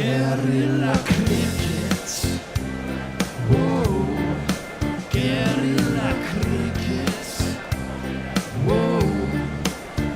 Guerrilla Cricket. Whoa. Guerrilla Cricket. Whoa.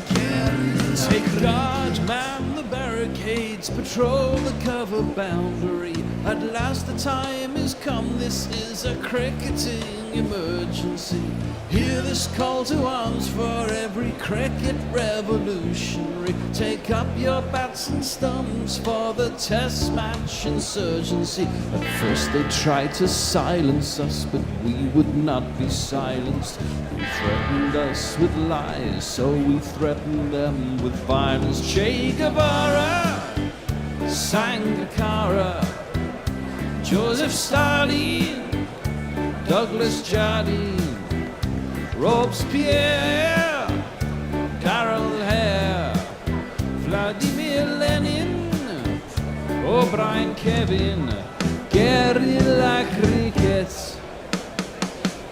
Guerrilla. Take guard, man the barricades, patrol the cover boundary. At last the time is come, this is a cricketing emergency. Hear this call to arms for every cricket revolutionary. Take up your bats and stumps for the test match insurgency. At first they tried to silence us, but we would not be silenced. They threatened us with lies, so we threatened them with violence. Che Guevara, Sangakkara, Joseph Stalin, Douglas Jardine, Robespierre, Darrell Hare, Vladimir Lenin, O'Brien Kevin, Guerrilla Cricket.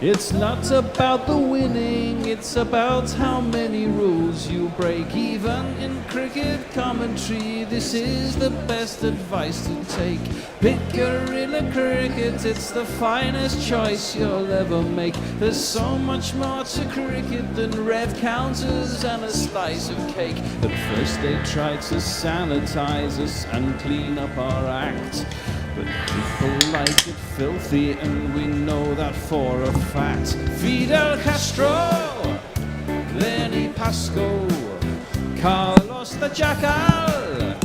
It's not about the winning, it's about how many rules you break. Even in cricket commentary, this is the best advice to take. Pick Guerrilla Cricket, it's the finest choice you'll ever make. There's so much more to cricket than rev counters and a slice of cake. At first they tried to sanitize us and clean up our act, but people like it filthy, and we know that for a fact. Fidel Castro, Lenny Pascoe, Carlos the Jackal,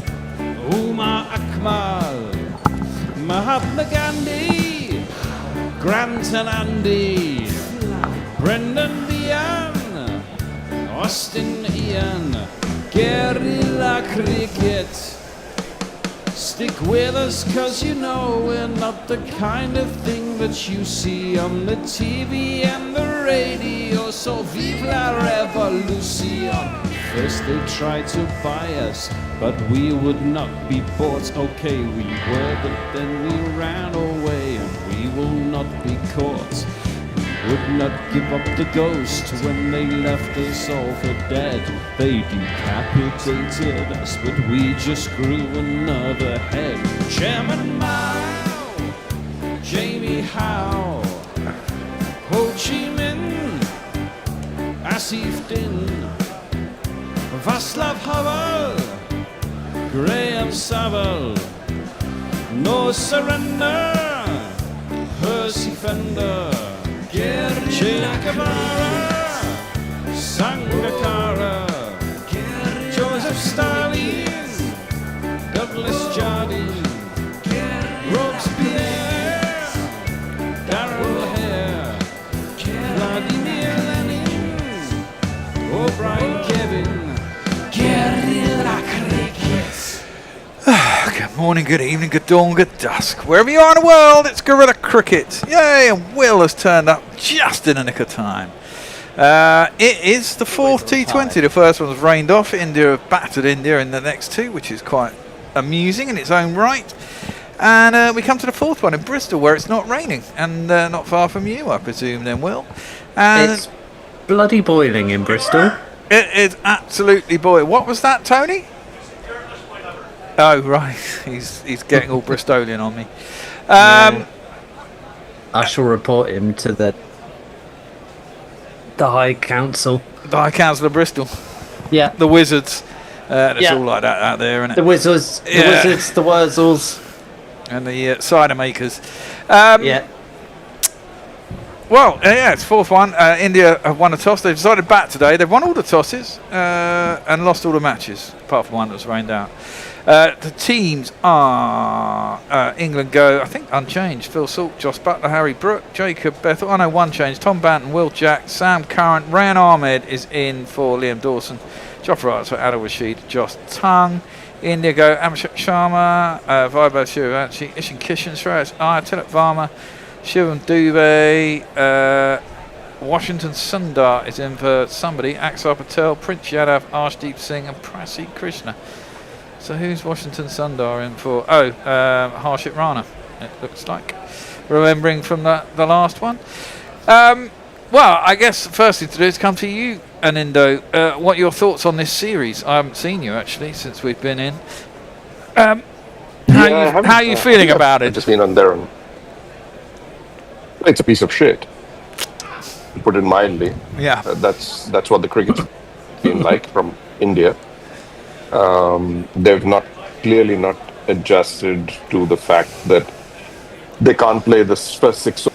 Umar Akmal, Mahatma Gandhi, Grant and Andy, Brendan Behan, Austin Ian, Guerrilla Cricket. Stick with us, cause you know we're not the kind of thing that you see on the TV and the radio. So vive la revolution. First they tried to buy us, but we would not be bought. Okay, we were, but then we ran away, and we will not be caught. We would not give up the ghost when they left us all for dead. They decapitated us, but we just grew another head. Chairman Mao, Jamie Howe, Ho Chi Minh, Asif Din, Václav Havel, Graham Saville, No Surrender, Percy Fender, Che Guevara, Sangakkara, Joseph Stalin, Douglas Jardine, Robespierre, Darrell Hare, Vladimir Lenin, O'Brien Kevin, Guerrilla Cricket. Good morning, good evening, good dawn, good dusk. Wherever you are in the world, it's Guerrilla Cricket. Yay, and Will has turned up just in the nick of time. It is the fourth T20. The first one was rained off. India have battered India in the next two, which is quite amusing in its own right. And we come to the fourth one in Bristol, where it's not raining, and not far from you, I presume, then, Will. And it's bloody boiling in Bristol. It is absolutely boiling. What was that, Tony? Oh, right. He's getting all Bristolian on me. I shall report him to the High Council. The High Council of Bristol. Yeah. The Wizards. It's all like that out there, isn't it? The Wizards. The Wizards. The Wurzels. And the cider makers. Yeah. Well, it's fourth one. India have won a toss. They've decided to bat today. They've won all the tosses and lost all the matches, apart from one that was rained out. The teams are England go, I think, unchanged. Phil Salt, Joss Butler, Harry Brook, Jacob Bethel. I know one change. Tom Banton, Will Jack, Sam Curran, Rayan Ahmed is in for Liam Dawson. Jofra Arts for Adil Rashid, Josh Tung. India go Abhishek Sharma, Vaibhav Shivachi, Ishan Kishan, Shreyas Iyer, Tilak Varma, Shivam Dubey, Washington Sundar is in for somebody, Axar Patel, Prince Yadav, Arshdeep Singh and Prasad Krishna. So who's Washington Sundar in for? Harshit Rana, it looks like. Remembering from the last one. Well, I guess the first thing to do is come to you, Anindo. What are your thoughts on this series? I haven't seen you, actually, since we've been in. How are you feeling about it? Just been on their own. It's a piece of shit, to put it mildly. Yeah. That's what the cricket's been like from India. They've clearly not adjusted to the fact that they can't play the first 6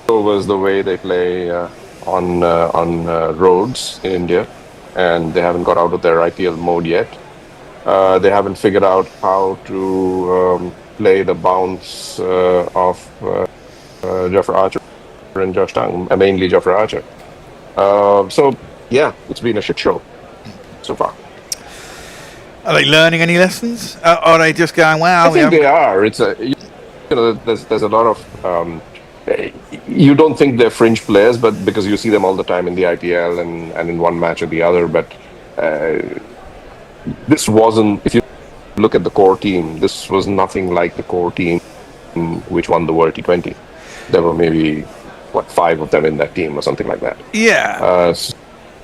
overs the way they play on roads in India, and they haven't got out of their IPL mode yet. They haven't figured out how to play the bounce of Jeffrey Archer and Josh Tang, mainly Jeffrey Archer. So yeah, it's been a shit show so far. Are they learning any lessons? Are they just going, wow? I think they are. It's there's a lot of you don't think they're fringe players, but because you see them all the time in the IPL and in one match or the other. But this wasn't. If you look at the core team, this was nothing like the core team which won the World T20. There were maybe 5 of them in that team or something like that. Yeah.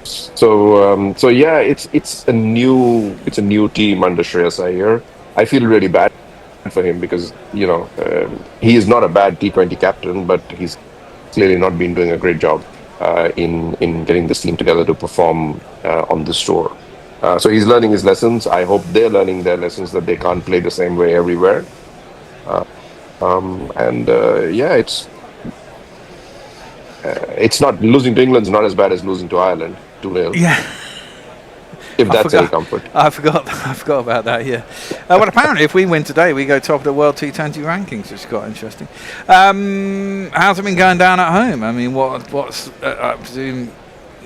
So yeah, it's a new team under Shreyas Iyer. I feel really bad for him because he is not a bad T20 captain, but he's clearly not been doing a great job in getting this team together to perform on this tour. So he's learning his lessons. I hope they're learning their lessons that they can't play the same way everywhere. It's not losing to England's not as bad as losing to Ireland 2-0. Yeah. If that's any comfort. I forgot about that. Yeah. Well, apparently, if we win today, we go top of the world T20 rankings, which is quite interesting. How's it been going down at home? I mean, what's I presume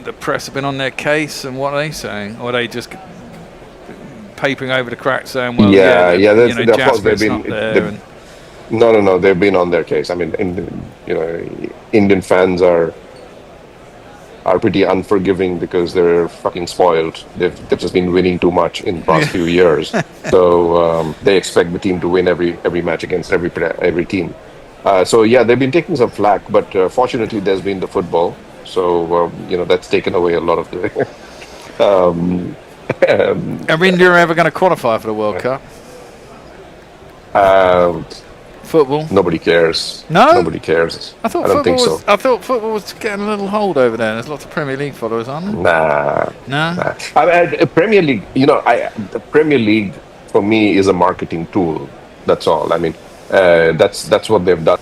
the press have been on their case, and what are they saying? Or are they just papering over the cracks saying, well, of course they've been. No, they've been on their case. I mean, Indian fans are pretty unforgiving because they're fucking spoiled. They've just been winning too much in the past few years, so they expect the team to win every match against every team. So yeah, they've been taking some flack, but fortunately, there's been the football, so that's taken away a lot of the. Are India ever going to qualify for the World Cup? Football? Nobody cares. No? Nobody cares. I don't think so. I thought football was getting a little hold over there. There's lots of Premier League followers, aren't there? Nah. I mean, Premier League, the Premier League for me is a marketing tool. That's all. I mean, that's what they've done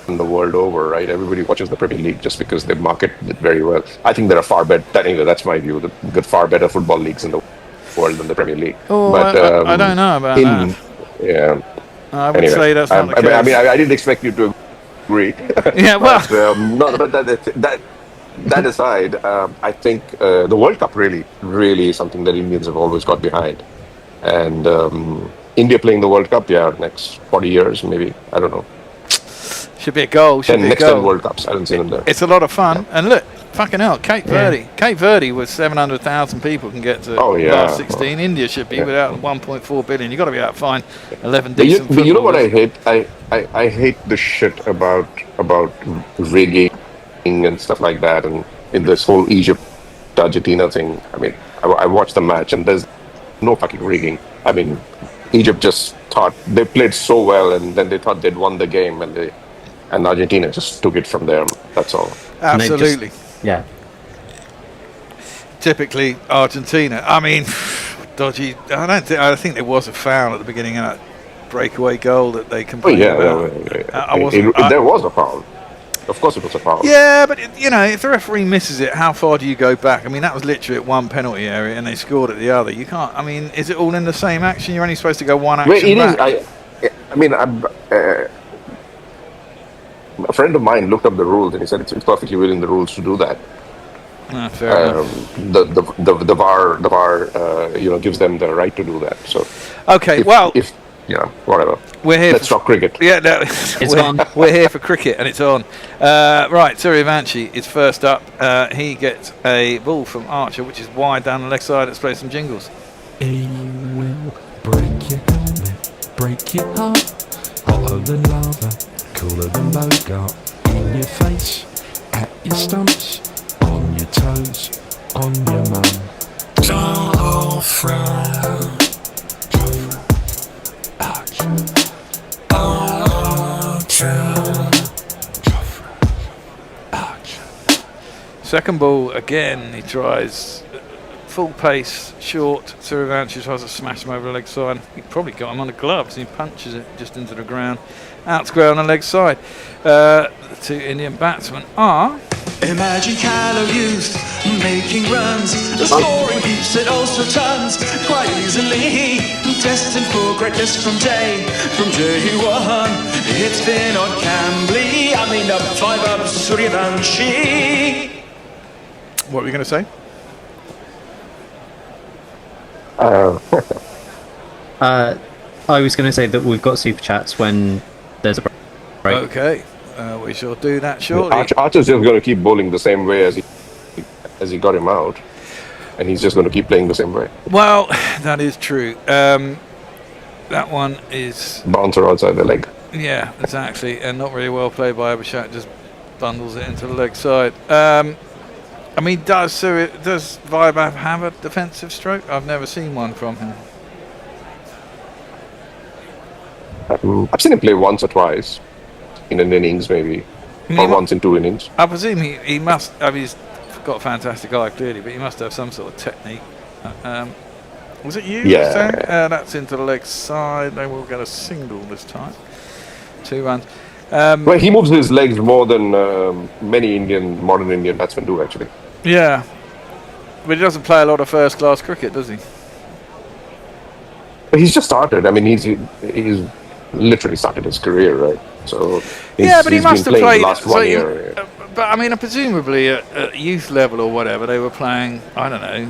the world over, right? Everybody watches the Premier League just because they market it very well. I think there are far better, anyway, that's my view, far better football leagues in the world than the Premier League. Oh, but, I don't know about that. Yeah. I would say that's not the case. I mean, I didn't expect you to agree. Yeah, well. But that aside, I think the World Cup really is something that Indians have always got behind. And India playing the World Cup, next 40 years, maybe. I don't know. Should be a goal. Next 10 World Cups. I don't see them there. It's a lot of fun. Yeah. And look, fucking hell, Cape Verde. Yeah. Cape Verde with 700,000 people can get to last 16. India should be without 1.4 billion. You've got to be able to find 11 decent But you know what I hate? I hate the shit about rigging and stuff like that, and in this whole Egypt-Argentina thing. I mean, I watched the match and there's no fucking rigging. I mean, Egypt just thought they played so well, and then they thought they'd won the game, and Argentina just took it from there. That's all. Absolutely. Yeah. Typically Argentina. I mean, dodgy. I think there was a foul at the beginning of that breakaway goal that they complained about. There was a foul. Of course it was a foul. Yeah, but if the referee misses it, how far do you go back? I mean, that was literally at one penalty area and they scored at the other. You can't. I mean, is it all in the same action? You're only supposed to go one action back. I mean, a friend of mine looked up the rules and he said it's perfectly within the rules to do that. Fair enough. The VAR, gives them the right to do that. So, okay, whatever. We're here. Let's talk cricket. Yeah, no, we're here for cricket, and it's on. Right, Suryavanshi is first up. He gets a ball from Archer, which is wide down the left side. Let's play some jingles. He will break your helmet, break your heart, hotter than lava, cooler than Bogart, in your face, at your stumps, on your toes, on your mum. Don't frown. Arch. Second ball again. He tries full pace, short. Surivanshi tries to smash him over the leg side. He probably got him on the gloves. He punches it just into the ground. Out to ground on the leg side. The two Indian batsmen are. Imagine callow youth making runs, scoring heaps at Ulster tons, quite easily. Destined for greatness from day one. It's been on Cambly, I mean up 5 up Suryavanshi. What were you going to say? I was going to say that we've got super chats when there's a break. Okay, we shall do that shortly. Archer's just going to keep bowling the same way as he got him out, and he's just going to keep playing the same way. Well, that is true. That one is Bouncer outside the leg. yeah, exactly, and not really well played by Abhishek. Just bundles it into the leg side. I mean, does Vaibhav have a defensive stroke? I've never seen one from him. I've seen him play once or twice in an innings, maybe, or once in 2 innings. I presume he must. I mean, he's got a fantastic eye, clearly, but he must have some sort of technique. Was it you? Yeah. Saying? That's into the leg side. They will get a single this time. 2 runs. Well, he moves his legs more than many modern Indian batsmen do, actually. Yeah, but he doesn't play a lot of first-class cricket, does he? But he's just started. I mean, he's literally started his career, right? So But he must have played. the last 1 year. But I mean, presumably at youth level or whatever, they were playing. I don't know,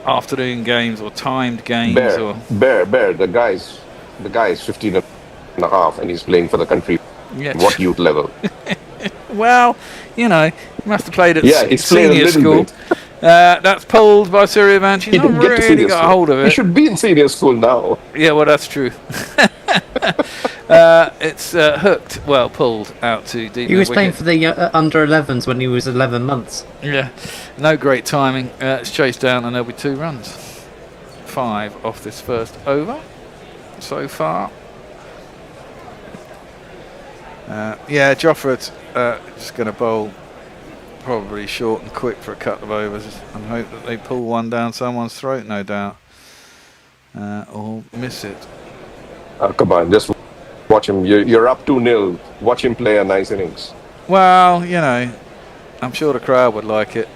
afternoon games or timed games. Bear. The guy's 15 and a half, and he's playing for the country. Yeah. What youth level? Well, he must have played at he's played senior a school. little bit. That's pulled by Suryavanshi. He's not really got a hold of it. He should be in senior school now. Yeah, well, that's true. It's hooked, pulled out to deep. He was playing for the under 11s when he was 11 months. Yeah, no great timing. It's chased down and there'll be 2 runs. 5 off this first over so far. Joffred's just going to bowl probably short and quick for a couple of overs and hope that they pull one down someone's throat, no doubt, or miss it. Come on, just watch him. You're up 2-0. Watch him play a nice innings. Well, I'm sure the crowd would like it.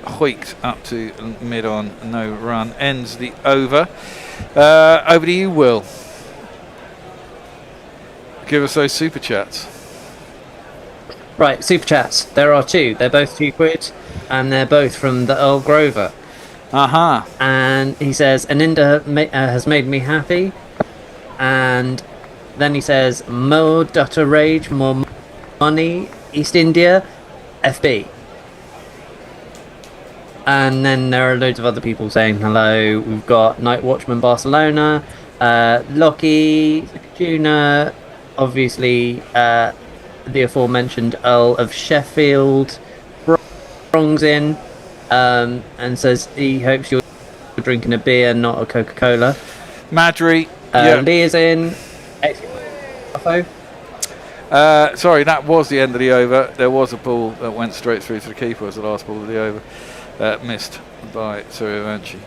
Hoiked up to mid-on, no run. Ends the over. Over to you, Will. Give us those super chats. Right, super chats. There are 2. They're both £2, and they're both from the Earl Grover. Uh-huh. And he says, Aninda has made me happy. And then he says, more Dutta Rage, more money, East India, FB. And then there are loads of other people saying hello. We've got Night Watchman Barcelona, Lockie, Juna, obviously the aforementioned Earl of Sheffield, Brongs in, and says he hopes you're drinking a beer, not a Coca-Cola. Madry. Lee is in. Sorry, that was the end of the over. There was a ball that went straight through to the keeper as the last ball of the over. Missed by Suryavanshi.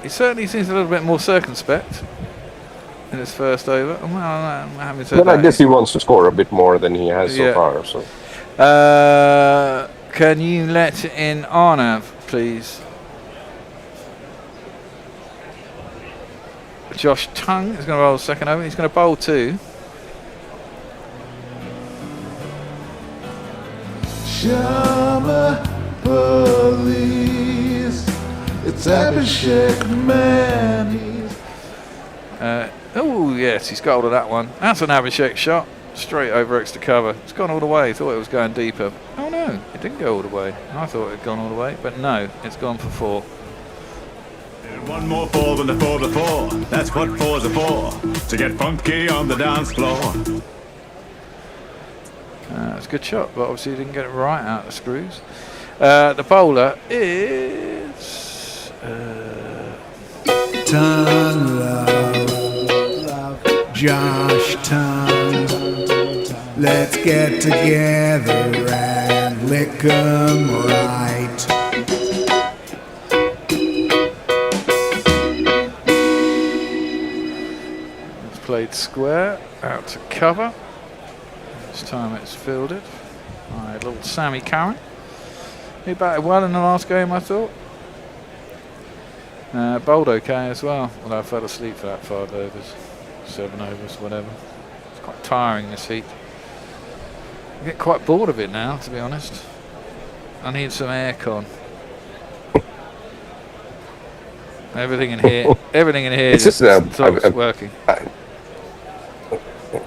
He certainly seems a little bit more circumspect in his first over. I guess he wants to score a bit more than he has so far. So, can you let in Arnav, please? Josh Tongue is going to roll the second over. He's going to bowl 2. Shama police, it's Abhishek man. Oh yes, he's got hold of that one. That's an Abhishek shot, straight over extra cover. It's gone all the way. Thought it was going deeper. Oh no, it didn't go all the way. I thought it had gone all the way, but no, it's gone for 4. One more 4 than the 4 before. That's what 4s are for. To get funky on the dance floor. It's a good shot, but obviously he didn't get it right out of the screws. The bowler is Ton love, Josh Ton. Let's get together and lick 'em right. It's played square, out to cover. This time it's fielded. Alright, little Sammy Curran. He batted well in the last game, I thought. Bowled okay as well. Although I fell asleep for that 5 overs, 7 overs, whatever. It's quite tiring, this heat. I get quite bored of it now, to be honest. I need some aircon. Everything in here It's just just, stops working.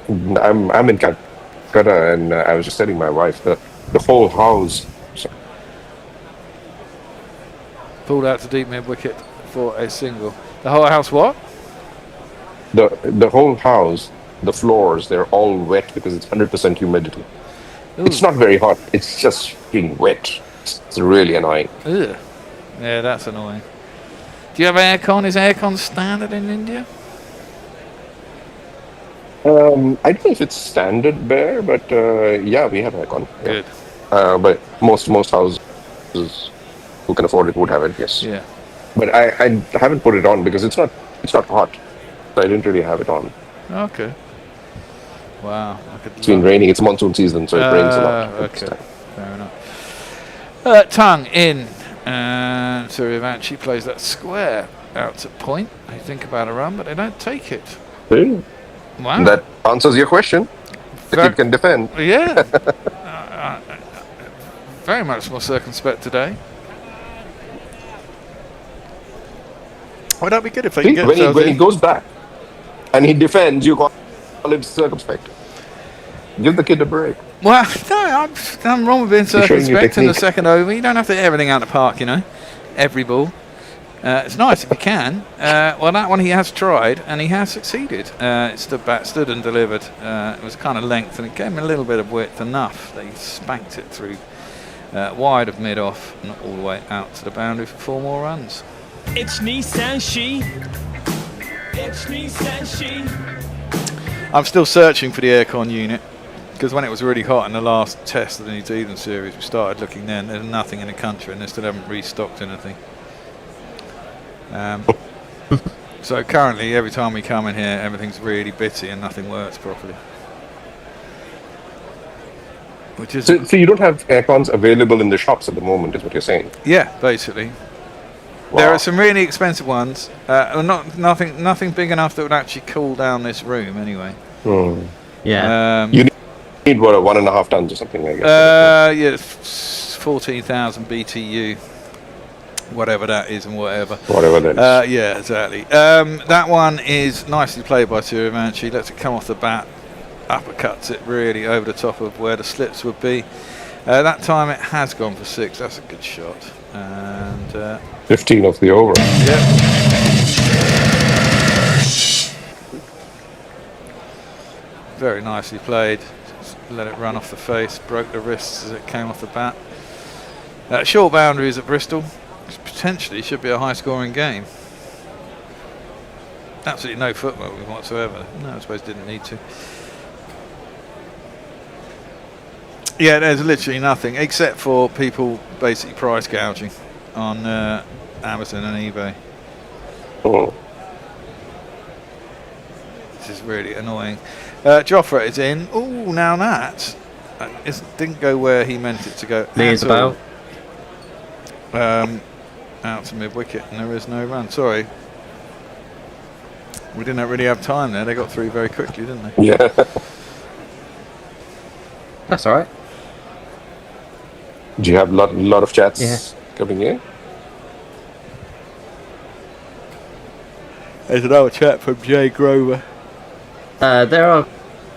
I'm in Calcutta, and I was just telling my wife the whole house. Pulled out to deep mid wicket for a single. The whole house what? The whole house, the floors, they're all wet because it's 100% humidity. Ooh. It's not very hot. It's just being wet. It's really annoying. Ugh. Yeah, that's annoying. Do you have aircon? Is aircon standard in India? I don't know if it's standard there, but yeah, we have aircon. Yeah. Good. But most houses who can afford it would have it. Yes. Yeah. But I haven't put it on because it's not hot. So I didn't really have it on. Okay. Wow. It's been raining. It's monsoon season, so it rains a lot. Okay. Fair enough. Tongue in. And Suryavanshi plays that square out to point. They think about a run, but they don't take it. Really? Wow. That answers your question. The kid can defend. Yeah. Very much more circumspect today. Would that be good if they See, can get when themselves he in? goes back and he defends, you call it circumspect. Give the kid a break. Well, no, I'm wrong with being showing you circumspect in the technique. second over. You don't have to hit everything out of the park, you know. Every ball. It's nice if you can. Well, that one he has tried, and he has succeeded. It stood and delivered. It was kind of length, and it gave him a little bit of width, enough that he spanked it through wide of mid-off and all the way out to the boundary for 4 more runs. It's Nissan She. It's Nissan She. I'm still searching for the aircon unit, because when it was really hot in the last test of the New Zealand series, we started looking then. There's nothing in the country, and they still haven't restocked anything. So currently, every time we come in here, everything's really bitty and nothing works properly. Which is So you don't have aircons available in the shops at the moment, is what you're saying? yeah, basically. Wow. There are some really expensive ones, nothing big enough that would actually cool down this room anyway. Yeah. You need what, 1.5 tons or something, I guess. Yeah, it's 14,000 BTU, whatever that is, and whatever. Whatever that is. Yeah, exactly. That one is nicely played by Suryavanshi. Lets it come off the bat, uppercuts it really over the top of where the slips would be. That time it has gone for 6. That's a good shot. And 15 of the over. yeah. Very nicely played. Just let it run off the face, broke the wrists as it came off the bat. Short boundaries at Bristol. Potentially should be a high-scoring game. Absolutely no footwork whatsoever. No, I suppose didn't need to. Yeah, there's literally nothing except for people basically price gouging on Amazon and eBay. Oh. This is really annoying. Joffre is in. Oh, now that didn't go where he meant it to go. Lee's at all. about. Out to mid-wicket, and there is no run. Sorry. We didn't really have time there. They got through very quickly, didn't they? Yeah. That's all right. Do you have a lot of chats coming in? There's another chat from Jay Grover. There are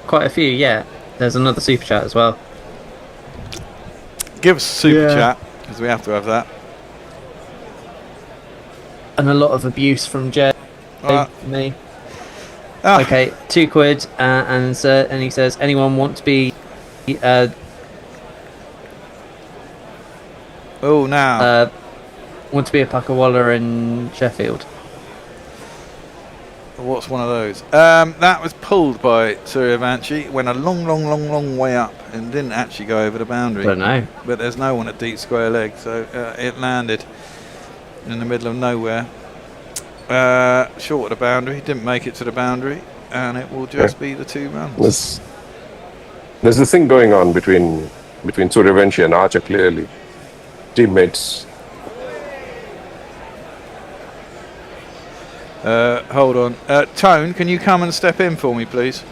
quite a few, yeah. There's another super chat as well. Give us a super Yeah. chat, because we have to have that. And a lot of abuse from Jay. Me. Ah, Okay, £2, and he says, anyone want to be Oh, now. want to be a Packawaller in Sheffield? What's one of those? That was pulled by Suryavanshi, went a long way up and didn't actually go over the boundary. I don't know. But there's no one at deep square leg, so it landed in the middle of nowhere. Short of the boundary, didn't make it to the boundary, and it will just be the 2 runs. There's this thing going on between Suryavanshi and Archer, clearly. Teammates. Hold on. Tone, can you come and step in for me, please?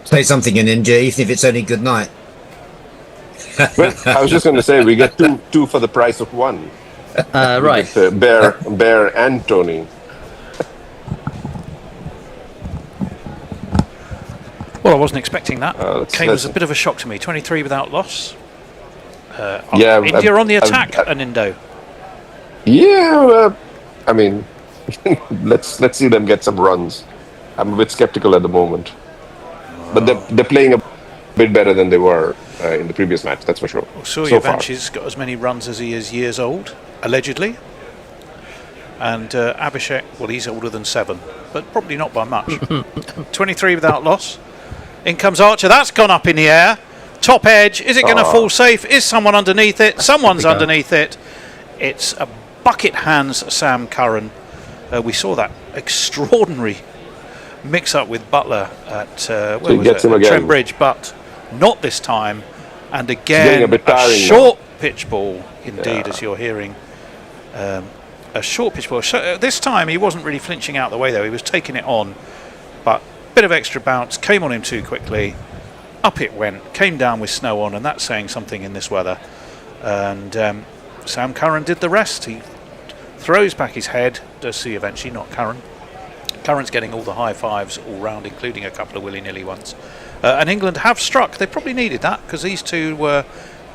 Say something in India, even if it's only good night. Well, I was just going to say, we get two for the price of one. Right. Bear and Tony. Well, I wasn't expecting that. Came as a let's- bit of a shock to me. 23 without loss. Yeah, India on the attack, an Indo. Yeah, I mean, let's see them get some runs. I'm a bit skeptical at the moment, but they're playing a bit better than they were in the previous match. That's for sure. Well, So far. Suryavansh's got as many runs as he is years old, allegedly. And Abhishek, well, he's older than 7, but probably not by much. 23 without loss. In comes Archer. That's gone up in the air. Top edge. Is it going to fall safe? Is someone underneath it? Someone's underneath it. It's a bucket hands Sam Curran. We saw that extraordinary mix-up with Butler at where was it? At Trent Bridge, but not this time. And again, a short pitch ball, indeed, as you're hearing. A short pitch ball. This time he wasn't really flinching out the way, though. He was taking it on, but a bit of extra bounce, came on him too quickly. Up it went, came down with snow on, and that's saying something in this weather. And Sam Curran did the rest. He throws back his head, does see eventually, not Curran. Curran's getting all the high fives all round, including a couple of willy-nilly ones. And England have struck. They probably needed that because these two were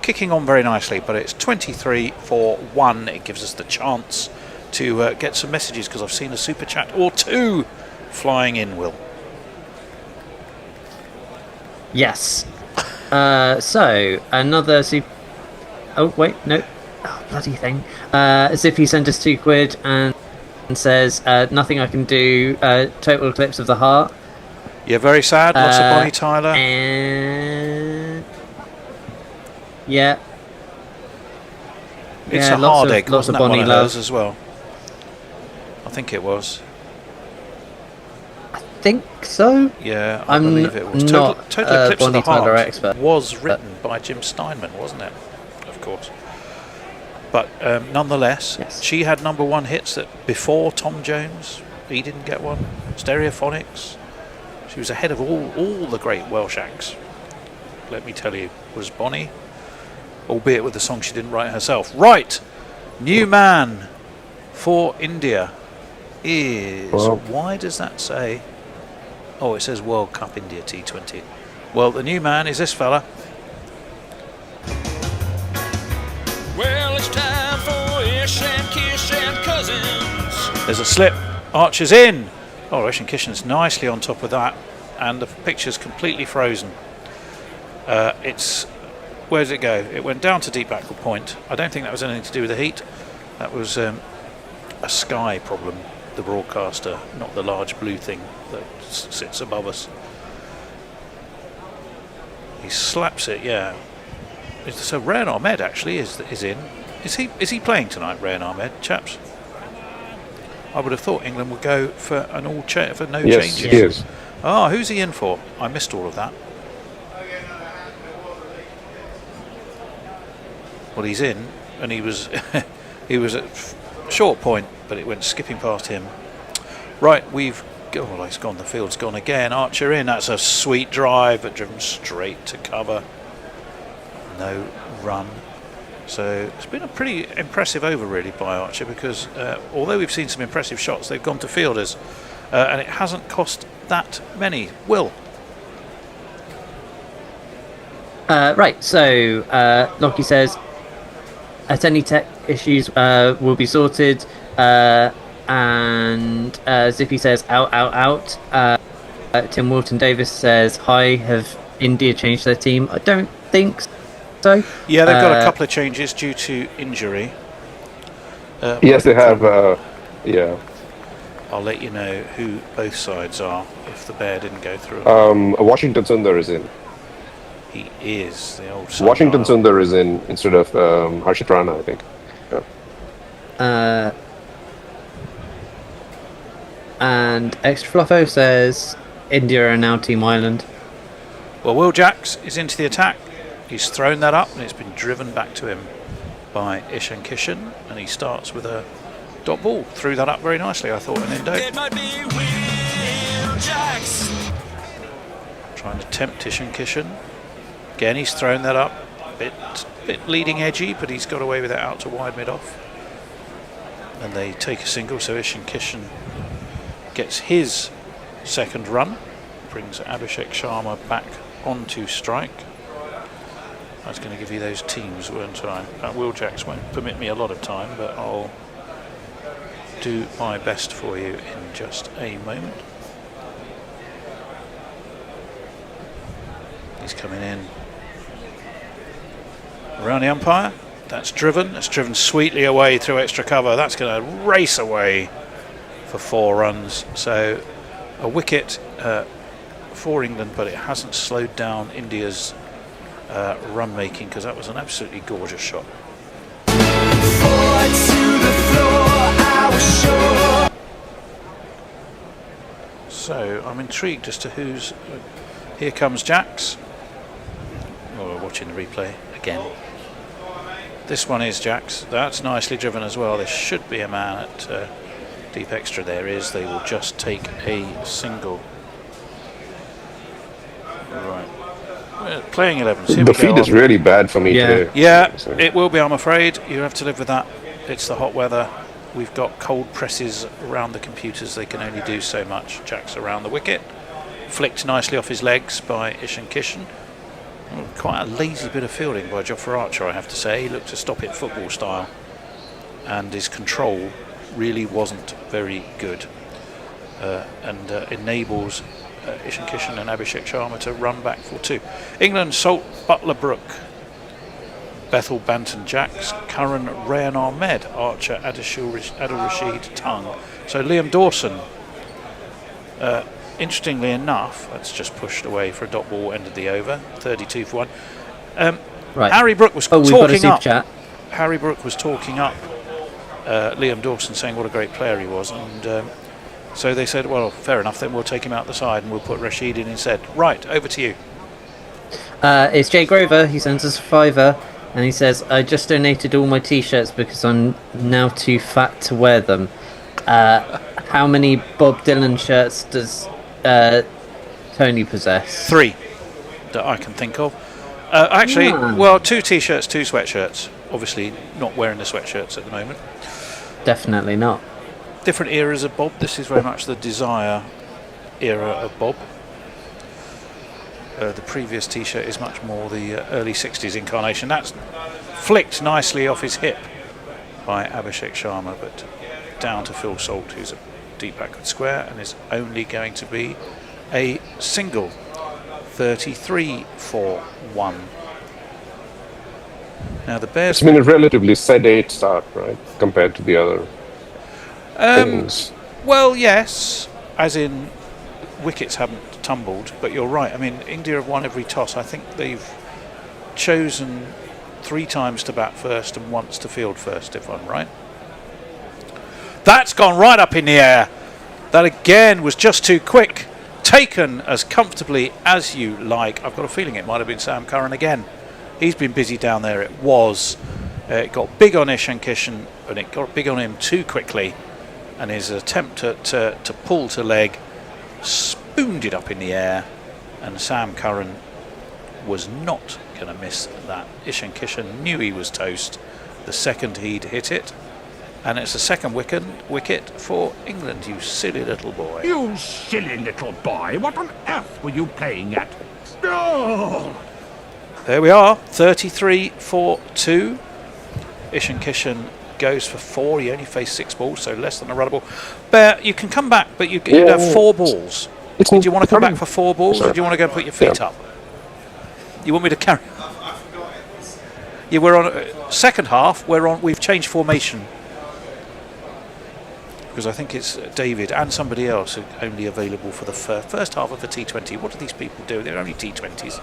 kicking on very nicely. But it's 23-1. It gives us the chance to get some messages because I've seen a super chat or two flying in, Will. Yes. So another oh wait, no, bloody thing. Zippy sent us £2 and says nothing I can do. Total eclipse of the heart. Yeah, very sad. Lots of Bonnie Tyler. And yeah. It's yeah, a hard egg. Lots of Wasn't that Bonnie one of love hers as well. I think it was. Think so. Yeah, I I'm believe it was. not Total Eclipse of Bonnie the Heart Tyler expert, was written by Jim Steinman, wasn't it? Of course. But nonetheless, yes. She had #1 hits that before Tom Jones. He didn't get one. Stereophonics. She was ahead of all the great Welsh acts. Let me tell you, was Bonnie, albeit with the song she didn't write herself. Right, new man for India is. Why does that say? Oh, it says World Cup India T20. Well, the new man is this fella. Well, it's time for Ish and Kish and Cousins. There's a slip. Archer's in. Oh, Ish and Kishan's nicely on top of that. And the picture's completely frozen. It's... Where does it go? It went down to deep backward point. I don't think that was anything to do with the heat. That was a sky problem. The broadcaster, not the large blue thing that sits above us. He slaps it, yeah. So Rayan Ahmed actually is in. Is he playing tonight, Rayan Ahmed, chaps? I would have thought England would go for an for no changes. Yes, he is. Ah, who's he in for? I missed all of that. Well, he's in, and he was he was at short point, but it went skipping past him. Right, well, it's gone. The field's gone again. Archer in. That's a sweet drive, but driven straight to cover. No run. So it's been a pretty impressive over, really, by Archer, because although we've seen some impressive shots, they've gone to fielders, and it hasn't cost that many. Will. Right, so Lockie says, at any tech issues will be sorted, and Zippy says, out. Tim Walton Davis says, "Hi, have India changed their team?" I don't think so. Yeah, they've got a couple of changes due to injury. Yes, they have. Yeah. I'll let you know who both sides are if the bear didn't go through. Washington Sundar is in. He is the old. Washington Sundar is in instead of Harshit Rana, I think. Yeah. And Extra Fluffo says India are now Team Ireland. Well, Will Jacks is into the attack. He's thrown that up and it's been driven back to him by Ishan Kishan, and he starts with a dot ball. Threw that up very nicely, I thought, in Indo. It might be Will Jacks. Trying to tempt Ishan Kishan. Again, he's thrown that up. Bit leading edgy, but he's got away with it out to wide mid-off. And they take a single, so Ishan Kishan gets his second run. Brings Abhishek Sharma back onto strike. I was going to give you those teams, weren't I? Will Jacks won't permit me a lot of time, but I'll do my best for you in just a moment. He's coming in around the umpire. That's driven sweetly away through extra cover. That's going to race away for 4 runs. So a wicket for England, but it hasn't slowed down India's run making, because that was an absolutely gorgeous shot. Forward to the floor, I was sure. So I'm intrigued as to who's. Here comes Jacks. Oh, we're watching the replay again. This one is Jacks. That's nicely driven as well. There should be a man at deep extra. There is. They will just take a single. Right. We're playing 11s. Here The we go. feed is really bad for me today. Yeah, it will be, I'm afraid. You have to live with that. It's the hot weather. We've got cold presses around the computers. They can only do so much. Jack's around the wicket. Flicked nicely off his legs by Ishan Kishan. Quite a lazy bit of fielding by Jofra Archer, I have to say. He looked to stop it football style. And his control really wasn't very good. And enables Ishan Kishan and Abhishek Sharma to run back for 2. England, Salt, Butler, Brook, Bethel, Banton, Jacks, Curran, Rayan Ahmed, Archer, Adil Rashid, Tung. So Liam Dawson, interestingly enough, that's just pushed away for a dot ball, ended the over, 32 for 1. Right. Harry Brook was we've got a talking super up. chat. Harry Brook was talking up Liam Dawson, saying what a great player he was, and so they said, well, fair enough, then we'll take him out the side and we'll put Rashid in instead. Right, over to you. It's Jay Grover. He sends us a £5, and he says, "I just donated all my t-shirts because I'm now too fat to wear them." How many Bob Dylan shirts does Tony possess? 3 that I can think of. Actually, well, 2 t-shirts, 2 sweatshirts. Obviously not wearing the sweatshirts at the moment. Definitely not. Different eras of Bob. This is very much the Desire era of Bob. The previous t-shirt is much more the early 60s incarnation. That's flicked nicely off his hip by Abhishek Sharma, but down to Phil Salt, who's a deep backward square and is only going to be a single. 33 for 1. Now the Bears. It's been a relatively sedate start, right, compared to the other things. Well, yes, as in wickets haven't tumbled, but you're right. I mean, India have won every toss. I think they've chosen 3 times to bat first and once to field first, if I'm right. That's gone right up in the air. That again was just too quick. Taken as comfortably as you like. I've got a feeling it might have been Sam Curran again. He's been busy down there. It was. It got big on Ishan Kishan, and it got big on him too quickly. And his attempt to pull to leg spooned it up in the air, and Sam Curran was not going to miss that. Ishan Kishan knew he was toast the second he'd hit it, and it's the second wicket for England. You silly little boy. You silly little boy, what on earth were you playing at? Oh! There we are, 33 for 2. Ishan Kishan goes for 4. He only faced 6 balls, so less than a runnable. But you can come back, but you'd have 4 balls. Did you want to come back for 4 balls, Sorry. or do you want to go and put your feet Yeah. up? You want me to carry? Yeah, we're on second half. We've changed formation because I think it's David and somebody else are only available for the first half of the T20. What do these people do? They're only T20s.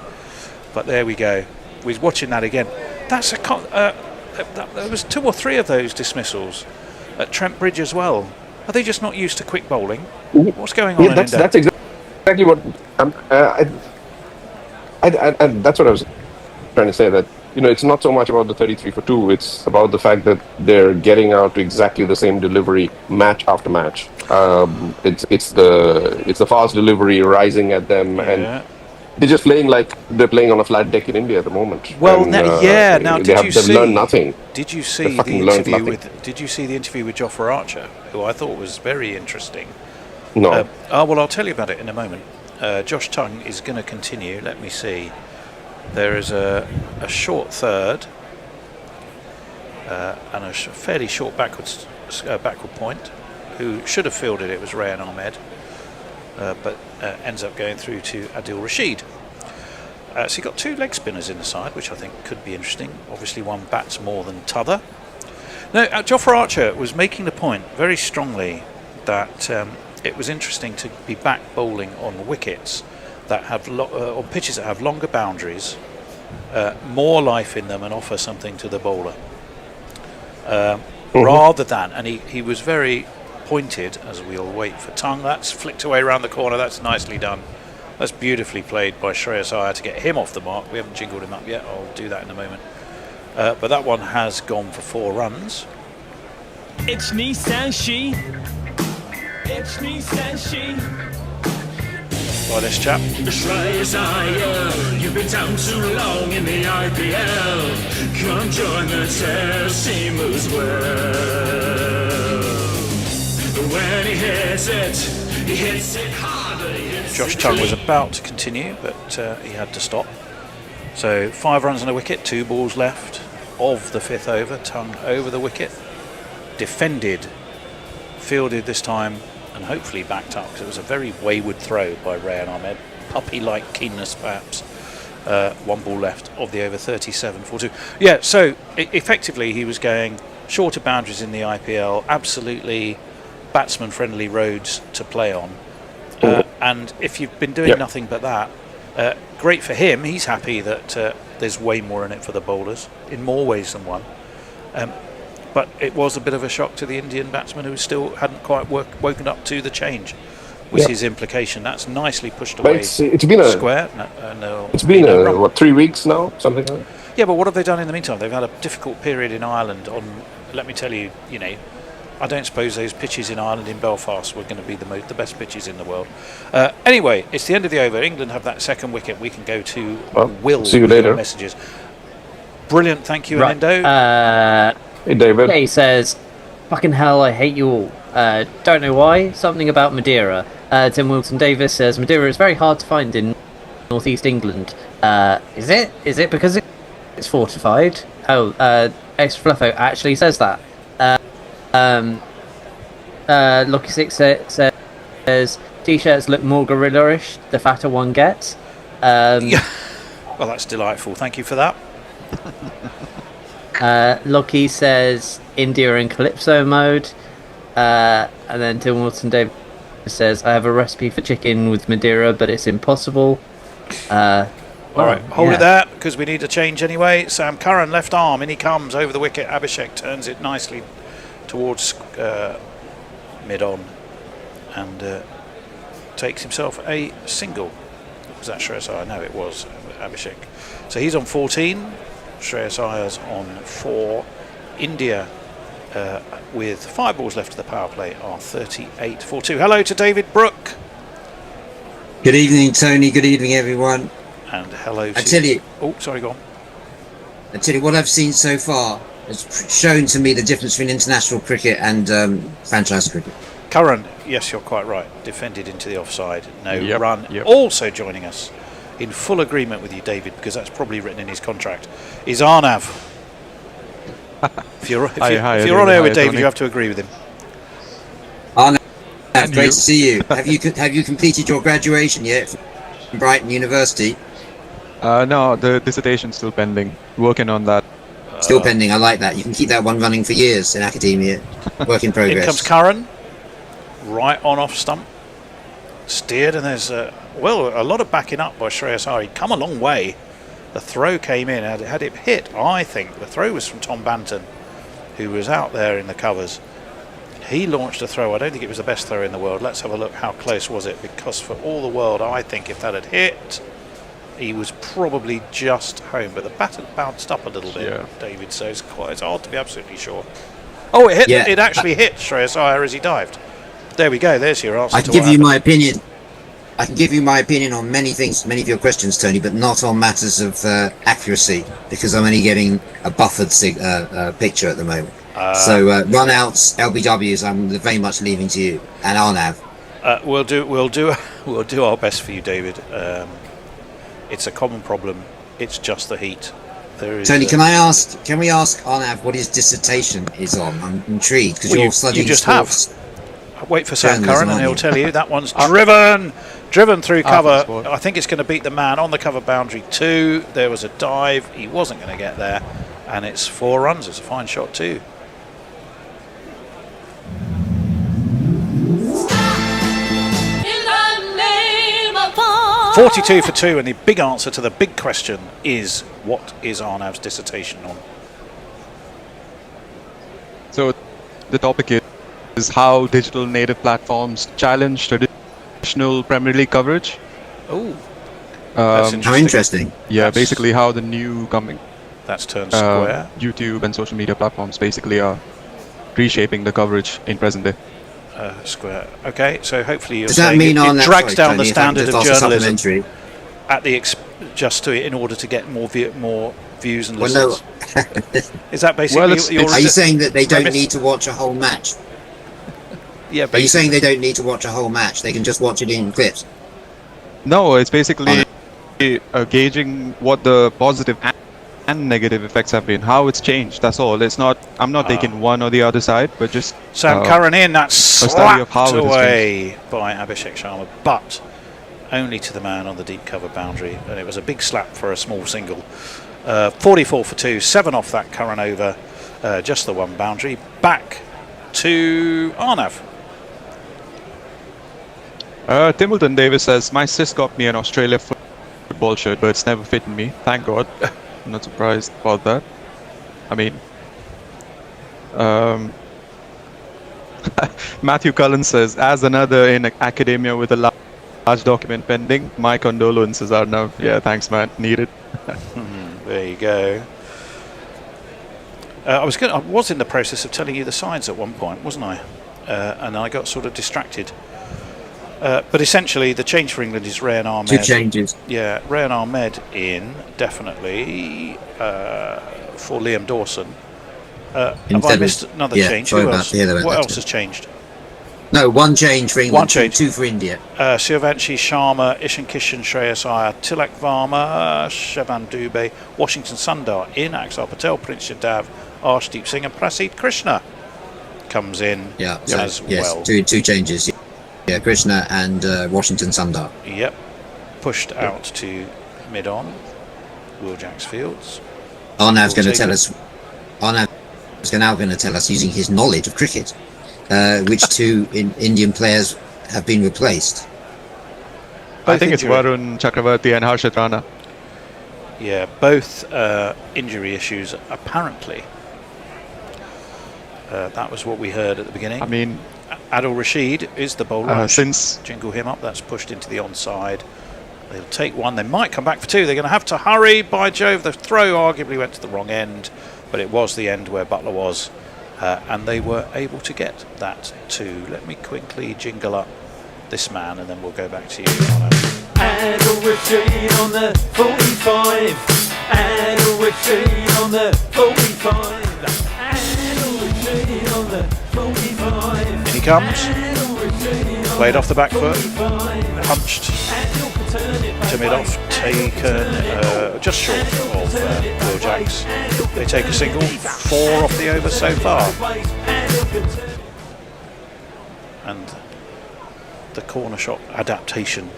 But there we go. We're watching that again. That's there was 2 or 3 of those dismissals at Trent Bridge as well. Are they just not used to quick bowling? What's going on? Yeah, that's exactly what. And that's what I was trying to say. That it's not so much about the 33 for 2. It's about the fact that they're getting out to exactly the same delivery match after match. It's the fast delivery rising at them, and they're just playing like they're playing on a flat deck in India at the moment. Well, and, now they've learned nothing. Did you see the interview with Jofra Archer, who I thought was very interesting? No. Well, I'll tell you about it in a moment. Josh Tongue is going to continue. Let me see. There is a short third and a fairly short backward point. Who should have fielded it was Rayan Ahmed, but ends up going through to Adil Rashid. So you've got 2 leg spinners in the side, which I think could be interesting. Obviously, one bats more than t'other. No, Jofra Archer was making the point very strongly that it was interesting to be back bowling on wickets that have on pitches that have longer boundaries, more life in them, and offer something to the bowler. Rather than, and he was very pointed as we'll wait for Tongue. That's flicked away around the corner. That's nicely done. That's beautifully played by Shreyas Iyer to get him off the mark. We haven't jingled him up yet. I'll do that in a moment. But that one has gone for 4 runs. It's Nissan She. It's Nissan She. By this chap. Shreyas Iyer, you've been down too long in the IPL. Come join the test team as well. When he hits it harder. Josh Tongue was about to continue, but he had to stop. So 5 runs on a wicket, 2 balls left of the 5th over. Tongue over the wicket, defended, fielded this time, and hopefully backed up because it was a very wayward throw by Rayan Ahmed. Puppy-like keenness, perhaps. 1 ball left of the over, 37 for 2. Yeah, so effectively he was going shorter boundaries in the IPL, absolutely batsman-friendly roads to play on. And if you've been doing nothing but that, great for him. He's happy that there's way more in it for the bowlers, in more ways than one. But it was a bit of a shock to the Indian batsman who still hadn't quite woken up to the change, was his implication. That's nicely pushed away. It's been a square. It's been 3 weeks now, something like that. Yeah, but what have they done in the meantime? They've had a difficult period in Ireland. Let me tell you, I don't suppose those pitches in Ireland, in Belfast, were going to be the best pitches in the world. Anyway, it's the end of the over. England have that 2nd wicket. We can go to Will. See you later. Messages. Brilliant, thank you, Right. Anindo. Hey, David. He says, "Fucking hell, I hate you all. Don't know why. Something about Madeira." Tim Wilson Davis says, "Madeira is very hard to find in northeast England. Is it? Is it because it's fortified?" Oh, X Fluffo actually says that. Lucky Six says T-shirts look more gorilla-ish the fatter one gets. Yeah. Well, that's delightful. Thank you for that. Lucky says India in Calypso mode. And then Tim Wilson Davis says, "I have a recipe for chicken with Madeira, but it's impossible." All right, hold it there because we need a change anyway. Sam Curran, left arm, in he comes over the wicket. Abhishek turns it nicely towards mid-on and takes himself a single. Was that Shreyas Iyer? No, it was Abhishek. So he's on 14. Shreyas Iyer's on 4. India, with 5 balls left of the power play, are 38 for 2. Hello to David Brooke. Good evening, Tony. Good evening, everyone. And hello to... I tell you... Oh, sorry, go on. I tell you, what I've seen so far has shown to me the difference between international cricket and franchise cricket. Curran, yes, you're quite right. Defended into the offside. No run. Yep. Also joining us, in full agreement with you, David, because that's probably written in his contract, is Arnav. If you're on air with David, you have to agree with him. Arnav great to see you. Have you completed your graduation yet from Brighton University? No, the dissertation's still pending. Working on that. Still pending. I like that. You can keep that one running for years in academia. Work in progress. In comes Curran, right on off stump, steered, and there's a lot of backing up by Shreyas Iyer. He'd come a long way. The throw came in. Had it hit, I think the throw was from Tom Banton, who was out there in the covers. He launched a throw. I don't think it was the best throw in the world. Let's have a look. How close was it? Because for all the world, I think if that had hit, he was probably just home. But the bat had bounced up a little bit, David. So it's hard to be absolutely sure. Oh, it hit. Yeah. It actually hit Shreyas Iyer as he dived. There we go. There's your answer. I can give you my opinion. I can give you my opinion on many things, many of your questions, Tony, but not on matters of accuracy, because I'm only getting a buffered picture at the moment. So run-outs, LBWs, I'm very much leaving to you and Arnav. We'll do our best for you, David. It's a common problem. It's just the heat. There is, Tony, can we ask Arnav what his dissertation is on? I'm intrigued because you're studying sports. Wait for Sam Curran and he'll tell you that one's driven through cover. I think it's going to beat the man on the cover boundary 2. There was a dive. He wasn't going to get there. And it's 4 runs. It's a fine shot too. In the name of God. 42 for 2, and the big answer to the big question is, what is Arnav's dissertation on? So the topic is how digital native platforms challenge traditional Premier League coverage. Oh, how interesting. Yeah, basically how the new coming that's turned square. YouTube and social media platforms basically are reshaping the coverage in present day. Square. Okay, so hopefully you're Does that saying mean it drags down Tony, the standard of journalism at the in order to get more views and well, listens. No. Is that basically Are you saying that they don't need to watch a whole match? Yeah. Are you saying they don't need to watch a whole match? They can just watch it in clips? No, it's basically gauging what the positive and negative effects have been, how it's changed. That's all. It's not. I'm not taking one or the other side, but just Sam Curran in. That's slapped away by Abhishek Sharma, but only to the man on the deep cover boundary, and it was a big slap for a small single. 44 for 2, 7 off that Curran over, just the one boundary. Back to Arnav. Timbleton Davis says, my sis got me an Australia football shirt, but it's never fitted me. Thank God. I'm not surprised about that. I mean, Matthew Cullen says, as another in academia with a large document pending, my condolences are now. Yeah, thanks, man. Needed. There you go. I was in the process of telling you the sides at one point, wasn't I? And I got sort of distracted. But essentially, the change for England is Rayan Ahmed. 2 changes. Yeah, Rayan Ahmed in, definitely, for Liam Dawson. Have I missed another change? Who else? What else has changed? No, 1 change for England, 1 change. 2 for India. Sivanshi Sharma, Ishan Kishan, Shreyas Iyer, Tilak Varma, Shevan Dubey, Washington Sundar in, Axar Patel, Prince Yadav, Arshdeep Singh and Prasid Krishna comes in as well. 2 changes. Yeah, Krishna and Washington Sundar. Yep. Pushed out to mid-on. Will Jacks Fields. Arnav's going to tell us. Arnav is now going to tell us, using his knowledge of cricket, which 2 Indian players have been replaced. I think it's Varun Chakravarti and Harshit Rana. Yeah, both injury issues apparently. That was what we heard at the beginning. I mean, Adil Rashid is the bowler. Since jingle him up, that's pushed into the onside. They'll take 1. They might come back for 2. They're going to have to hurry. By Jove, the throw arguably went to the wrong end, but it was the end where Butler was, and they were able to get that 2. Let me quickly jingle up this man, and then we'll go back to you. Adil Rashid on the 45. Adil Rashid on the 45. Adil Rashid on the 45. In he comes. Played off the back foot. Punched to mid-off. Taken just short of Will Jacks. They take a single. 4 off the over so far. And the corner shot adaptation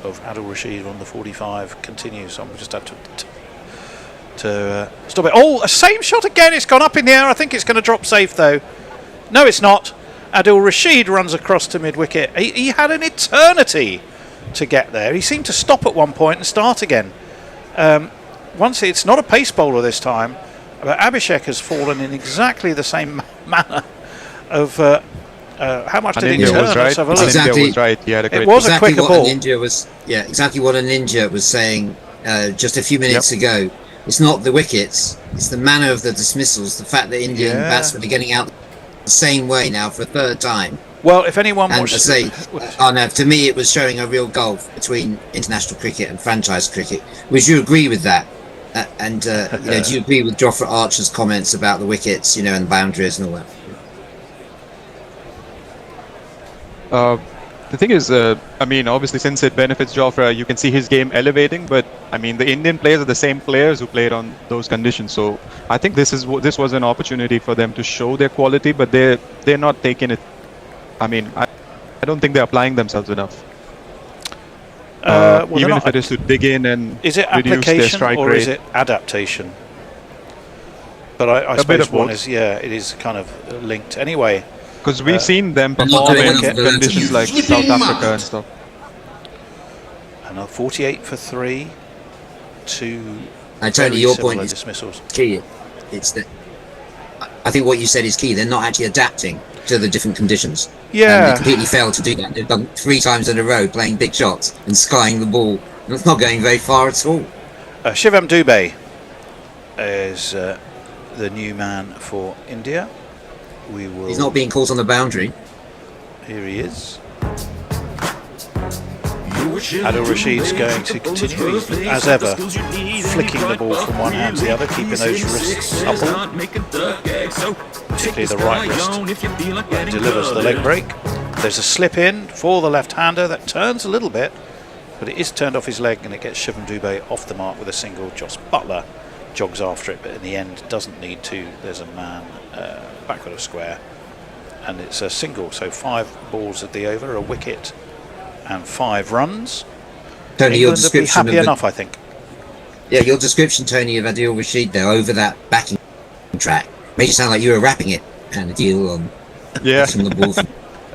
of Adil Rashid on the 45 continues. So I'm just have to stop it. Oh, a same shot again. It's gone up in the air. I think it's going to drop safe though. No, it's not. Adil Rashid runs across to mid-wicket. He had an eternity to get there. He seemed to stop at one point and start again. Once it's not a pace bowler this time, but Abhishek has fallen in exactly the same manner of how much did he turn? Was right. Let's have a look. Exactly. Was right. He had a great It was exactly a quicker what ball. Exactly what a ninja was saying just a few minutes ago. It's not the wickets, it's the manner of the dismissals, the fact that Indian batsmen are getting out the same way now for a third time. Well, if anyone And watched... to me it was showing a real gulf between international cricket and franchise cricket. Would you agree with that? Do you agree with Jofra Archer's comments about the wickets, and the boundaries and all that? The thing is, obviously since it benefits Jofra, you can see his game elevating, but the Indian players are the same players who played on those conditions. So I think this was an opportunity for them to show their quality, but they're not taking it. I don't think they're applying themselves enough. Even if it is to dig in and is it reduce their application strike or rate. is it adaptation? But I suppose one is, it is kind of linked. Anyway, because we've seen them perform in conditions like South Africa and stuff. And 48 for 3, 2 Tony, your point is dismissals. key. I think what you said is key. They're not actually adapting to the different conditions. Yeah. They completely failed to do that. They've done 3 times in a row playing big shots and skying the ball. And it's not going very far at all. Shivam Dubey is the new man for India. He's not being caught on the boundary. Here he is. Adil Rashid's going to continue, as ever, flicking the ball from one hand to the other, keeping those wrists supple, particularly the right wrist, that delivers the leg break. There's a slip in for the left-hander that turns a little bit, but it is turned off his leg and it gets Shivam Dubey off the mark with a single. Jos Buttler jogs after it, but in the end doesn't need to. There's a man backward of square, and it's a single. So 5 balls at the over, a wicket and 5 runs. Tony, your description happy enough, I think. Yeah, your description, Tony, of Adil Rashid there over that backing track made it sound like you were rapping it, and Adil on pushing the ball from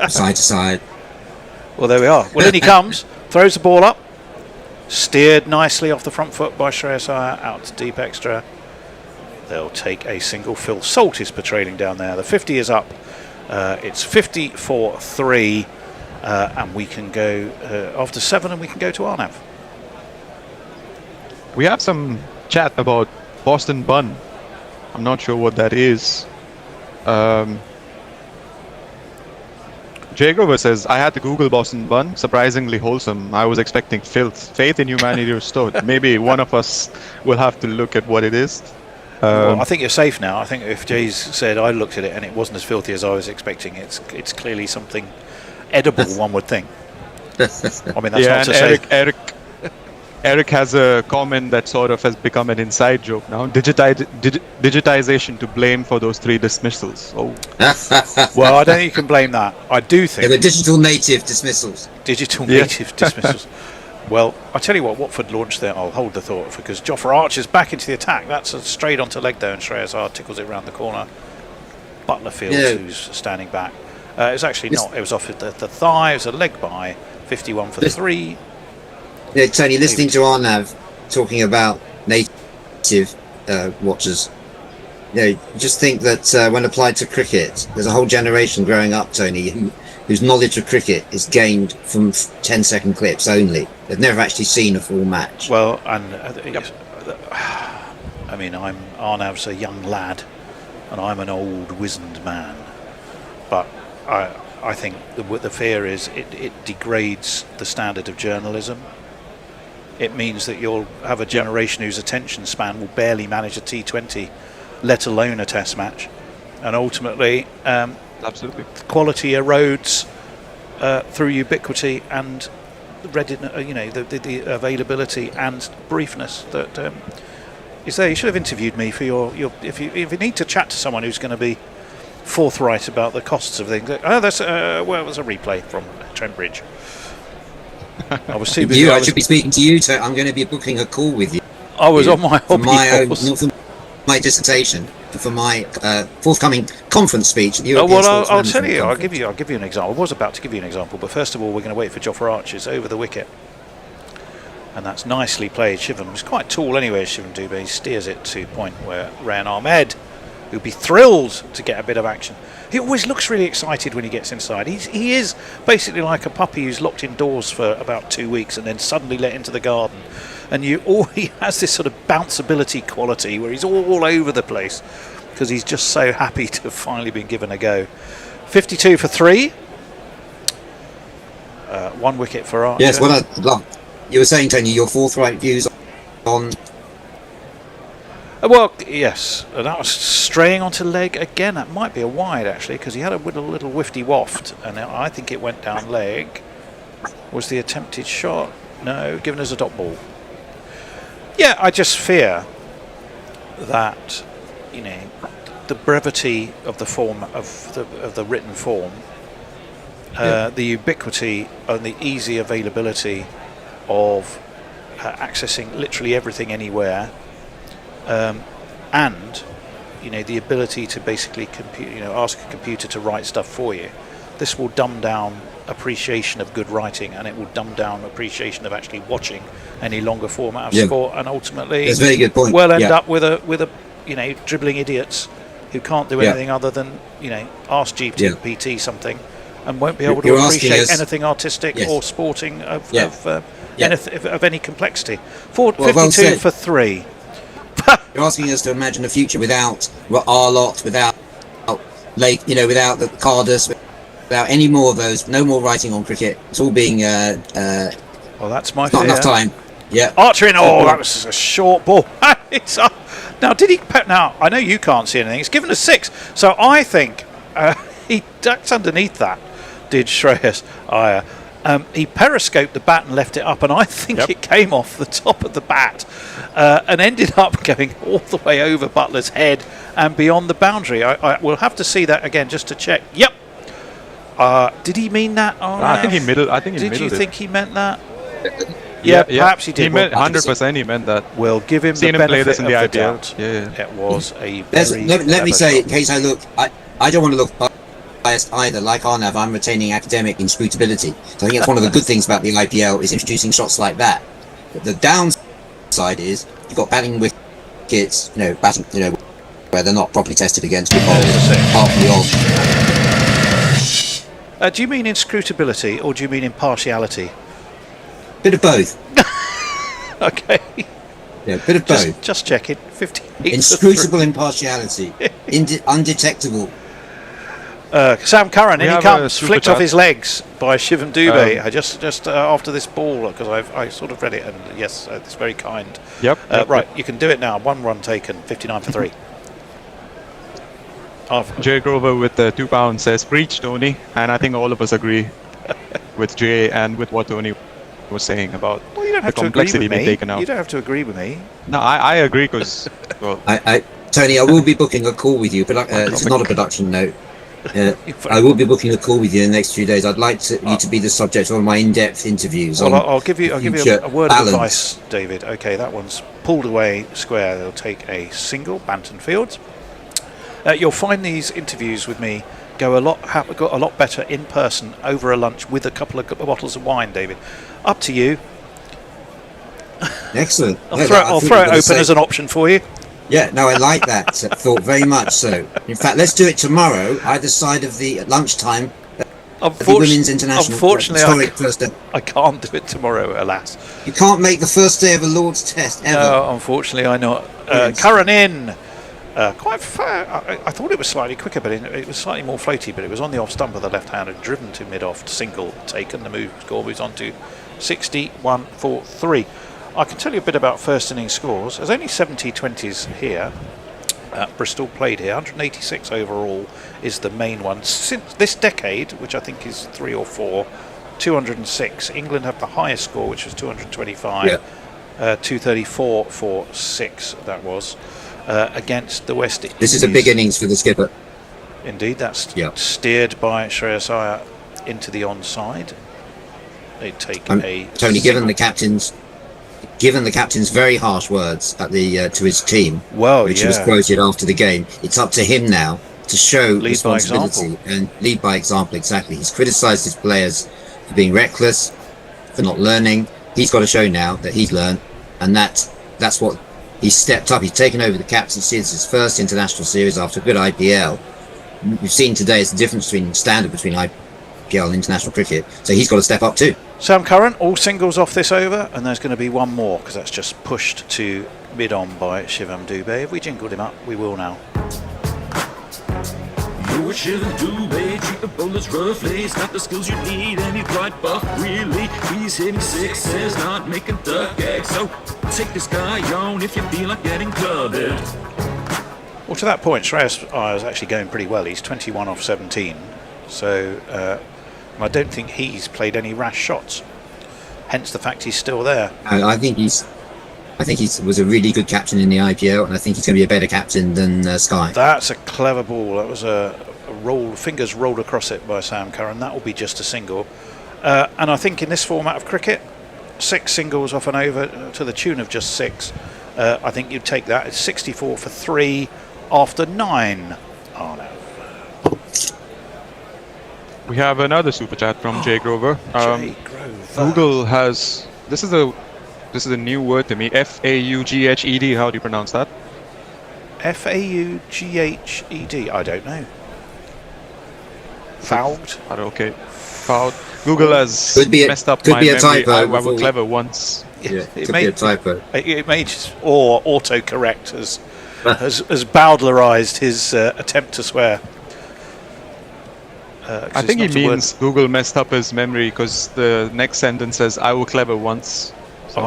side to side. Well, there we are. Well, in he comes, throws the ball up, steered nicely off the front foot by Shreyas Iyer, out to deep extra. They'll take a single. Phil Salt is patrolling down there. The 50 is up. It's 50 for 3. And we can go after 7 and we can go to Arnav. We have some chat about Boston Bun. I'm not sure what that is. Jay Grover says, I had to Google Boston Bun. Surprisingly wholesome. I was expecting filth. Faith in humanity restored. Maybe one of us will have to look at what it is. Well, I think you're safe now. I think if Jay's said I looked at it and it wasn't as filthy as I was expecting, it's clearly something edible, one would think. That's not to say. Eric has a comment that sort of has become an inside joke now. Digitization to blame for those 3 dismissals. Oh. Well, I don't think you can blame that. I do think they were digital native dismissals. Digital native dismissals. Well, I tell you what, Watford launched there. I'll hold the thought because Jofra Archer's back into the attack. That's a straight onto leg there, and Shreyas Iyer tickles it round the corner. Butlerfield, who's standing back. It's actually not. It was off the thigh. It was a leg by. 51 for 3. Yeah, Tony, listening to Arnav talking about native watchers, just think that when applied to cricket, there's a whole generation growing up, Tony, whose knowledge of cricket is gained from 10-second clips only. They've never actually seen a full match. Well, and Arnav's a young lad, and I'm an old, wizened man. But I think the fear is it degrades the standard of journalism. It means that you'll have a generation whose attention span will barely manage a T20, let alone a Test match, and ultimately, absolutely, quality erodes through ubiquity and the availability and briefness that is there. You should have interviewed me for your if you need to chat to someone who's going to be forthright about the costs of things. It was a replay from Trent Bridge. I was too I should be speaking to you, so I'm going to be booking a call with you. I was on my for hobby my horse. not for my dissertation, but for my forthcoming conference speech. At the Oh, European well, Sports I'll tell Management you. Conference. I'll give you an example. I was about to give you an example, but first of all, we're going to wait for Jofra Archer's over the wicket, and that's nicely played. Shivam was quite tall anyway. Shivam Dubé, he steers it to point where Rayan Ahmed, who'd be thrilled to get a bit of action. He always looks really excited when he gets inside. He is basically like a puppy who's locked indoors for about 2 weeks and then suddenly let into the garden. And he has this sort of bounceability quality where he's all over the place because he's just so happy to have finally been given a go. 52 for 3. 1 wicket for Archer. Yes, well, you were saying, Tony, your forthright views on. Well, yes, that was straying onto leg again. That might be a wide actually, because he had a little whifty waft, and I think it went down leg. Was the attempted shot? No, given as a dot ball. Yeah, I just fear that, the brevity of the form of the written form, the ubiquity and the easy availability of accessing literally everything anywhere. And the ability to basically ask a computer to write stuff for you. This will dumb down appreciation of good writing, and it will dumb down appreciation of actually watching any longer format of sport, and ultimately that's a very good point. We'll end up with a dribbling idiots who can't do anything other than ask GPT something, and won't be able to appreciate anything artistic or sporting of any complexity. 52 for 3. You're asking us to imagine a future without R-Lot, without Lake, without the Cardus, without any more of those. No more writing on cricket. It's all being. Well, that's my fear. Not enough time. Yeah. Archer in. Oh, that was a short ball. It's up. Now, did he? Now, I know you can't see anything. It's given a 6, so I think he ducked underneath that. Did Shreyas Iyer? He periscoped the bat and left it up, and I think it came off the top of the bat and ended up going all the way over Butler's head and beyond the boundary. I will have to see that again just to check. Yep. Did he mean that? I think he middled. Did you think he meant that? Yeah, perhaps he did. He meant 100%. He meant that. We'll give him Seen the him play benefit this in the of the IPL. doubt. Yeah. It was a Let me say, in case I look, I don't want to look biased either. Like Arnav, I'm retaining academic inscrutability. So I think that's one of the good things about the IPL is introducing shots like that. But the downside is you've got batting wickets, batting, where they're not properly tested against good bowlers. Apart from the odd. Do you mean inscrutability or do you mean impartiality? Bit of both. Okay. Yeah, bit of both. Just check it. 58. Inscrutable impartiality. Undetectable. Sam Curran, in he comes, flicked chat. off his legs by Shivam Dubé just after this ball, because I sort of read it, and yes, it's very kind. Yep. Right, you can do it now. 1 run taken, 59 for 3. Jay Grover with the £2 says, "Preach, Tony," and I think all of us agree with Jay and with what Tony was saying about the complexity being taken out. You don't have to agree with me. No, I agree because, well, Tony, I will be booking a call with you, but this is not a production note. I will be booking a call with you in the next few days. I'd like you to be the subject of my in-depth interviews. Well, I'll give you a word of advice, David. Okay, that one's pulled away square. They'll take a single, Banton Fields. You'll find these interviews with me got a lot better in person over a lunch with a couple of bottles of wine, David. Up to you. Excellent. I'll throw it open as an option for you. Yeah, no, I like that thought very much so. In fact, let's do it tomorrow, either side of the lunchtime of the Women's International. Unfortunately, I can't do it tomorrow, alas. You can't make the first day of a Lord's Test ever. No, unfortunately, I not. Curran in. Quite fair. I thought it was slightly quicker, but it was slightly more floaty, but it was on the off stump of the left hand and driven to mid-off, single taken. The score moves on to 61 for 3. I can tell you a bit about first innings scores. There's only 70 20s here. Bristol played here. 186 overall is the main one. Since this decade, which I think is 3 or 4, 206. England have the highest score, which was 225. 234 for 6, that was, against the West Indies. This is a big innings for the skipper. Indeed, that's steered by Shreyas Iyer into the onside. they'd take Tony, given the captain's very harsh words at the to his team, which was quoted after the game, it's up to him now to show responsibility and lead by example. Exactly. He's criticised his players for being reckless, for not learning. He's got to show now that he's learned, and that's what he's stepped up. He's taken over the captaincy. It's his first international series after a good IPL. We've seen today it's the difference between IPL and international cricket. So he's got to step up too. Sam Curran, all singles off this over, and there's going to be one more because that's just pushed to mid-on by Shivam Dubey. If we jingled him up, we will now. You're Shivam Dubey, treat the bowlers roughly. He's got the skills you need and he's right buff, really. He's hitting sixes, not making duck eggs. So take this guy on if you feel like getting clubbed. Well, to that point, Shreyas Iyer is actually going pretty well. He's 21 off 17. So I don't think he's played any rash shots. Hence the fact he's still there. I think he was a really good captain in the IPL, and I think he's going to be a better captain than Sky. That's a clever ball. That was a roll, fingers rolled across it by Sam Curran. That will be just a single. And I think in this format of cricket, 6 singles off and over to the tune of just 6. I think you'd take that. It's 64 for 3 after 9. Oh no. We have another super chat from Jay Grover. Jay Grover. Google has this is a new word to me. Faughed. How do you pronounce that? Faughed. I don't know. Fouled. Okay. Fouled. Google has messed up my memory. Typo. I was clever once. Yeah, it could be a typo. It may just, or autocorrect has bowdlerized his attempt to swear. I think he means Google messed up his memory because the next sentence says, "I was clever once." So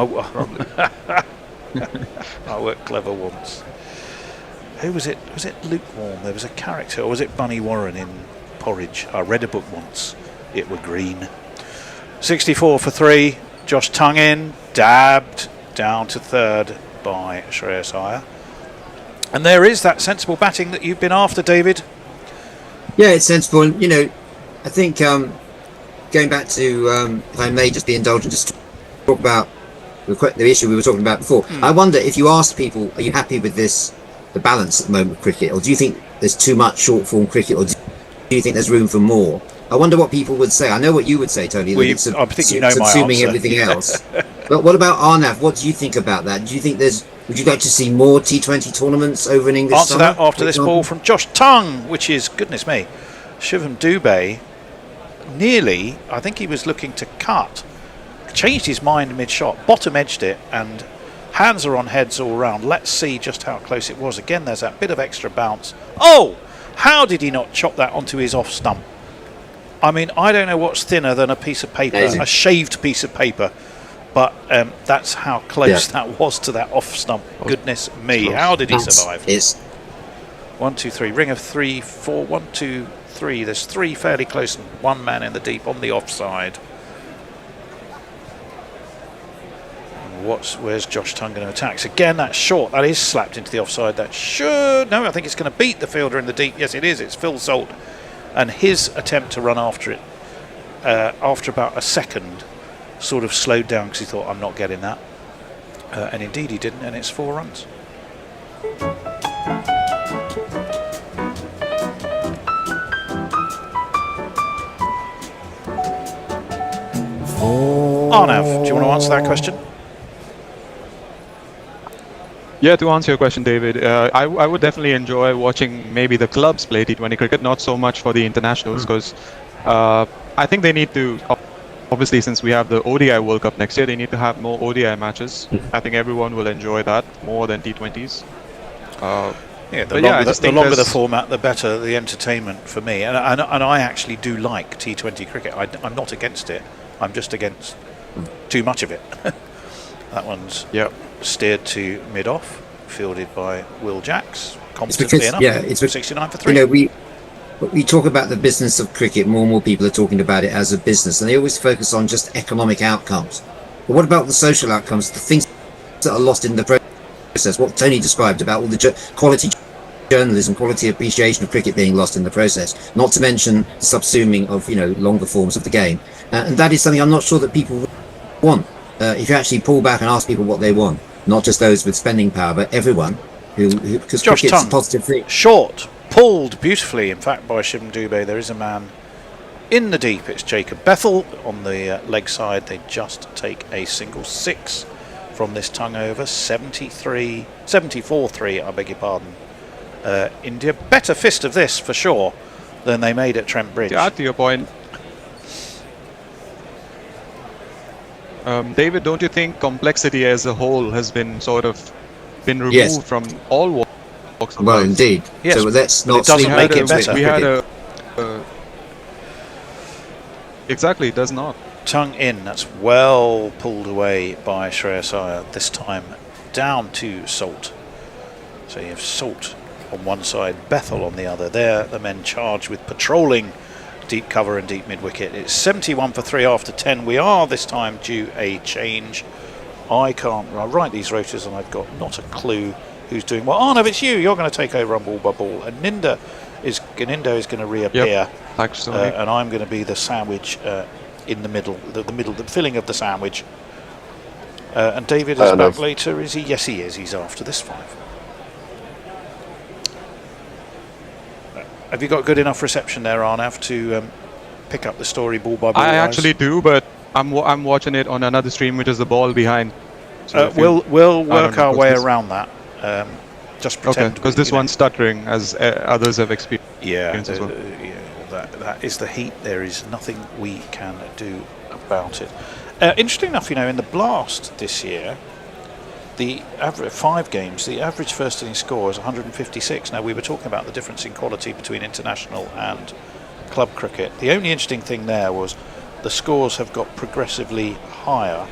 I worked clever once. Who was it? Was it Lukewarm? There was a character, or was it Bunny Warren in Porridge? I read a book once. It were green. 64 for 3. Josh Tongue in, dabbed down to third by Shreyas Iyer. And there is that sensible batting that you've been after, David. Yeah, it's sensible. And, I think going back to, if I may just be indulgent, just to talk about the issue we were talking about before. I wonder if you asked people, are you happy with the balance at the moment of cricket, or do you think there's too much short form cricket, or do you think there's room for more? I wonder what people would say. I know what you would say, Tony. I think you know my subsuming answer. Everything else. But what about Arnav? What do you think about that? Do you think would you like to see more T20 tournaments over in English Answer summer, that after this ball from Josh Tongue, which is, goodness me, Shivam Dubey nearly, I think he was looking to cut, changed his mind mid-shot, bottom edged it, and hands are on heads all round. Let's see just how close it was. Again, there's that bit of extra bounce. Oh, how did he not chop that onto his off stump? I mean, I don't know what's thinner than a piece of paper, a shaved piece of paper, but that's how close that was to that off stump. Goodness me, how did he survive? 1, 2, 3, ring of 3, 4, 1, 2, 3. There's 3 fairly close and 1 man in the deep on the offside. Where's Josh Tongue going to attack? So again, that's short. That is slapped into the offside. That should... No, I think it's going to beat the fielder in the deep. Yes, it is. It's Phil Salt. And his attempt to run after it, after about a second, sort of slowed down because he thought, I'm not getting that. And indeed he didn't, and it's 4 runs. Arnav, do you want to answer that question? Yeah, to answer your question, David, I would definitely enjoy watching maybe the clubs play T20 cricket, not so much for the internationals, because I think they need to, obviously since we have the ODI World Cup next year, they need to have more ODI matches. I think everyone will enjoy that more than T20s. The longer the format, the better the entertainment for me. And I actually do like T20 cricket. I'm not against it. I'm just against too much of it. That one's steered to mid-off, fielded by Will Jacks. Competently enough. It's 69 for 3. We talk about the business of cricket. More and more people are talking about it as a business, and they always focus on just economic outcomes. But what about the social outcomes, the things that are lost in the process? What Tony described about all the quality journalism, quality appreciation of cricket being lost in the process, not to mention the subsuming of longer forms of the game, and that is something I'm not sure that people want. If you actually pull back and ask people what they want, not just those with spending power, but everyone who because Josh cricket's Tongue, a positive thing. Short, pulled beautifully, in fact, by Shivam Dubé. There is a man in the deep. It's Jacob Bethel on the leg side. They just take a single 6 from this tongue over. 74-3, I beg your pardon. India, better fist of this for sure than they made at Trent Bridge. Yeah, to your point. David, don't you think complexity as a whole has been removed from all walks of Well, life? indeed. Yes, So let's not it doesn't sleep make on it better. We had cricket. exactly, it does not. Tongue in, that's well pulled away by Shreyas Iyer, this time down to Salt. So you have Salt on one side, Bethel on the other. There, the men charged with patrolling deep cover and deep mid-wicket. It's 71 for 3 after 10. We are this time due a change. I write these rotors and I've got not a clue who's doing what. Arnav, it's you. You're going to take over on ball by ball. And Genindo is going to reappear. Yep. Actually. And I'm going to be the sandwich in the middle, the filling of the sandwich. And David is back later, is he? Yes, he is. He's after this 5. Have you got good enough reception there, Arnav, to pick up the story ball by ball? I actually do, but I'm watching it on another stream, which is the ball behind. So we'll work our way around that. Just pretend. Okay, because this one's stuttering, as others have experienced. Yeah, as well. that is the heat. There is nothing we can do about it. Interesting enough, in the Blast this year, the average 5 games, the average first inning score is 156. Now, we were talking about the difference in quality between international and club cricket. The only interesting thing there was the scores have got progressively higher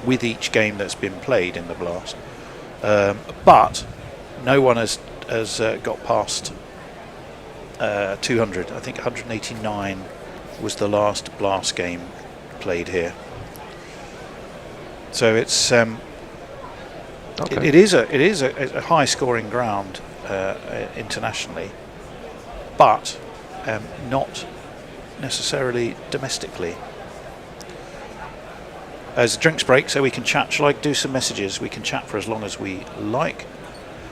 with each game that's been played in the Blast. But no one has got past 200. I think 189 was the last Blast game played here. So it's it is a high scoring ground internationally, but not necessarily domestically. As the drinks break, so we can chat. Shall I do some messages? We can chat for as long as we like.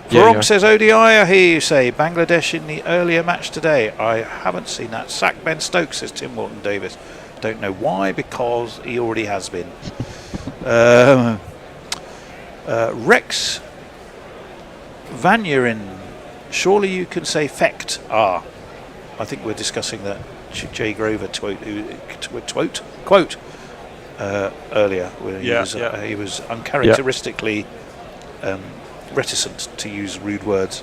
Varong says ODI, I hear you say. Bangladesh in the earlier match today. I haven't seen that. Sack Ben Stokes, says Tim Walton Davis. Don't know why, because he already has been. Rex Vanyerin, surely you can say fecht. I think we're discussing that Jay Grover quote earlier, where he was uncharacteristically reticent to use rude words.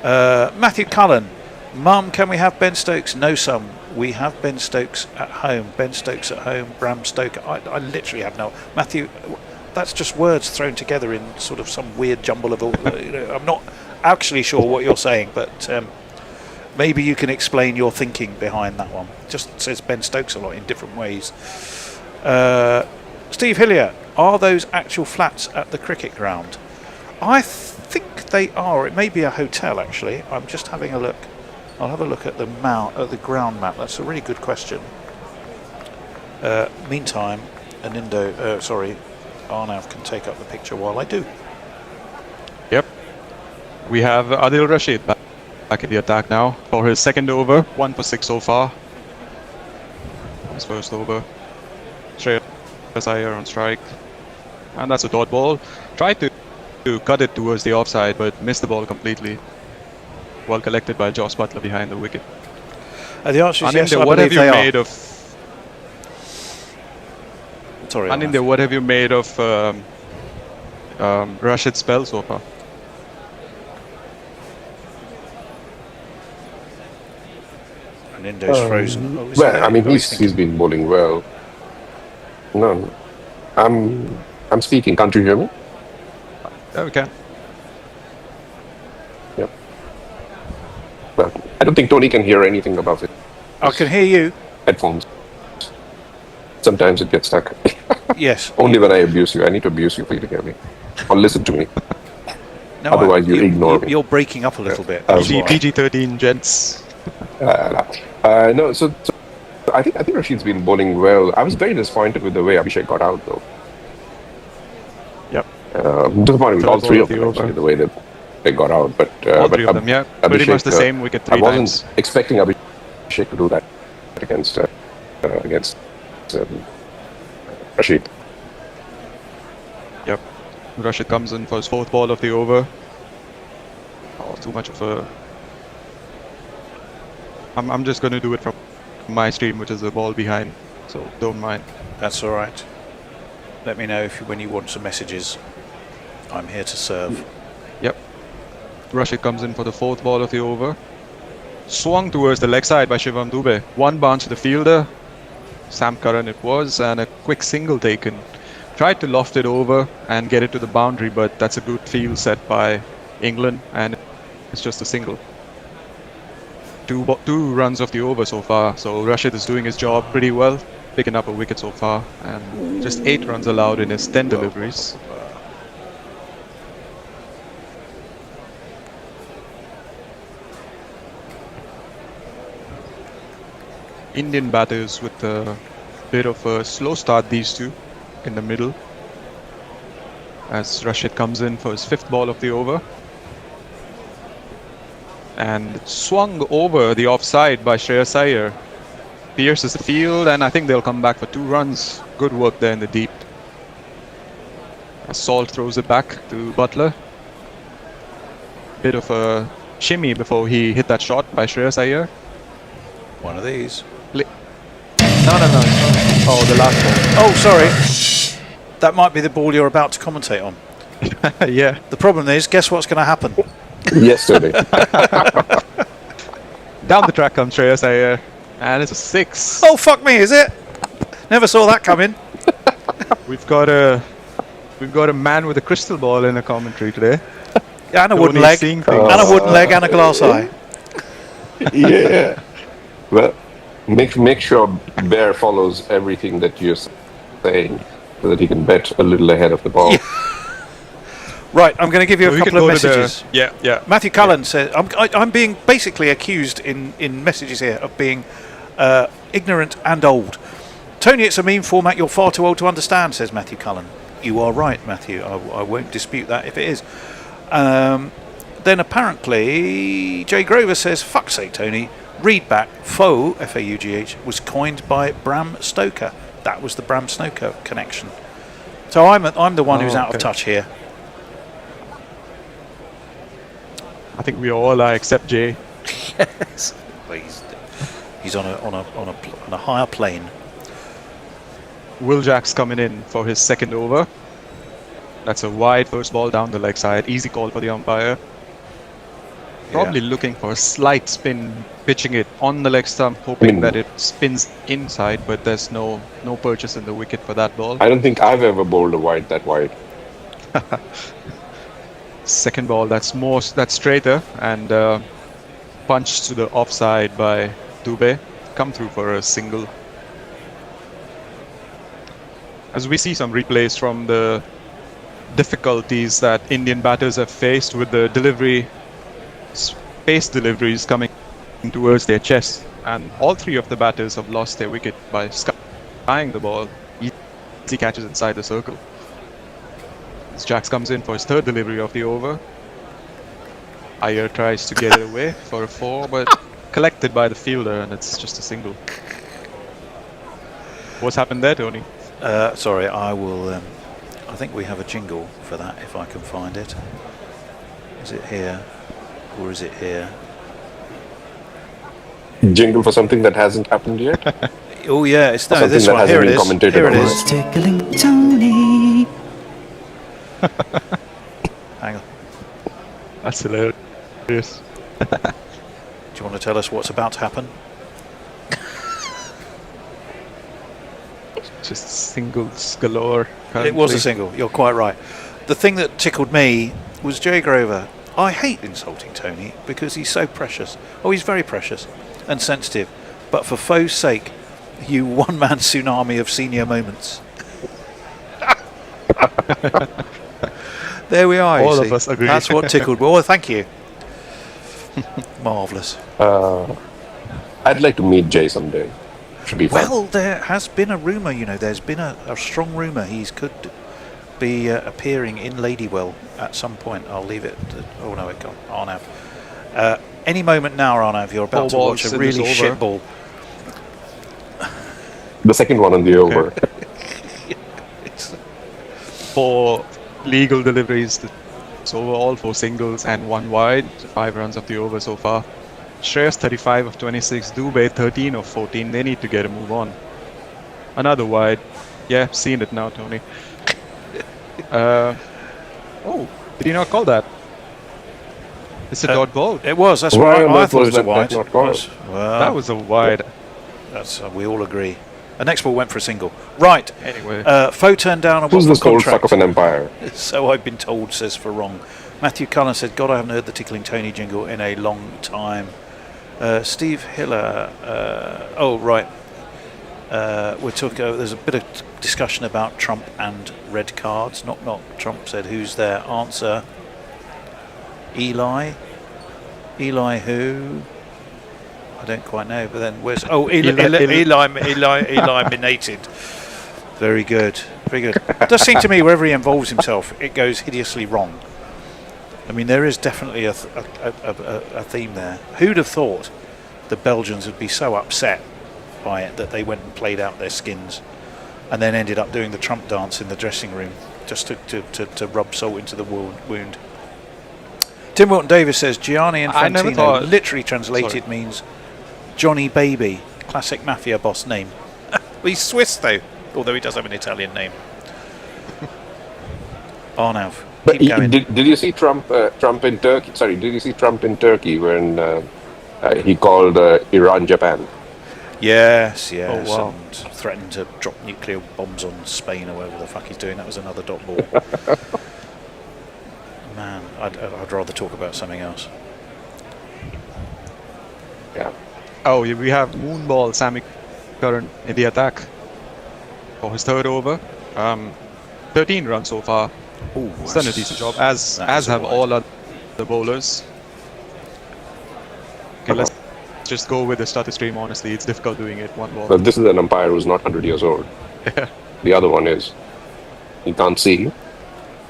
Matthew Cullen, Mum, can we have Ben Stokes? No, son. We have Ben Stokes at home. Ben Stokes at home. Bram Stoker. I literally have no. Matthew, that's just words thrown together in sort of some weird jumble of. I'm not actually sure what you're saying, but maybe you can explain your thinking behind that one. Just says Ben Stokes a lot in different ways. Steve Hillier, are those actual flats at the cricket ground? I think they are. It may be a hotel, actually. I'm just having a look. I'll have a look at the ground map. That's a really good question. Meantime, Arnav can take up the picture while I do. Yep. We have Adil Rashid back in the attack now for his second over. 1 for 6 so far. His first over. Shreyas Iyer on strike. And that's a dot ball. Tried to cut it towards the offside, but missed the ball completely. Well collected by Joss Butler behind the wicket. The answer is yes, I what have believe you they made are. of? Sorry, Anindya, what have you made of Rashid's spell so far? Anindo's frozen. Well, I mean, he's been bowling well. No, I'm speaking. Can't you hear me? Yeah, we can. Yep. Well, I don't think Tony can hear anything above it. I can hear you. Headphones. Sometimes it gets stuck. Yes. Only when I abuse you. I need to abuse you for you to hear me. Or listen to me. No, Otherwise, you ignore it. You're breaking up a little bit. PG-13 gents. No, so I think Rashid's been bowling well. I was very disappointed with the way Abhishek got out, though. Yep. Disappointed with all three of them, actually, the way that they got out. But all three of them, yeah. Pretty much the same wicket three times. I wasn't expecting Abhishek to do that against Rashid. Yep. Rashid comes in for his fourth ball of the over. Oh, too much of a... I'm just going to do it from my stream, which is the ball behind, so don't mind. That's all right. Let me know when you want some messages. I'm here to serve. Yep. Rashid comes in for the fourth ball of the over. Swung towards the leg side by Shivam Dube. One bounce to the fielder. Sam Curran it was, and a quick single taken. Tried to loft it over and get it to the boundary, but that's a good field set by England, and it's just a single. Two runs of the over so far, so Rashid is doing his job pretty well, picking up a wicket so far, and just 8 runs allowed in his 10 deliveries. Indian batters with a bit of a slow start, these two in the middle, as Rashid comes in for his 5th ball of the over. And swung over the offside by Shreyas Iyer. Pierces the field, and I think they'll come back for 2 runs. Good work there in the deep. As Salt throws it back to Butler. Bit of a shimmy before he hit that shot by Shreyas Iyer. One of these. No. Oh, the last ball. Oh, sorry. That might be the ball you're about to commentate on. Yeah. The problem is, guess what's going to happen? Yesterday. Down the track comes Shreyas Iyer, and it's a 6. Oh, fuck me, is it? Never saw that coming. We've got a man with a crystal ball in the commentary today. And a wooden leg. And a wooden leg and a glass eye. Yeah. Well, make sure Bear follows everything that you're saying so that he can bet a little ahead of the ball. Yeah. Right, I'm going to give you a couple of messages. Yeah. Matthew Cullen says, I'm being basically accused in messages here of being ignorant and old. Tony, it's a meme format you're far too old to understand, says Matthew Cullen. You are right, Matthew. I won't dispute that if it is. Then apparently, Jay Grover says, fuck's sake, Tony. Read back, faux, F-A-U-G-H, was coined by Bram Stoker. That was the Bram Stoker connection. So I'm the one who's out of touch here. I think we all are except Jay. Yes. Well, he's on a higher plane. Will Jack's coming in for his 2nd over. That's a wide first ball down the leg side. Easy call for the umpire. Probably looking for a slight spin, pitching it on the leg stump, hoping that it spins inside, but there's no purchase in the wicket for that ball. I don't think I've ever bowled a wide that wide. 2nd ball, that's straighter, and punched to the offside by Dube. Come through for a single. As we see some replays from the difficulties that Indian batters have faced with the space deliveries coming towards their chest, and all 3 of the batters have lost their wicket by skying the ball. Easy catches inside the circle. As Jacks comes in for his 3rd delivery of the over. Iyer tries to get it away for a 4, but collected by the fielder, and it's just a single. What's happened there, Tony? Sorry, I will. I think we have a jingle for that if I can find it. Is it here? Or is it here? Jingle for something that hasn't happened yet? Oh yeah, it's this one. Here it is. Here it is. Tickling Tony. Hang on. That's hilarious. Do you want to tell us what's about to happen? Just singles galore. It was a single, you're quite right. The thing that tickled me was Jay Grover. I hate insulting Tony because he's so precious. Oh, he's very precious and sensitive. But for foe's sake, you one-man tsunami of senior moments. There we are. All you of see. us agree. That's what tickled me. Oh, thank you. Marvellous. I'd like to meet Jay someday. Should be fun. Well, there has been a rumour, there's been a strong rumour he could be appearing in Ladywell at some point. I'll leave it. Oh no, it can't. Arnav. Any moment now, Arnav, you're about to watch a really shit ball. The second one on the over. 4 legal deliveries. So all 4 singles and 1 wide. 5 runs of the over so far. Shreyas 35 of 26. Dubey 13 of 14. They need to get a move on. Another wide. Yeah, seen it now, Tony. Oh, did he not call that? It's a dot ball. It was. That's Why why on I earth thought it was was a that wide. not called? Well, That was a wide. That's we all agree. The next ball went for a single. Right. Anyway. Foe turned down a Who's Watford this old contract. fuck of an umpire? So I've been told, says for wrong. Matthew Cullen said, God, I haven't heard the Tickling Tony jingle in a long time. Steve Hiller, oh right. We're talking. There's a bit of discussion about Trump and red cards. Not Trump said, who's their answer? Eli who? I don't quite know. But then where's Eli Minated. Very good. It does seem to me wherever he involves himself, it goes hideously wrong. I mean, there is definitely a theme there. Who'd have thought the Belgians would be so upset by it that they went and played out their skins and then ended up doing the Trump dance in the dressing room just to rub salt into the wound. Tim Wilton Davis says Gianni Infantino literally translated means Johnny Baby, classic mafia boss name. Well, he's Swiss though, although he does have an Italian name. Arnav. But did you see Trump in Turkey? Sorry, did you see Trump in Turkey when he called Iran Japan? Yes, oh, wow. And threatened to drop nuclear bombs on Spain or whatever the fuck he's doing. That was another dot ball. Man, I'd rather talk about something else. Yeah. Oh, we have Moonball Sammy Curran in the attack for his third over. 13 runs so far. Ooh, he's done a decent job, as have all other bowlers. Okay, let's just go with the starter stream. Honestly, it's difficult doing it one ball. But this is an umpire who's not 100 years old. Yeah. The other one is. He can't see.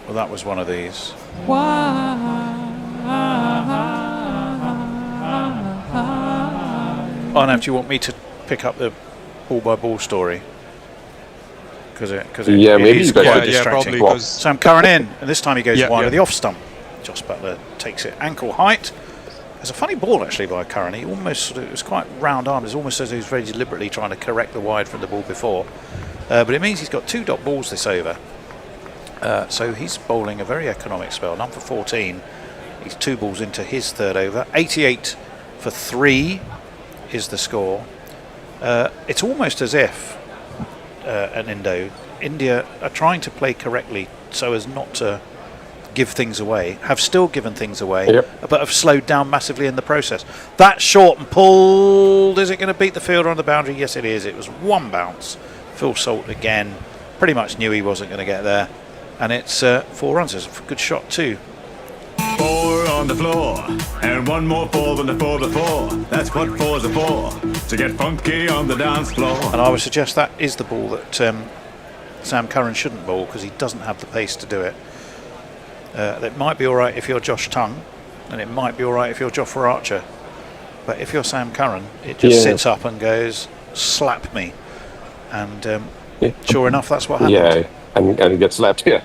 Well, that was one of these. Arnav, do you want me to pick up the ball by ball story? Because it is quite distracting. Probably, Sam Curran in, and this time he goes wide of the off stump. Joss Butler takes it ankle height. It's a funny ball actually by Curran. He almost it was quite round armed. It's almost as though he was very deliberately trying to correct the wide from the ball before. But it means he's got 2 dot balls this over. So he's bowling a very economic spell. None for 14. He's 2 balls into his third over. 88 for 3 is the score. It's almost as if India are trying to play correctly so as not to give things away, have still given things away, but have slowed down massively in the process. That's short and pulled. Is it going to beat the fielder on the boundary? Yes, it is. It was 1 bounce. Phil Salt again. Pretty much knew he wasn't going to get there. And it's 4 runs. It's a good shot too. 4 on the floor, and 1 more 4 than the 4 before. That's what 4s are for, to get funky on the dance floor. And I would suggest that is the ball that Sam Curran shouldn't bowl because he doesn't have the pace to do it. It might be all right if you're Josh Tongue, and it might be all right if you're Jofra Archer. But if you're Sam Curran, it just sits up and goes, slap me. And sure enough, that's what happened. Yeah, and it gets slapped here.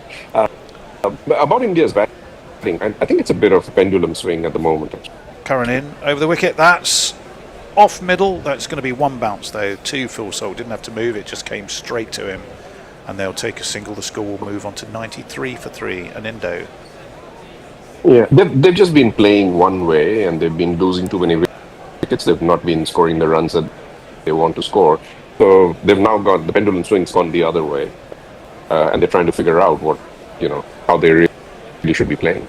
About India's batting, I think it's a bit of a pendulum swing at the moment. Curran in, over the wicket, that's off middle. That's going to be 1 bounce though. 2 Phil Salt didn't have to move, it just came straight to him. And they'll take a single. The score will move on to 93 for 3, and Indo. Yeah, they've just been playing one way and they've been losing too many wickets. They've not been scoring the runs that they want to score. So they've now got the pendulum swing's gone the other way. And they're trying to figure out how they really should be playing.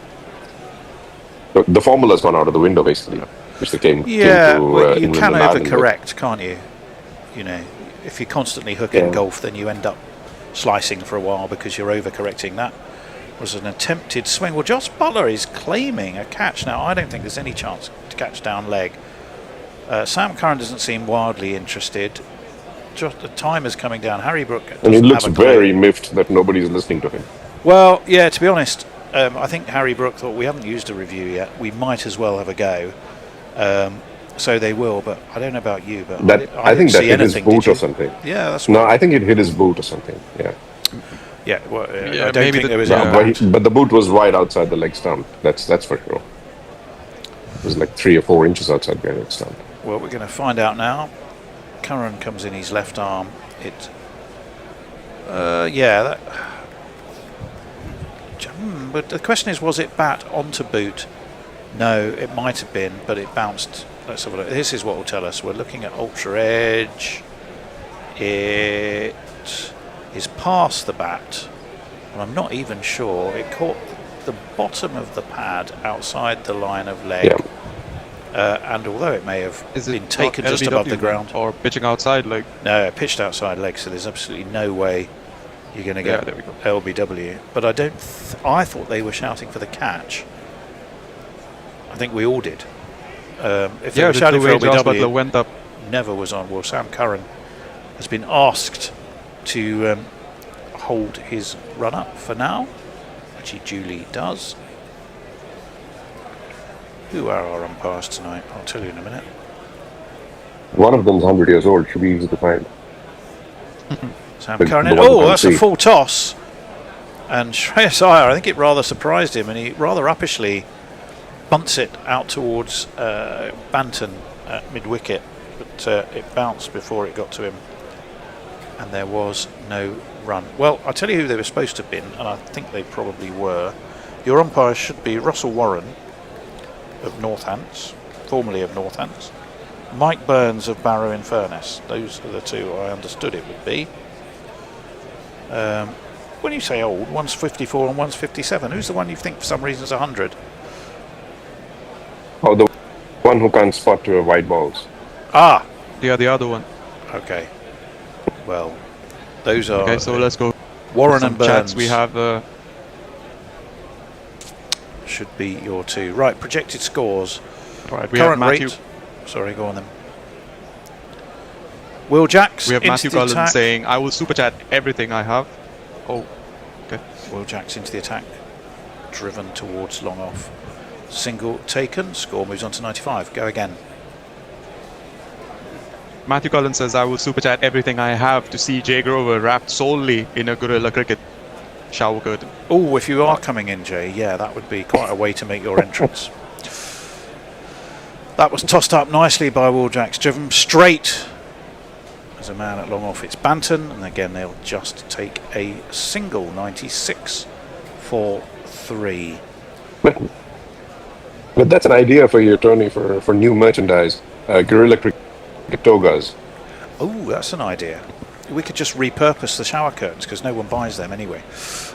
The formula's gone out of the window basically, which they came to you England can and Ireland overcorrect, can't you? You know, if you constantly hook in golf, then you end up slicing for a while because you're overcorrecting that. was an attempted swing. Well, Josh Butler is claiming a catch now. I don't think there's any chance to catch down leg. Sam Curran doesn't seem wildly interested. Just the time is coming down. Harry Brook, and he looks very miffed that nobody's listening to him. Well, yeah, to be honest, I think Harry Brook thought we haven't used a review yet. We might as well have a go. So they will, but I don't know about you. But I think that hit his boot or something. Yeah, that's no. I think it hit his boot or something. Yeah. Yeah. Well, I don't think there was but the boot was right outside the leg stump. That's for sure. It was like 3 or 4 inches outside the leg stump. Well, we're going to find out now. Curran comes in his left arm. But the question is, was it bat onto boot? No, it might have been, but it bounced. Let's have a look. This is what will tell us. We're looking at Ultra Edge. It is past the bat, and I'm not even sure. It caught the bottom of the pad outside the line of leg. Yeah. And although it may have been taken just above the ground, or pitching outside leg. No, pitched outside leg. So there's absolutely no way you're going to get LBW. But I thought they were shouting for the catch. I think we all did. If they were shouting for LBW, went up. Never was on. Well, Sam Curran has been asked to hold his run up for now, which he duly does. Who are our umpires tonight? I'll tell you in a minute. One of them's 100 years old. Should be easy to find. Sam Curran. Oh, that's a full toss. And Shreyas Iyer, I think it rather surprised him, and he rather uppishly bunts it out towards Banton at mid-wicket. But it bounced before it got to him. And there was no run. Well, I'll tell you who they were supposed to have been, and I think they probably were. Your umpires should be Russell Warren of Northants, formerly of Northants, Mike Burns of Barrow in Furness. Those are the two I understood it would be. When you say old, one's 54 and one's 57. Who's the one you think for some reason is 100? Oh, the one who can't spot to white balls. Ah! Yeah, the other one. Okay. Well, those are... Okay, so let's go. Warren Some and Burns. chats we have... should be your two. Right, projected scores. Right, we have Matthew. Rate. Sorry, go on then. Will Jacks. We have Matthew into the Cullen attack. saying, I will super chat everything I have. Oh, okay. Will Jacks into the attack. Driven towards long off. Single taken. Score moves on to 95. Go again. Matthew Cullen says, I will super chat everything I have to see Jay Grover wrapped solely in a Guerrilla Cricket shower curtain. Oh, if you are coming in, Jay, yeah, that would be quite a way to make your entrance. That was tossed up nicely by Will Jacks, driven straight as a man at long off. It's Banton, and again they'll just take a single. 96 for 3. But that's an idea for you, Tony, for new merchandise. Guerrilla Cricket togas. Oh, that's an idea. We could just repurpose the shower curtains because no one buys them anyway.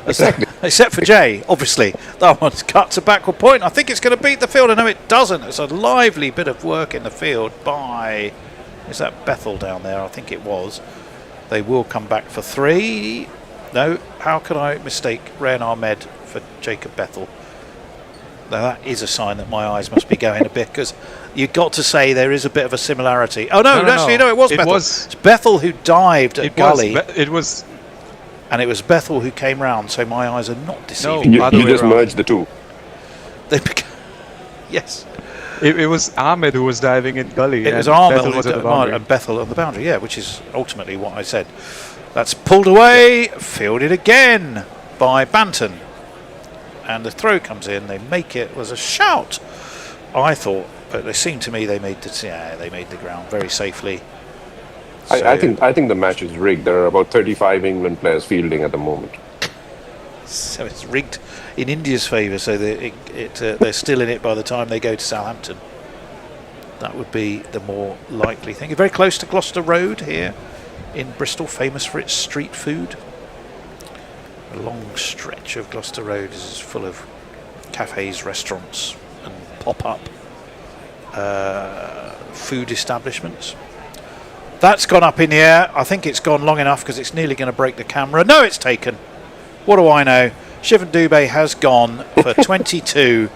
Exactly. Except for Jay, obviously. That one's cut to backward point. I think it's going to beat the field. No, it doesn't. It's a lively bit of work in the field by... Is that Bethel down there? I think it was. They will come back for 3. No, how could I mistake Rayan Ahmed for Jacob Bethel? Now that is a sign that my eyes must be going a bit, because you've got to say there is a bit of a similarity. Oh no, actually no, it was Bethel. It's Bethel who dived at Gully. It was, and it was Bethel who came round. So my eyes are not deceiving. You just merged the two. They yes. It was Ahmed who was diving in Gully. It was Ahmed and Bethel on the boundary. Yeah, which is ultimately what I said. That's pulled away, fielded again by Banton. And the throw comes in, they make it. Was a shout, I thought, but it seemed to me they made the ground very safely. I think the match is rigged. There are about 35 England players fielding at the moment. So it's rigged in India's favour, so they're still in it by the time they go to Southampton. That would be the more likely thing. Very close to Gloucester Road here in Bristol, famous for its street food. A long stretch of Gloucester Road is full of cafes, restaurants and pop-up food establishments. That's gone up in the air. I think it's gone long enough because it's nearly going to break the camera. No, it's taken. What do I know? Shivan Dubé has gone for 22.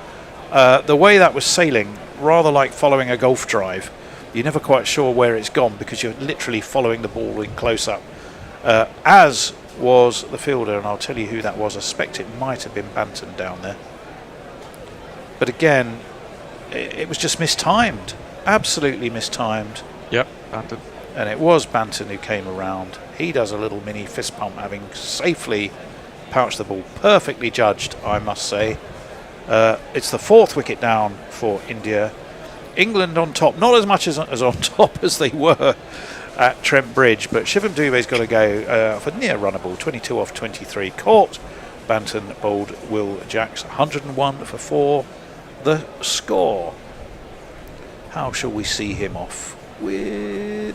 The way that was sailing, rather like following a golf drive. You're never quite sure where it's gone because you're literally following the ball in close up. As was the fielder, and I'll tell you who that was. I suspect it might have been Banton down there. But again, it was just mistimed. Absolutely mistimed. Yep, Banton. And it was Banton who came around. He does a little mini fist pump, having safely pouched the ball. Perfectly judged, I must say. It's the 4th wicket down for India. England on top, not as much as on top as they were at Trent Bridge, but Shivam Dubé's got to go for near runnable, 22 off 23. Caught. Banton bowled Will Jacks, 101 for 4. The score. How shall we see him off with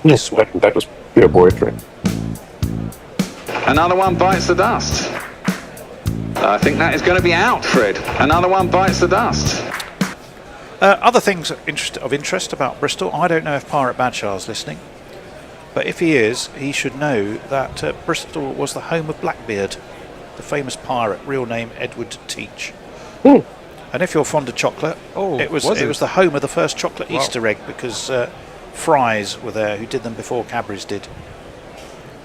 this one? That was pure poetry. Another one bites the dust. I think that is going to be out, Fred. Another one bites the dust. Other things of interest about Bristol. I don't know if Pirate Badshah's listening, but if he is, he should know that Bristol was the home of Blackbeard, the famous pirate, real name Edward Teach. Ooh. And if you're fond of chocolate, it was the home of the first chocolate Easter egg, because Fry's were there, who did them before Cadbury's did.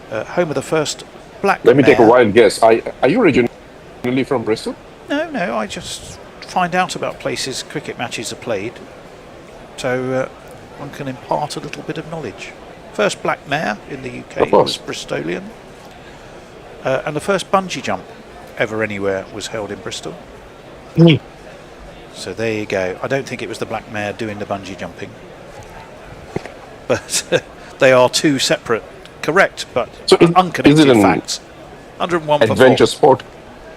Home of the first black Let me take a mare. wild guess. Are you originally from Bristol? No, I just find out about places cricket matches are played, so one can impart a little bit of knowledge. First black mare in the UK was Bristolian, and the first bungee jump ever anywhere was held in Bristol. So there you go. I don't think it was the black mare doing the bungee jumping, but they are two separate, correct, but unconnected facts. 101 for 4. Adventure sport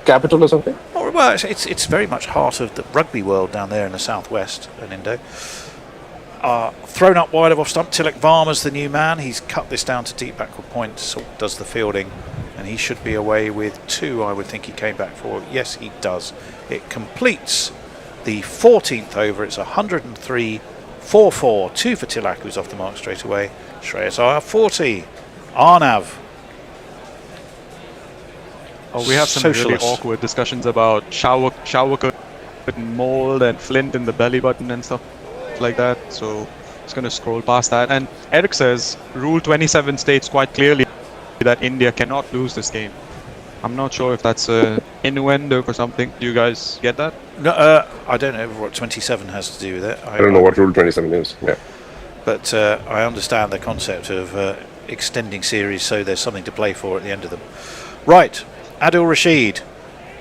capital or something? Well, it's very much heart of the rugby world down there in the southwest, and Indo. Thrown up wide of off stump. Tilak Varma's the new man. He's cut this down to deep backward point, so does the fielding, and he should be away with 2. I would think he came back for. Yes, he does. It completes the 14th over. It's 103 4-4. 2 for Tilak, who's off the mark straight away. Shreyas Iyer 40. Arnav. Oh, we have some really awkward discussions about shower curtain mold and flint in the belly button and stuff like that. So just going to scroll past that. And Eric says Rule 27 states quite clearly that India cannot lose this game. I'm not sure if that's a innuendo or something. Do you guys get that? No, I don't know what 27 has to do with it. I don't know what Rule 27 is. Yeah. But I understand the concept of extending series so there's something to play for at the end of them. Right, Adil Rashid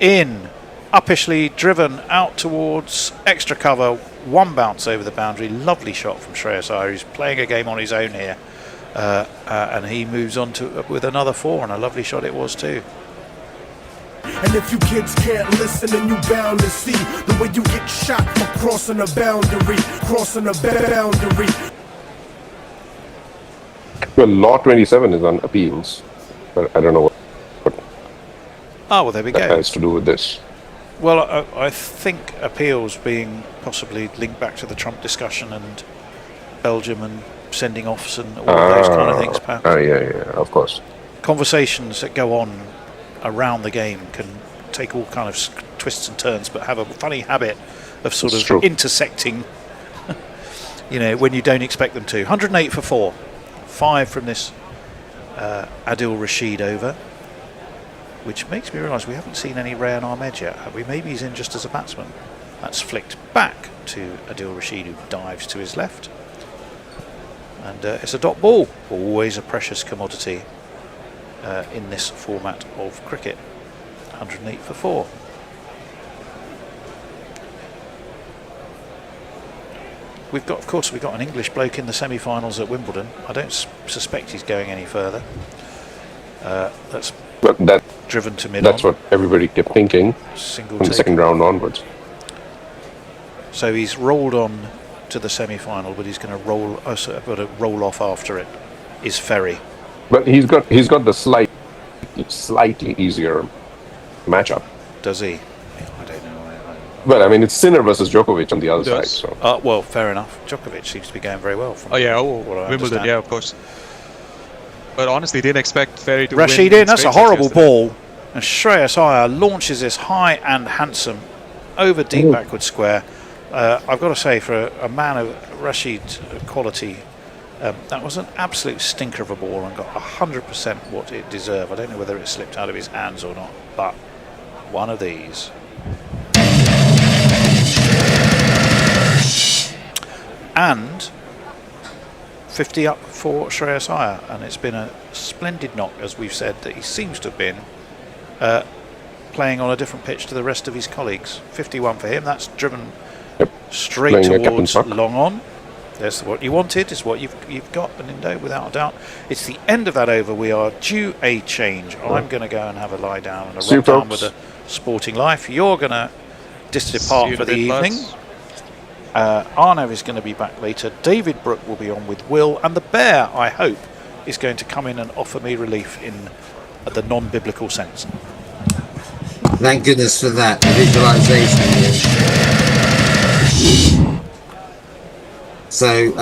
in, uppishly driven out towards extra cover. 1 bounce over the boundary. Lovely shot from Shreyas Iyer. He's playing a game on his own here. And he moves on to with another 4, and a lovely shot it was too. And if you kids can't listen, then you bound to see the way you get shot for crossing a boundary, Well, Law 27 is on appeals, but I don't know what well, there we that go. has to do with this. Well, I think appeals being possibly linked back to the Trump discussion and Belgium and sending offs and all of those kind of things, perhaps. Yeah, of course. Conversations that go on around the game can take all kind of twists and turns, but have a funny habit of sort of intersecting, when you don't expect them to. 108 for 4. 5 from this Adil Rashid over, which makes me realise we haven't seen any Rayan Ahmed yet, have we? Maybe he's in just as a batsman. That's flicked back to Adil Rashid, who dives to his left. And it's a dot ball, always a precious commodity in this format of cricket. 108 for 4. We've got an English bloke in the semi-finals at Wimbledon. I don't suspect he's going any further. That's driven to mid. That's what everybody kept thinking from the second round onwards. So he's rolled on to the semi-final, but he's going to roll off after it. Is Ferry? But he's got the slightly easier matchup. Does he? I don't know. Well, I mean, it's Sinner versus Djokovic on the other side. So. Well, fair enough. Djokovic seems to be going very well. Wimbledon, yeah, of course. But honestly, didn't expect Ferry to Rashid win in. That's a horrible ball. And Shreyas Iyer launches this high and handsome over deep backward square. I've got to say, for a man of Rashid's quality, that was an absolute stinker of a ball and got 100% what it deserved. I don't know whether it slipped out of his hands or not, but one of these. And 50 up for Shreyas Iyer, and it's been a splendid knock, as we've said, that he seems to have been playing on a different pitch to the rest of his colleagues. 51 for him, that's driven straight towards long on. There's what you wanted, is what you've got, Benindo, without a doubt. It's the end of that over. We are due a change. I'm going to go and have a lie down and a run down with a sporting life. You're going to depart for the evening. Arno is going to be back later. David Brooke will be on with Will, and the Bear, I hope, is going to come in and offer me relief in the non-biblical sense. Thank goodness for that, the visualization. So,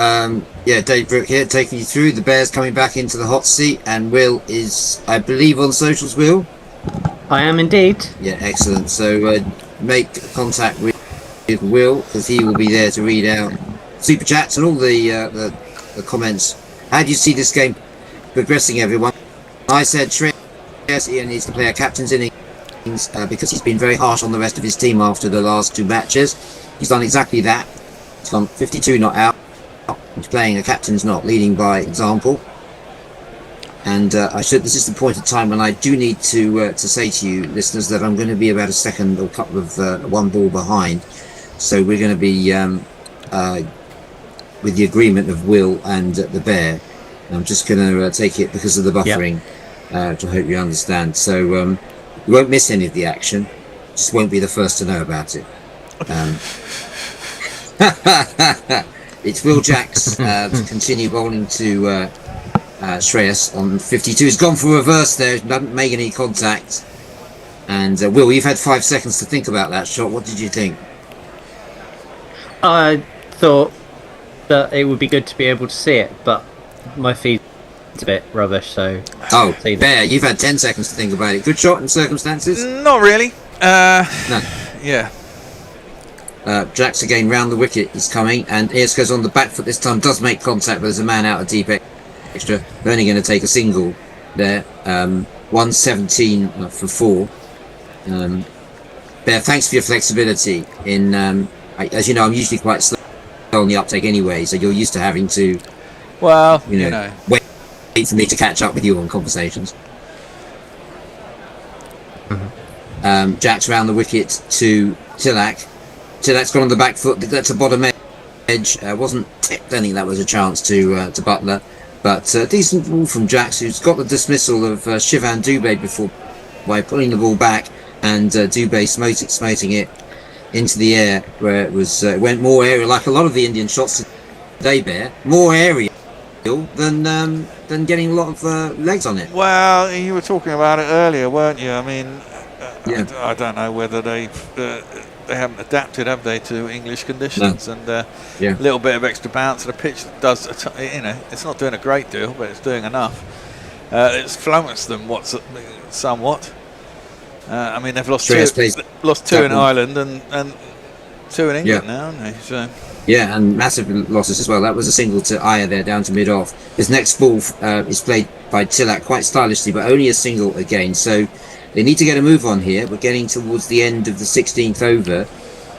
Dave Brooke here, taking you through. The Bears coming back into the hot seat, and Will is, I believe, on socials, Will? I am indeed. Yeah, excellent. So, make contact with Will, because he will be there to read out super chats and all the comments. How do you see this game progressing, everyone? I said Shreyas Iyer needs to play a captain's innings because he's been very harsh on the rest of his team after the last two matches. He's done exactly that. He's gone 52 not out. He's playing a captain's not, leading by example. And this is the point of time when I do need to say to you, listeners, that I'm going to be about a second or couple of one ball behind. So we're going to be with the agreement of Will and the Bear. I'm just going to take it because of the buffering, which I hope you understand. So you won't miss any of the action. Just won't be the first to know about it. It's Will Jacks to continue bowling to Shreyas on 52. He's gone for reverse there. He doesn't make any contact. And Will, you've had 5 seconds to think about that shot. What did you think? I thought that it would be good to be able to see it, but my feed's a bit rubbish, so... Oh, Bear, you've had 10 seconds to think about it. Good shot in circumstances? Not really. No. Yeah. Jacks again round the wicket is coming, and Ears goes on the back foot this time, does make contact, but there's a man out of deep extra. They're only going to take a single there. 117 for 4. Bear, thanks for your flexibility in... as you know, I'm usually quite slow on the uptake anyway, so you're used to having to, well, wait for me to catch up with you on conversations. Jack's round the wicket to Tilak. Tilak's gone on the back foot. That's a bottom edge. Wasn't tipped. I think that was a chance to Butler, but decent ball from Jacks, who's got the dismissal of Shivan Dubé before by pulling the ball back, and Dubé smoting it into the air, where it was went more aerial, like a lot of the Indian shots today, Bear, more aerial than getting a lot of legs on it. Well, you were talking about it earlier, weren't you? I mean, I don't know whether they haven't adapted, have they, to English conditions? No. And a little bit of extra bounce. The pitch does, it's not doing a great deal, but it's doing enough. It's flummoxed them somewhat. I mean, they've lost two in Ireland and 2 in England now, haven't they? So. Yeah, and massive losses as well. That was a single to Iyer there, down to mid-off. His next ball is played by Tilak quite stylishly, but only a single again. So they need to get a move on here. We're getting towards the end of the 16th over,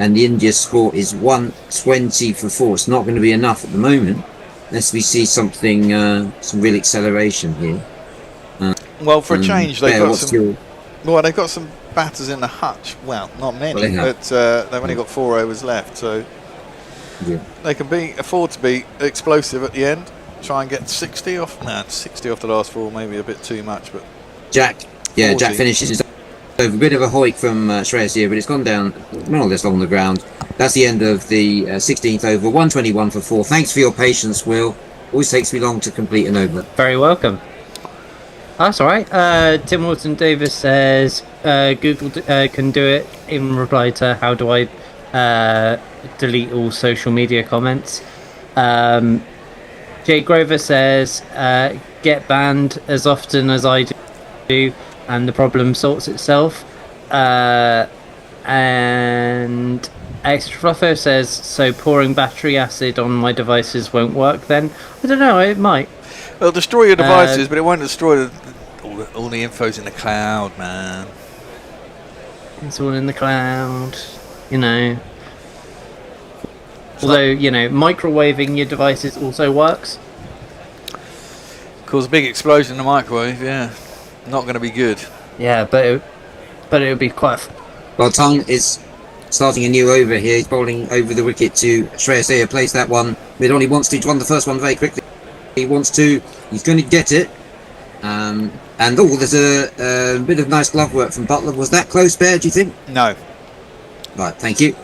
and the India score is 120 for 4. It's not going to be enough at the moment, unless we see something, some real acceleration here. Well, for a change, they've got some... Well, they've got some batters in the hutch. Well, not many, but they've only got 4 overs left, so they can afford to be explosive at the end. Try and get 60 off. Nah, 60 off the last 4, maybe a bit too much. But Jack finishes his over. A bit of a hoik from Shreyas here, but it's gone down more or less along the ground. That's the end of the 16th over. 121 for 4. Thanks for your patience, Will. Always takes me long to complete an over. Very welcome. That's all right. Tim Walton Davis says Google can do it in reply to how do I delete all social media comments. Jay Grover says get banned as often as I do. and the problem sorts itself. And Extra Fluffer says, so pouring battery acid on my devices won't work then? I don't know, it might. It'll destroy your devices, but it won't destroy all the info's in the cloud, man. It's all in the cloud, you know. Although, you know, microwaving your devices also works. Cause a big explosion in the microwave, yeah. Not going to be good. Yeah, but it would be quite... Well, Tung is starting a new over here. He's bowling over the wicket to Shreyas Iyer. Plays that one. Mid on, he wants to. He's won the first one very quickly. He wants to. He's going to get it. And there's a bit of nice glove work from Butler. Was that close, Bear, do you think? No. Right, thank you.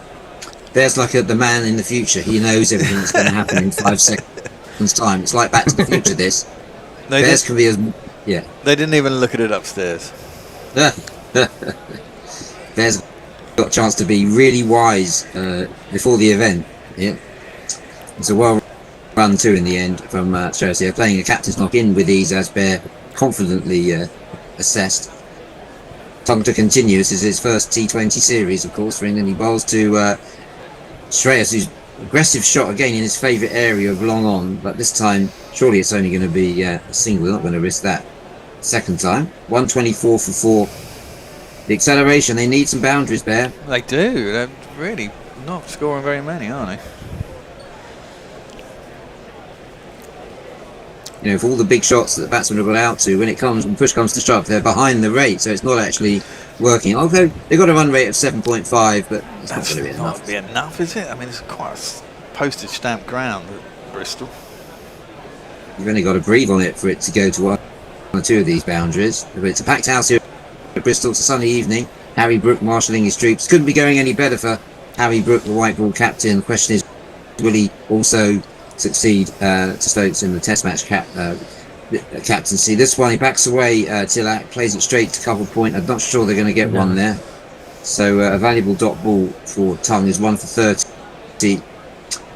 Bear's like the man in the future. He knows everything that's going to happen in 5 seconds' time. It's like Back to the Future, this. Bears can be as... Yeah. They didn't even look at it upstairs. Bears got a chance to be really wise before the event. Yeah. It's a well run too in the end from Shreyas Iyer, playing a captain's knock in with ease as Bear confidently assessed. Tung to continue. This is his first T20 series, of course, for England. He bowls to Shreyas, who's aggressive shot again in his favourite area of long on, but this time surely it's only going to be a single. We're not going to risk that second time. 124 for 4. The acceleration, they need some boundaries, Bear. They do. They're really not scoring very many, are they? You know, for all the big shots that the batsmen have got out to, when push comes to shove, they're behind the rate, so it's not actually working. Although they've got a run rate of 7.5, but it's not going to be enough. Not going to be enough, is it? I mean, it's quite a postage stamp ground at Bristol. You've only got to breathe on it for it to go to one or two of these boundaries. But it's a packed house here at Bristol. It's a sunny evening. Harry Brook marshalling his troops. Couldn't be going any better for Harry Brook, the white ball captain. The question is, will he also succeed to Stokes in the Test match captaincy? This one he backs away. Tilak plays it straight to cover point. I'm not sure they're going to get one there. So a valuable dot ball for Tung is 1 for 30.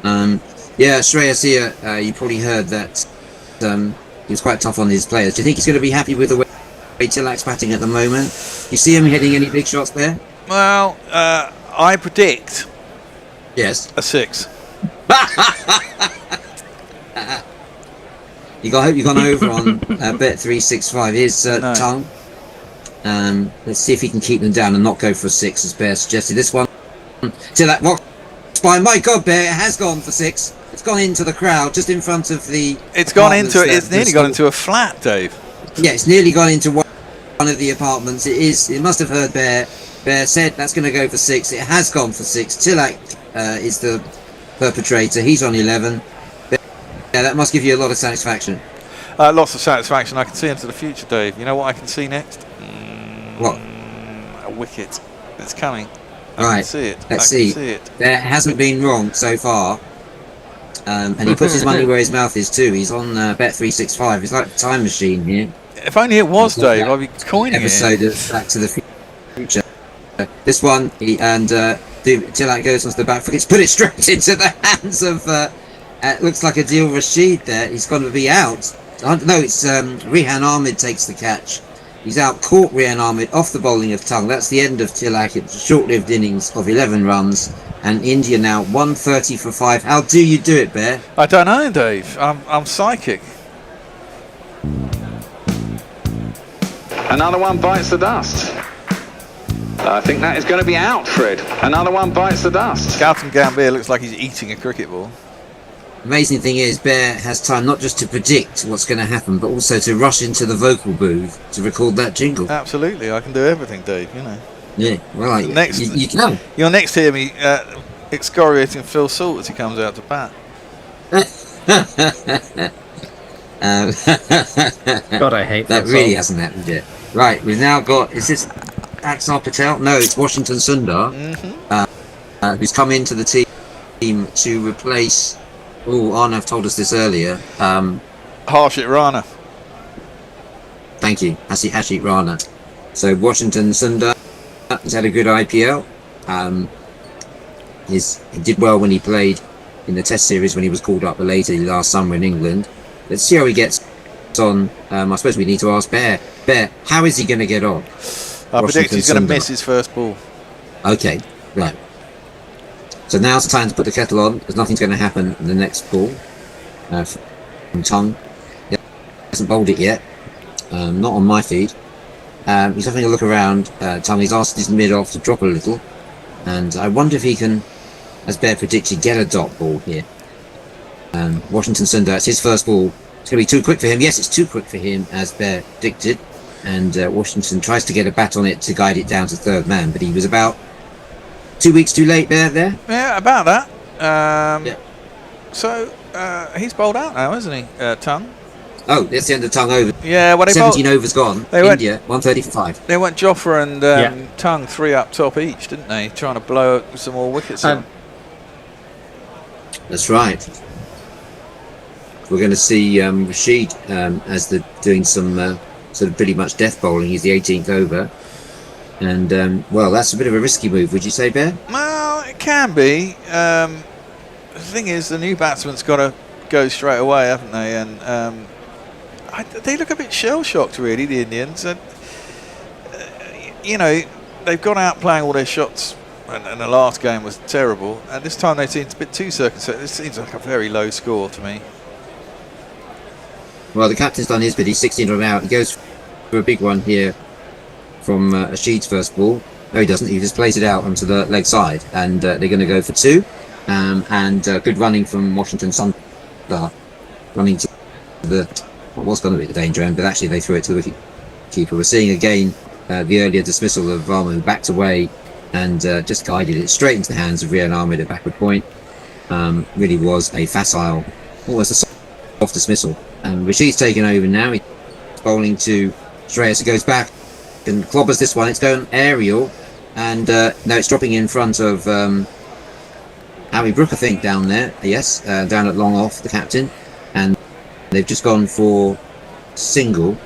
Shreyas Iyer, you probably heard that he was quite tough on his players. Do you think he's going to be happy with the way Tilak's batting at the moment? You see him hitting any big shots there? Well, I predict yes, a 6. I hope you've gone over on Bet365. Here's Tung. Let's see if he can keep them down and not go for a 6 as Bear suggested. This one, Tilak rocks by. My God, Bear, it has gone for 6. It's gone into the crowd, just in front of the... It's nearly gone into a flat, Dave. Yeah, it's nearly gone into one of the apartments. It must have heard Bear. Bear said that's going to go for 6. It has gone for 6. Tilak is the perpetrator. He's on 11. Yeah, that must give you a lot of satisfaction. Lots of satisfaction. I can see into the future, Dave. You know what I can see next? What? A wicket. It's coming. I can see it. Let's see. There hasn't been wrong so far. And he puts his money where his mouth is too. He's on Bet365. It's like a time machine here. If only it was, Dave, I'd be coining episode of Back to the Future. This one, Tilak goes onto the back foot. He's put it straight into the hands of... looks like Adil Rashid there. He's going to be out. No, it's Rehan Ahmed takes the catch. He's out, caught Rehan Ahmed off the bowling of Tung. That's the end of Tilak. It's a short-lived innings of 11 runs. And India now 130 for 5. How do you do it, Bear? I don't know, Dave. I'm psychic. Another one bites the dust. I think that is going to be out, Fred. Another one bites the dust. Gautam Gambhir looks like he's eating a cricket ball. Amazing thing is, Bear has time not just to predict what's going to happen, but also to rush into the vocal booth to record that jingle. Absolutely, I can do everything, Dave. You know. Yeah, well, you can. You'll next hear me excoriating Phil Salt as he comes out to bat. God, I hate that. Really hasn't happened yet. Right, we've now got. Is this Axar Patel? No, it's Washington Sundar, who's come into the team to replace. Oh, Arnav told us this earlier. Harshit Rana. Thank you, Harshit Rana. So Washington Sundar has had a good IPL. He did well when he played in the Test series when he was called up later last summer in England. Let's see how he gets on. I suppose we need to ask Bear. Bear, how is he going to get on? I predict he's going to miss his first ball. Okay, right. So now's the time to put the kettle on, because nothing's going to happen in the next ball. From Tongue. He hasn't bowled it yet. Not on my feed. He's having a look around. Tongue, he's asked his mid-off to drop a little. And I wonder if he can, as Bear predicted, get a dot ball here. Washington Sundar, it's his first ball. It's going to be too quick for him. Yes, it's too quick for him, as Bear predicted. And Washington tries to get a bat on it to guide it down to third man, but he was about 2 weeks too late there. Yeah, about that. Yeah. So he's bowled out now, isn't he, Tongue? Oh, that's the end of Tongue over. Yeah, well, 17 overs gone. India, 135. They went Jofra and Tongue 3 up top each, didn't they? Trying to blow some more wickets in. That's right. We're going to see Rashid as the doing some sort of pretty much death bowling. He's the 18th over. And, well, that's a bit of a risky move, would you say, Bear? Well, it can be. The thing is, the new batsman's got to go straight away, haven't they? And they look a bit shell-shocked, really, the Indians. And, you know, they've gone out playing all their shots, and the last game was terrible. And this time they seemed a bit too circumspect. This seems like a very low score to me. Well, the captain's done his bit. He's 16 on out. He goes for a big one here from Rashid's first ball. No, he doesn't. He just plays it out onto the leg side. And they're going to go for 2. And good running from Washington Sundar. Running to what was going to be the danger end, but actually they threw it to the wicket keeper. We're seeing again the earlier dismissal of Varma, who backed away and just guided it straight into the hands of Rian Ahmed at backward point. Really was a facile, almost a soft dismissal. And Rashid's taken over now. He's bowling to Shreyas, who goes back and clobbers this one. It's going aerial, and no, it's dropping in front of Howie Brook, I think, down there. Yes, down at long off, the captain. And they've just gone for single.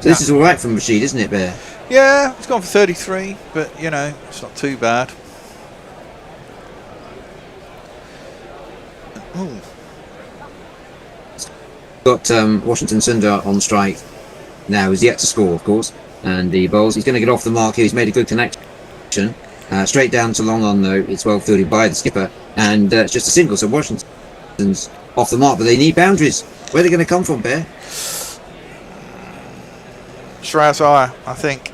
So this is all right from Rashid, isn't it, Bear? Yeah, it's gone for 33, but, you know, it's not too bad. Ooh. Got Washington Sundar on strike now. He's yet to score, of course, and the bowls. He's going to get off the mark here. He's made a good connection. Straight down to long on, though. It's well fielded by the skipper, and it's just a single. So Washington's off the mark, but they need boundaries. Where are they going to come from, Bear? Shreyas Iyer, I think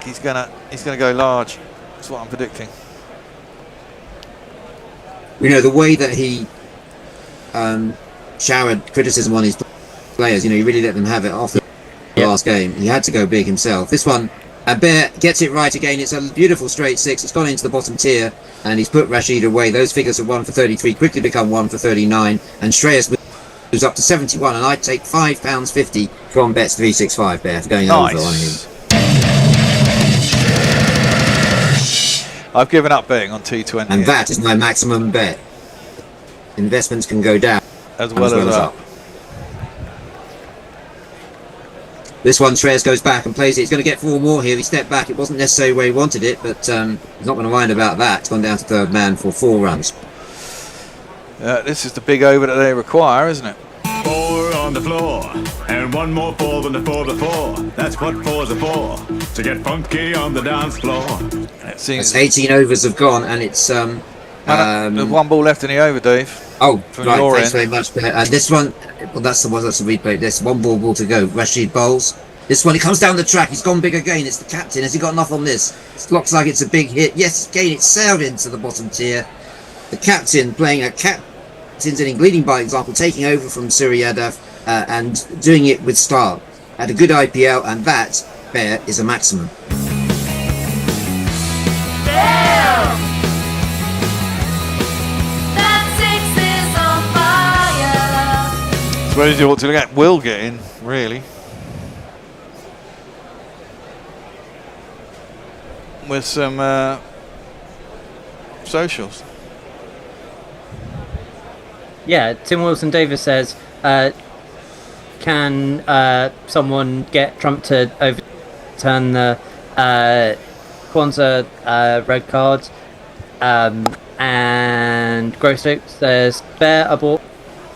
he's gonna go large. That's what I'm predicting. You know, the way that he showered criticism on his players, you know, he really let them have it after the last game. He had to go big himself. This one, Bear gets it right again. It's a beautiful straight 6. It's gone into the bottom tier, and he's put Rashid away. Those figures of 1 for 33 quickly become 1 for 39, and Shreyas moves up to 71, and I take £5.50 from Bets 365, Bear, for going over on him. I've given up betting on T20. And that is my maximum bet. Investments can go down as well as up. This one, Shreyas goes back and plays it. He's going to get 4 more here. He stepped back. It wasn't necessarily where he wanted it, but he's not going to mind about that. It's gone down to third man for 4 runs. This is the big over that they require, isn't it? 4 on the floor, and 1 more 4 than the 4 before. That's what 4s are for, to get funky on the dance floor. It seems 18 overs have gone, and it's there's 1 ball left in the over, Dave. Oh, from right, your thanks end. very much. This one, well, that's the replay. There's 1 ball to go. Rashid bowls. This one, he comes down the track. He's gone big again. It's the captain. Has he got enough on this? It looks like it's a big hit. Yes, again, it's sailed into the bottom tier. The captain playing a captain's inning, leading by example, taking over from Suri Yadav and doing it with style. Had a good IPL, and that, Bear, is a maximum. Suppose you ought to look at Will get in, really. With some socials. Yeah, Tim Wilson Davis says, can someone get Trump to overturn the Kwanzaa red cards? And Grossoak says, Bear, I bought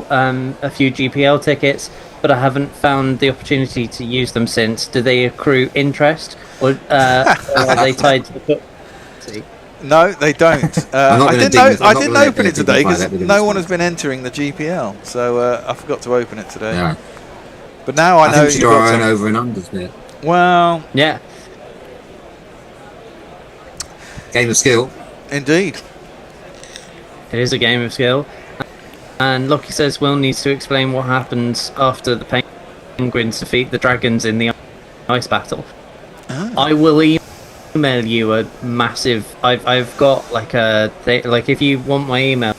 a few GPL tickets. but I haven't found the opportunity to use them since. Do they accrue interest, or are they tied to the book? No, they don't. I didn't open it today because no one has been entering the GPL, so I forgot to open it today. Yeah. But now I know we should do our own over and unders there. Well, yeah. Game of skill. Indeed. It is a game of skill. And Lockie says Will needs to explain what happens after the Penguins defeat the Dragons in the ice battle. Oh. I will email you a massive... I've got like a... Like if you want my email,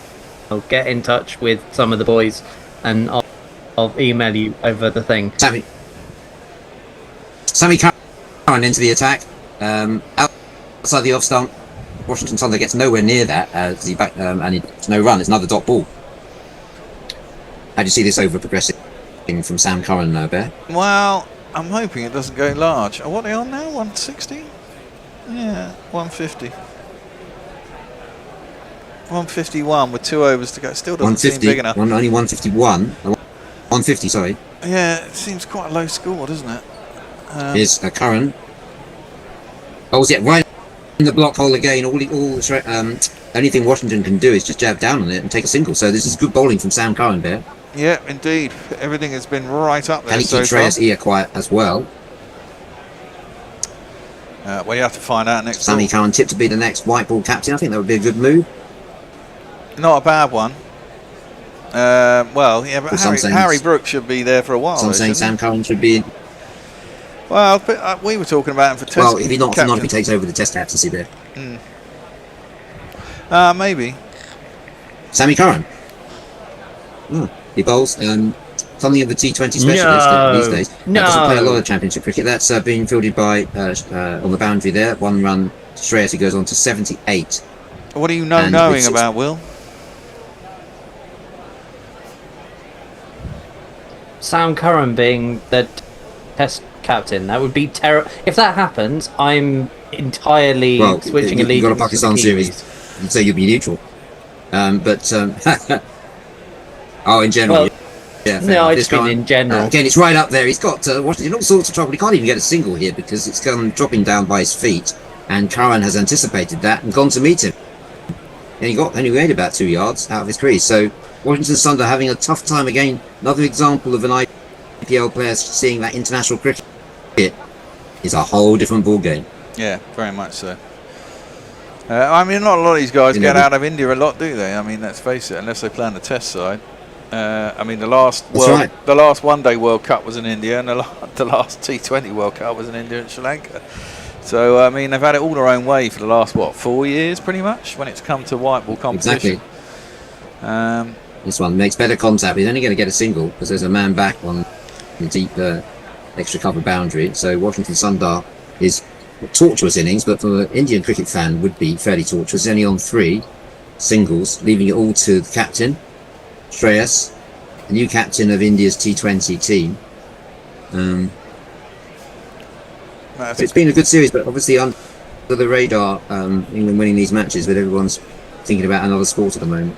I'll get in touch with some of the boys and I'll email you over the thing. Sammy Curran into the attack. Outside the off stump. Washington Thunder gets nowhere near that as he and it's no run. It's another dot ball. How do you see this over progressing from Sam Curran now, Bear? Well, I'm hoping it doesn't go large. Oh, what are they on now? 160? Yeah, 150. 151 with 2 overs to go. Still doesn't seem big enough. Only 151. 150, sorry. Yeah, it seems quite a low score, doesn't it? Here's Curran. Oh, yeah, right in the block hole again. Anything Washington can do is just jab down on it and take a single. So this is good bowling from Sam Curran, Bear. Yeah, indeed. Everything has been right up there. Can he keep Shreyas Iyer quiet as well? Well, you have to find out next. Sammy Curran tipped to be the next white ball captain. I think that would be a good move. Not a bad one. Well, yeah, but Harry Brooks should be there for a while. Some saying Sam Curran should be. Well, but, we were talking about him for test. Well, if he takes over the test captaincy there. Maybe. Sammy Curran. He bowls something of a T20 specialist these days. No. Doesn't play a lot of championship cricket. That's being fielded by on the boundary there. 1 run to Shreyas. He goes on to 78. What do you knowing about, Will? Sam Curran being the test captain, that would be terrible. If that happens, I'm entirely switching allegiance. You've got a Pakistan series, you'd say you'd be neutral. In general. Well, yeah, no, I just mean in general. Again, it's right up there. He's got Washington all sorts of trouble. He can't even get a single here because it's gone dropping down by his feet, and Curran has anticipated that and gone to meet him. And he made about 2 yards out of his crease. So Washington Thunder having a tough time again. Another example of an IPL player seeing that international cricket is a whole different ball game. Yeah, very much so. I mean, not a lot of these guys get out of India a lot, do they? I mean, let's face it, unless they play on the test side. I mean, the last one-day World Cup was in India, and the last T20 World Cup was in India and Sri Lanka. So, I mean, they've had it all their own way for the last, 4 years, pretty much, when it's come to white ball competition. Exactly. This one makes better contact. He's only going to get a single because there's a man back on the deep extra cover boundary. So Washington Sundar is a tortuous innings, but for an Indian cricket fan would be fairly tortuous. He's only on 3 singles, leaving it all to the captain, Shreyas, the new captain of India's T20 team. It's been a good series, but obviously under the radar, England winning these matches, but everyone's thinking about another sport at the moment.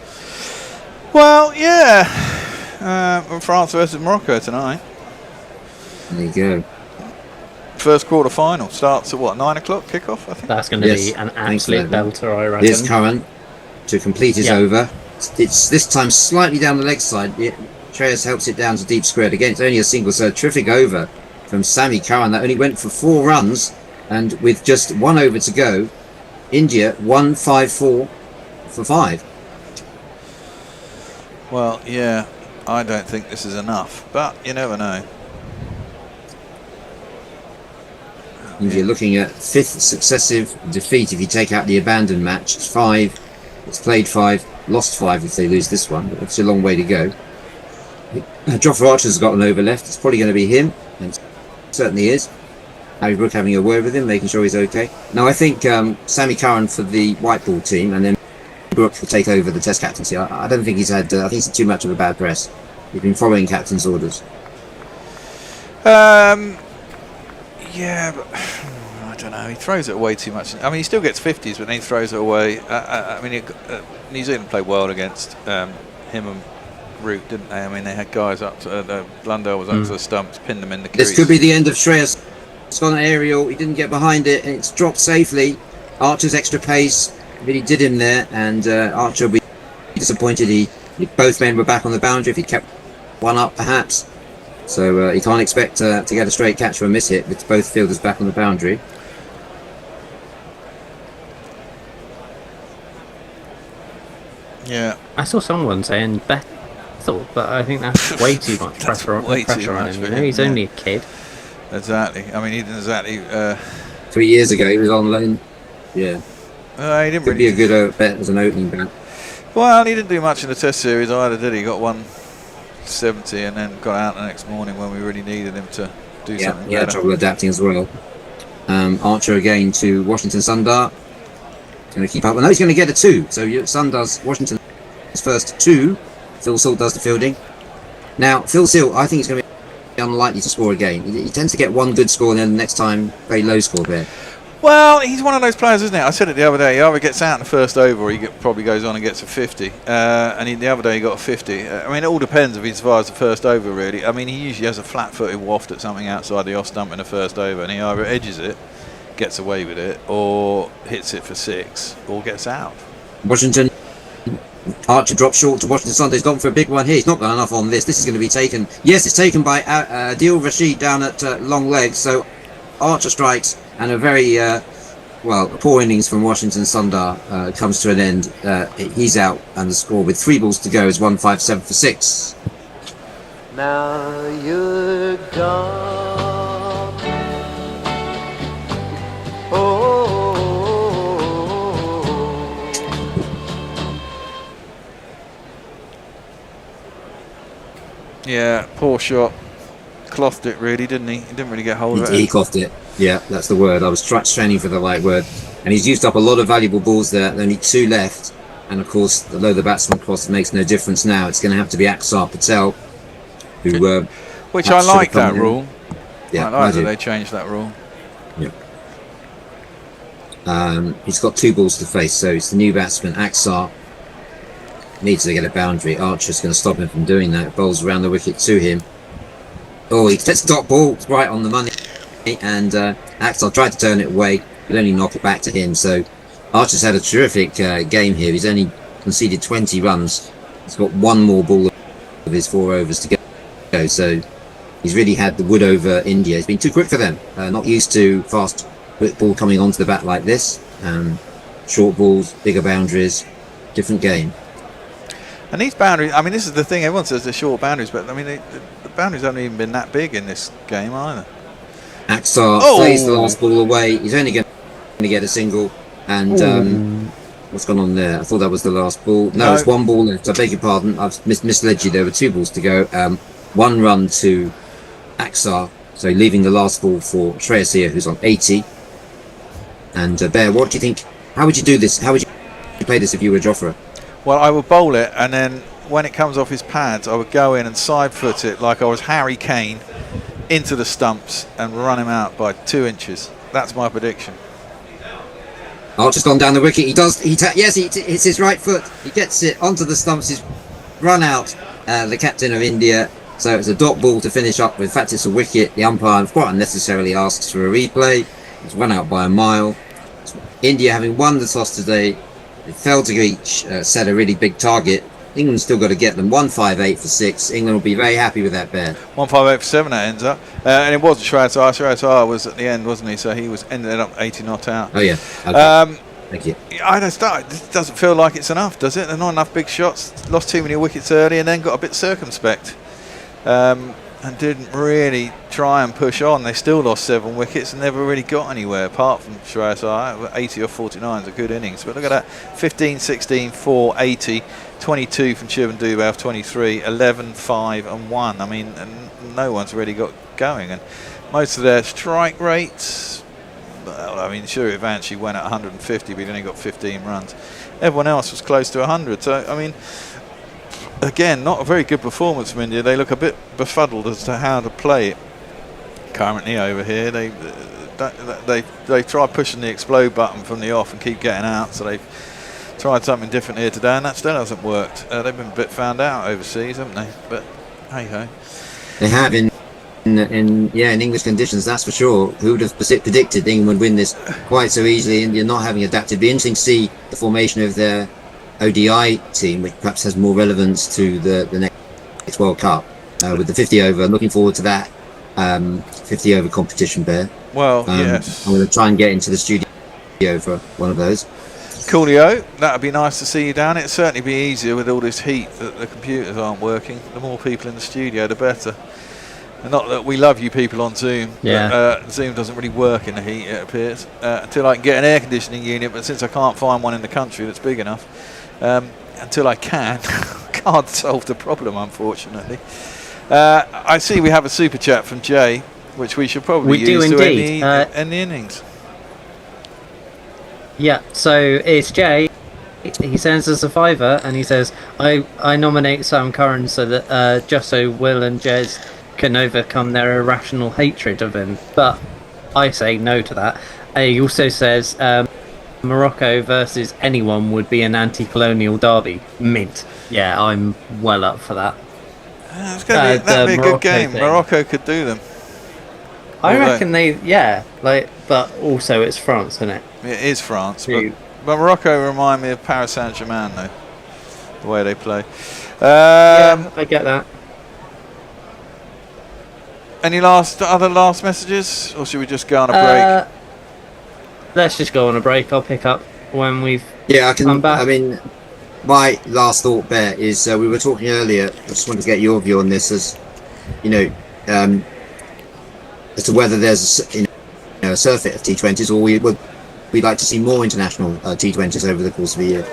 Well, yeah. France versus Morocco tonight. There you go. First quarter final starts at 9 o'clock kickoff, I think. That's going to be an absolute belter, I reckon. Here's Curran to complete his over. It's this time slightly down the leg side. Shreyas helps it down to deep square. Again, it's only a single, so a terrific over from Sammy Curran. That only went for 4 runs, and with just 1 over to go, India 154 for 5. Well, yeah, I don't think this is enough, but you never know. India looking at 5th successive defeat if you take out the abandoned match. It's 5. It's played 5, lost 5 if they lose this one, but it's a long way to go. Jofra Archer's got an over left. It's probably going to be him, and certainly is. Harry Brook having a word with him, making sure he's okay. Now I think Sammy Curran for the white ball team, and then Brook will take over the test captaincy. I don't think he's had. I think he's too much of a bad press. He's been following captain's orders. Yeah, but I don't know. He throws it away too much. I mean, he still gets 50s, but then he throws it away. I mean, New Zealand played well against him and route, didn't they? I mean, they had guys up to Blundell was up to the stumps, pinned them in the crease. This could be the end of Shreyas. It's gone aerial. He didn't get behind it, and it's dropped safely. Archer's extra pace really did him there, and Archer will be disappointed. Both men were back on the boundary. If he kept one up, perhaps. So he can't expect to get a straight catch or a miss hit with both fielders back on the boundary. Yeah. I saw someone saying Bethel, but I think that's way too much pressure on him. You know, he's only a kid. Exactly. I mean, he didn't exactly. 3 years ago, he was on loan. Yeah. He didn't Could really be a good bet as an opening bat. Well, he didn't do much in the Test series either, did he? Got 170 and then got out the next morning when we really needed him to do something Yeah, better. trouble adapting as well. Archer again to Washington Sundar. Going to keep up. I know he's going to get a 2. So Sundar's Washington's first 2. Phil Silt does the fielding. Now, Phil Silt, I think he's going to be unlikely to score again. He tends to get one good score and then the next time very low score there. Well, he's one of those players, isn't it? I said it the other day. He either gets out in the first over or he probably goes on and gets a 50. The other day he got a 50. I mean, it all depends if he survives the first over, really. I mean, he usually has a flat-footed waft at something outside the off stump in the first over, and he either edges it, gets away with it, or hits it for 6, or gets out. Washington, Archer drops short to Washington Sundar. He's gone for a big one here. He's not got enough on this. This is going to be taken. Yes, it's taken by Adil Rashid down at long legs. So Archer strikes, and a very poor innings from Washington Sundar comes to an end. He's out, and the score with 3 balls to go is 157 for 6. Now you're gone. Oh. Yeah, poor shot. Clothed it, really, didn't he? He didn't really get hold of it. He clothed it. Yeah, that's the word. I was straining for the right word. And he's used up a lot of valuable balls there. Only 2 left. And of course, although the batsman crosses makes no difference now, it's going to have to be Aksar Patel, who. Which I like that rule. Yeah, I like that they changed that rule. Yeah. He's got 2 balls to face, so it's the new batsman, Aksar. Needs to get a boundary. Archer's going to stop him from doing that. Bowls around the wicket to him. Oh, he gets the dot ball right on the money. And Aksar tried to turn it away, but only knock it back to him. So Archer's had a terrific game here. He's only conceded 20 runs. He's got 1 more ball of his 4 overs to go. So he's really had the wood over India. It's been too quick for them. Not used to fast ball coming onto the bat like this. Short balls, bigger boundaries, different game. And these boundaries, I mean, this is the thing, everyone says they're short boundaries, but I mean, the boundaries haven't even been that big in this game either. Aksar plays the last ball away. He's only going to get a single. And what's gone on there? I thought that was the last ball. No, it's 1 ball left. I beg your pardon. I've misled you. There were 2 balls to go. 1 run to Aksar. So leaving the last ball for Shreyas here, who's on 80. And Bear, what do you think? How would you do this? How would you play this if you were Jofra? Well, I would bowl it, and then when it comes off his pads, I would go in and side foot it like I was Harry Kane into the stumps and run him out by 2 inches. That's my prediction. Archer's gone down the wicket. He does. He hits his right foot. He gets it onto the stumps. He's run out. The captain of India. So it's a dot ball to finish up with. In fact, it's a wicket. The umpire quite unnecessarily asks for a replay. It's run out by a mile. India, having won the toss today, they failed to reach, set a really big target. England's still got to get them 158 for 6. England will be very happy with that bet. 158 for 7 that ends up. And it wasn't Shreyas Iyer. Shreyas Iyer was at the end, wasn't he? So he ended up 80 not out. Oh, yeah. Okay. Thank you. It doesn't feel like it's enough, does it? There's not enough big shots. Lost too many wickets early and then got a bit circumspect. And didn't really try and push on. They still lost 7 wickets and never really got anywhere apart from Shreyas Iyer. 80 or 49 is a good innings. But look at that. 15, 16, 4, 80, 22 from Shivan Dubey, 23, 11, 5 and 1. I mean, no one's really got going. And most of their strike rates, well, I mean, sure, Ivanchi went at 150, but he only got 15 runs. Everyone else was close to 100. So, I mean, again, not a very good performance from India. They look a bit befuddled as to how to play it currently over here. They try pushing the explode button from the off and keep getting out. So they've Tried something different here today, and that still hasn't worked. They've been a bit found out overseas, haven't they? But hey ho. They have in English conditions, that's for sure. Who would have predicted England would win this quite so easily? India not having adapted. It'd be interesting to see the formation of their ODI team, which perhaps has more relevance to the next World Cup with the 50 over. I'm looking forward to that 50 over competition, Bear. Well, yes. I'm going to try and get into the studio for one of those. Coolio, that'd be nice to see you down. It'd certainly be easier with all this heat that the computers aren't working. The more people in the studio, the better. And not that we love you people on Zoom. Yeah. But, Zoom doesn't really work in the heat, it appears, until I can get an air conditioning unit. But since I can't find one in the country that's big enough, until I can, can't solve the problem, unfortunately. I see we have a super chat from Jay, which we should probably use to end the innings. Yeah, so it's Jay. He sends us a £5 and he says, I nominate Sam Curran so that just so Will and Jez can overcome their irrational hatred of him. But I say no to that. He also says Morocco versus anyone would be an anti-colonial derby. Mint. Yeah, I'm well up for that. It's going to be a good game. Thing. Morocco could do them. I reckon but also it's France, isn't it? It is France, but Morocco remind me of Paris Saint-Germain, though, the way they play. Yeah, I get that. Any other last messages, or should we just go on a break? Let's just go on a break. I'll pick up when we've come back. I mean, my last thought, Bear, is we were talking earlier. I just wanted to get your view on this, as you know, as to whether there's a surfeit of T20s, or we'd like to see more international T20s over the course of a year.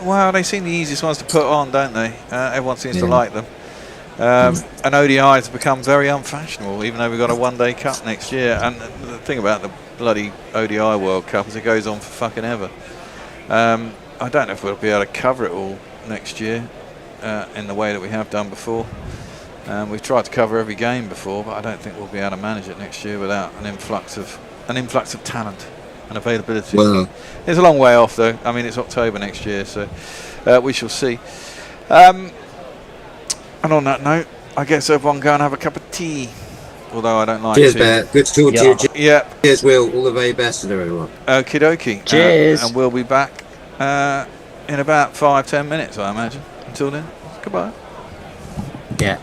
Well, they seem the easiest ones to put on, don't they? Everyone seems to like them. And ODIs have become very unfashionable, even though we've got a one-day cup next year. And the thing about the bloody ODI World Cup is it goes on for fucking ever. I don't know if we'll be able to cover it all next year in the way that we have done before. We've tried to cover every game before, but I don't think we'll be able to manage it next year without an influx of talent and availability. Well, it's a long way off, though. I mean, it's October next year, so we shall see. And on that note, I guess everyone go and have a cup of tea. Although I don't like cheers, tea. Bear. Good to talk to you. Yeah. Cheers, Will. All the very best to everyone. Okie dokie. Cheers. And we'll be back in about 5-10 minutes, I imagine. Until then, goodbye. Yeah.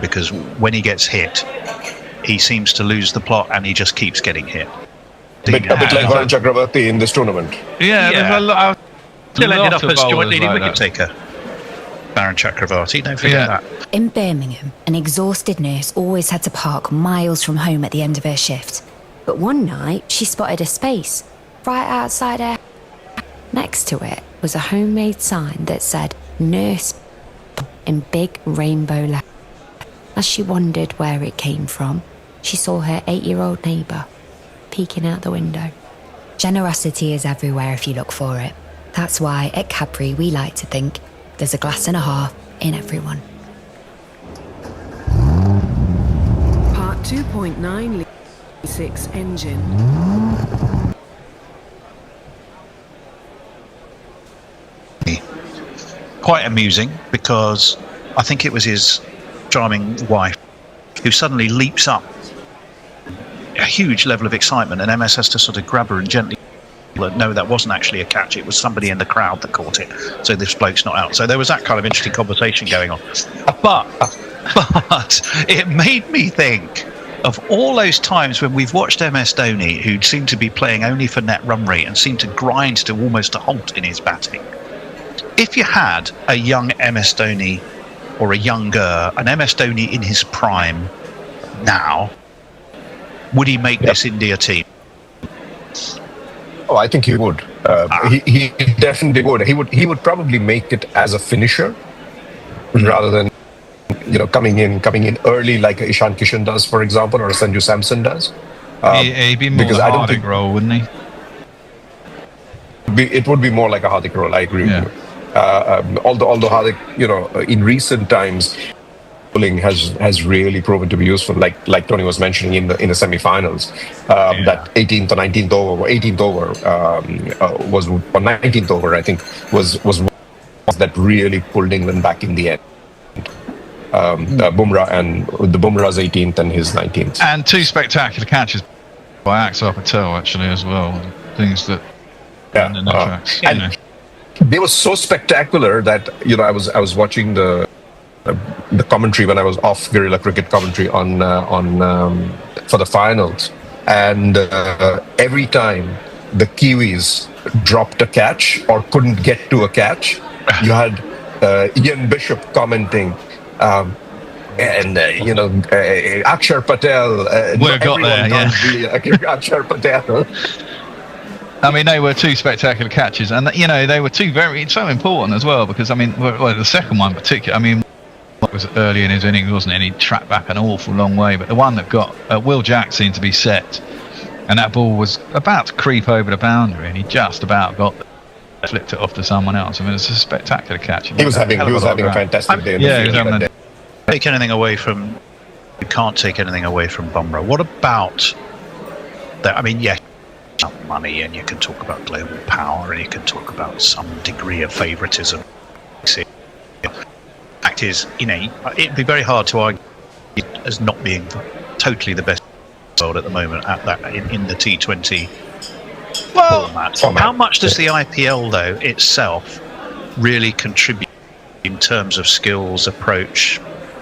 Because when he gets hit, he seems to lose the plot and he just keeps getting hit. A bit like Varun Chakravarti in this tournament. Yeah. Still ended up as joint leading wicket taker. Varun Chakravarti, don't forget that. In Birmingham, an exhausted nurse always had to park miles from home at the end of her shift. But one night, she spotted a space right outside her. Next to it was a homemade sign that said "Nurse" in big rainbow letters. As she wondered where it came from, she saw her 8-year-old neighbour peeking out the window. Generosity is everywhere if you look for it. That's why at Cadbury we like to think there's a glass and a half in everyone. Part 2.9 V6 engine. Quite amusing, because I think it was his charming wife who suddenly leaps up, a huge level of excitement, and MS has to sort of grab her and gently no, that wasn't actually a catch, it was somebody in the crowd that caught it, so this bloke's not out. So there was that kind of interesting conversation going on, but it made me think of all those times when we've watched MS Dhoni, who seemed to be playing only for net run rate and seemed to grind to almost a halt in his batting. If you had a young MS Dhoni, or a younger, an MS Dhoni in his prime now, would he make this India team? Oh, I think he would. He definitely would. He would probably make it as a finisher rather than coming in early like Ishan Kishan does, for example, or Sanju Samson does. He'd be more because the I don't think Hardik role, wouldn't he? it would be more like a Hardik role. I agree with you. Although Hardik, in recent times, bowling has really proven to be useful. Like Tony was mentioning in the semi-finals, that 18th or 19th over, 18th over was, or 19th over, I think was that really pulled England back in the end. Bumrah and the Bumrah's 18th and his 19th. And 2 spectacular catches by Axar Patel actually as well. Things that and they were so spectacular that I was watching the commentary when I was off Guerrilla Cricket commentary on for the finals, and every time the Kiwis dropped a catch or couldn't get to a catch, you had Ian Bishop commenting. Akshar Patel. We got there, Akshar Patel. I mean, they were 2 spectacular catches, and they were 2 so important as well, because the second one in particular, it was early in his innings, wasn't it? And he tracked back an awful long way, but the one that got Will Jack seemed to be set, and that ball was about to creep over the boundary, and he just about flipped it off to someone else. It's a spectacular catch. He was having a fantastic day. He was having a take anything away from. You can't take anything away from Bumrah. What about that? Money, and you can talk about global power, and you can talk about some degree of favouritism. Fact is, it'd be very hard to argue as not being totally the best in the world at the moment at that in the T20 format. How much does the IPL though itself really contribute in terms of skills, approach,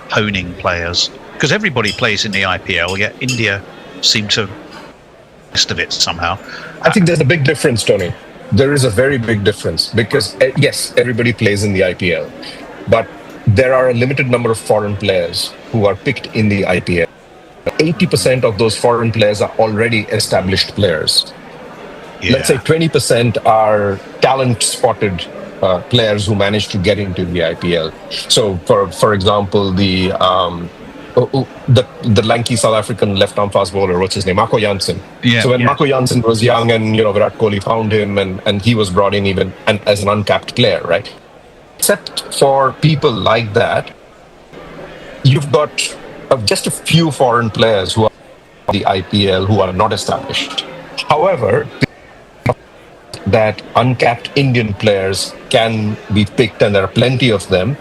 honing players? Because everybody plays in the IPL, yet India seem to of it somehow. I think there's a big difference, Tony. There is a very big difference because yes, everybody plays in the IPL, but there are a limited number of foreign players who are picked in the IPL. 80% of those foreign players are already established players. Let's say 20% are talent spotted players who manage to get into the IPL. So for example, the lanky South African left-arm fast bowler, what's his name? Marco Jansen. So when Marco Jansen was young and Virat Kohli found him and he was brought in even as an uncapped player, right? Except for people like that, you've got just a few foreign players who are in the IPL who are not established. However, that uncapped Indian players can be picked, and there are plenty of them.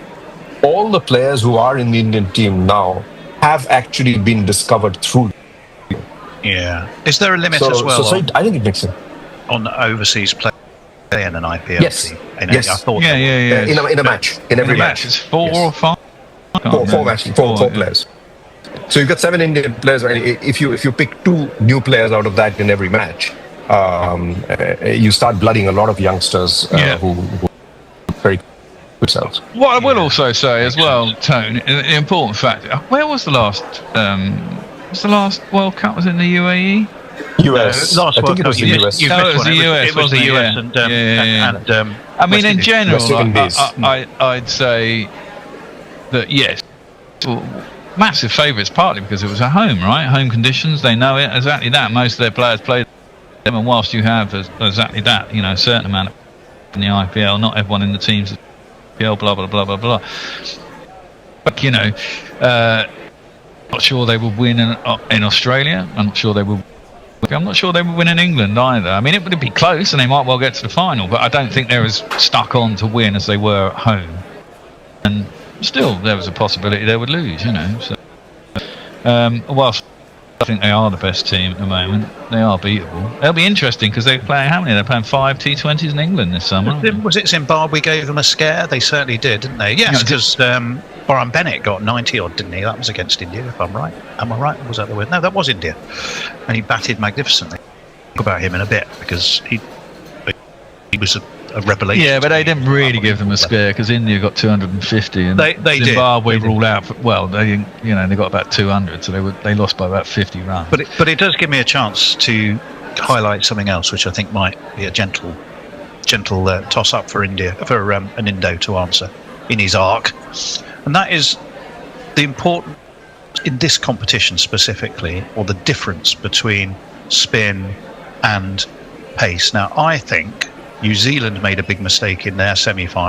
All the players who are in the Indian team now have actually been discovered through. Yeah. Is there a limit as well? I think it makes sense. On the overseas play in an IPL team? Yes. I thought in a match. In every match. It's 4 or 5? Four players. So you've got 7 Indian players. If you pick 2 new players out of that in every match, you start blooding a lot of youngsters who very good selves. What I will also say as well, Tone, the important fact, where was the last World Cup? Was it in the UAE? US. Last I think it was the US. It was the US. It was the US and in general, I'd say that yes, massive favourites, partly because it was at home, right? Home conditions, they know it, exactly that. Most of their players played them, and whilst you have exactly that, a certain amount in the IPL, not everyone in the teams IPL, blah blah blah blah blah. But not sure they will win in Australia. I'm not sure they will. I'm not sure they will win in England either. It would be close, and they might well get to the final. But I don't think they're as stuck on to win as they were at home. And still, there was a possibility they would lose. So, whilst I think they are the best team at the moment, they are beatable. It'll be interesting because they're playing how many? They're playing 5 T20s in England this summer. Was it Zimbabwe gave them a scare? They certainly did, didn't they? Yes, because Brian Bennett got 90 odd, didn't he? That was against India, if I'm right. Am I right? Was that the word? No, that was India, and he batted magnificently. Talk about him in a bit because he was a revelation. Yeah, but they didn't really give them a scare because India got 250 and they Zimbabwe ruled out. They got about 200, so they lost by about 50 runs. But it does give me a chance to highlight something else, which I think might be a gentle gentle toss up for India, for an Indo to answer in his arc. And that is the important, in this competition specifically, or the difference between spin and pace. Now, I think New Zealand made a big mistake in their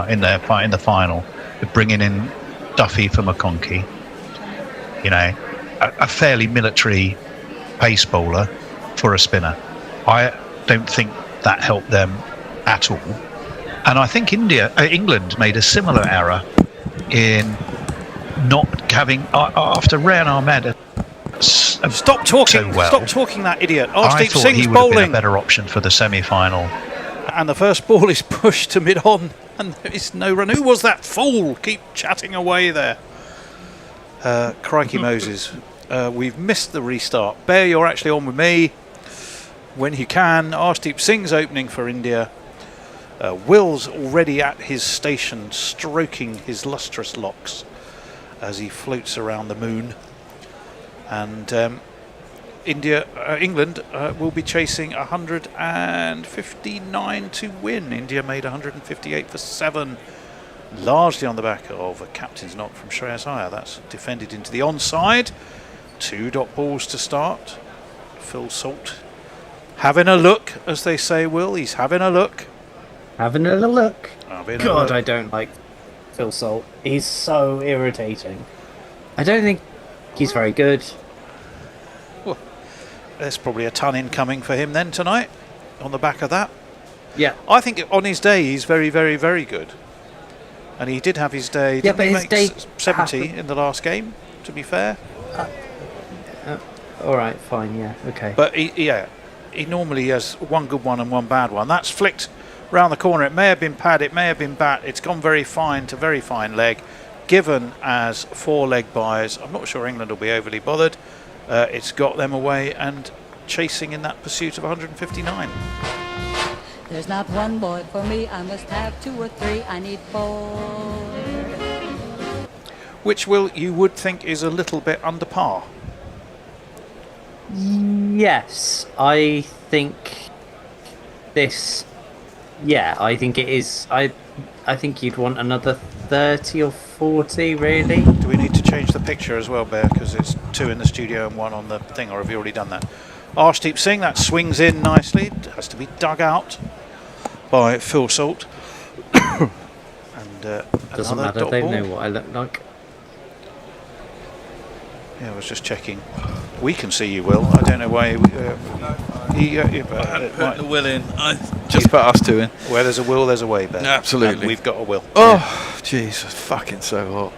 in the final, with bringing in Duffy for McConkey. You know, a fairly military pace bowler for a spinner. I don't think that helped them at all. And I think England made a similar error in not having, after Rayan Ahmed. Stop talking! So well, Stop talking, that idiot! I Arshdeep thought Singh's he would have been bowling, a better option for the semi-final. and the first ball is pushed to mid-on, and there is no run. Who was that fool? Keep chatting away there. Crikey Moses, we've missed the restart. Bear, you're actually on with me when you can. Arshdeep Singh's opening for India. Will's already at his station, stroking his lustrous locks as he floats around the moon. And England will be chasing 159 to win. India made 158 for 7, largely on the back of a captain's knock from Shreyas Iyer. That's defended into the onside. 2 dot balls to start. Phil Salt having a look, as they say, Will. He's having a look. Having a look. Having a God, look. I don't like Phil Salt. He's so irritating. I don't think he's very good. Well, there's probably a ton incoming for him then tonight on the back of that. Yeah. I think on his day he's very, very, very good. And he did have his day. Yeah, Didn't but he his make day 70 in the last game, to be fair. Alright, fine, yeah, okay. But he normally has one good one and one bad one. That's flicked round the corner. It may have been pad, it may have been bat. It's gone very fine to very fine leg, given as 4 leg byes. I'm not sure England will be overly bothered. It's got them away and chasing in that pursuit of 159. There's not one boy for me, I must have 2 or 3, I need 4. Which you would think is a little bit under par. Yes, I think this. Yeah, I think it is. I think you'd want another 30 or 40, really. Do we need to change the picture as well, Bear? Because it's 2 in the studio and 1 on the thing, or have you already done that? Arshdeep Singh, that swings in nicely. It has to be dug out by Phil Salt. And doesn't matter, they know what I look like. Yeah, I was just checking. We can see you, Will. I don't know why. Put the Will in. Just put us 2 in. Where there's a will, there's a way, Ben. Absolutely. And we've got a will. Oh, jeez, fucking so hot.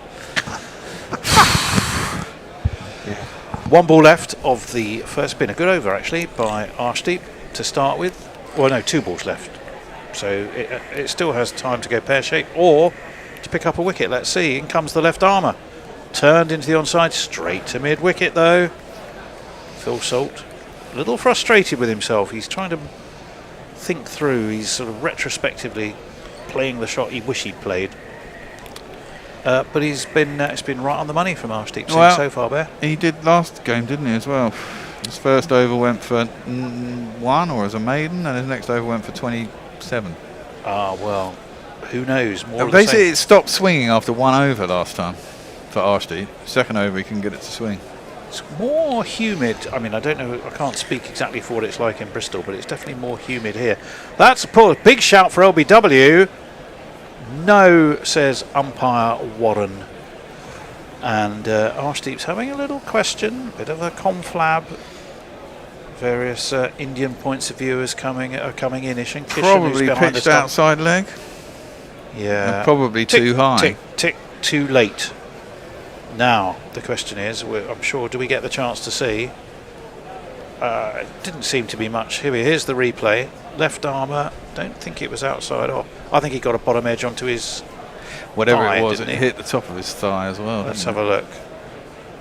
1 ball left of the first spin. A good over, actually, by Arshdeep to start with. Well, no, 2 balls left. So it still has time to go pear-shaped or to pick up a wicket. Let's see. In comes the left armour. Turned into the onside, straight to mid-wicket, though. Phil Salt, a little frustrated with himself. He's trying to think through. He's sort of retrospectively playing the shot he wished he'd played. But it's been right on the money from Arshdeep Singh so far, Bear. He did last game, didn't he, as well? His first over went for 1 or as a maiden, and his next over went for 27. Ah, well, who knows? More basically, it stopped swinging after 1 over last time for Arshdeep. Second over, he can get it to swing. It's more humid. I mean, I don't know. I can't speak exactly for what it's like in Bristol, but it's definitely more humid here. That's a big shout for LBW. No, says umpire Warren. And Arshdeep's having a little question, bit of a conflab. Various Indian points of view are coming in. Ishan Kishan, Probably pitched outside leg. Yeah. And probably too high. Tick, too late. Now, the question is, I'm sure, do we get the chance to see? It didn't seem to be much. Here's the replay. Left armour, don't think it was outside off. I think he got a bottom edge onto his whatever thigh, it was, didn't it he? hit the top of his thigh as well. Let's have a look.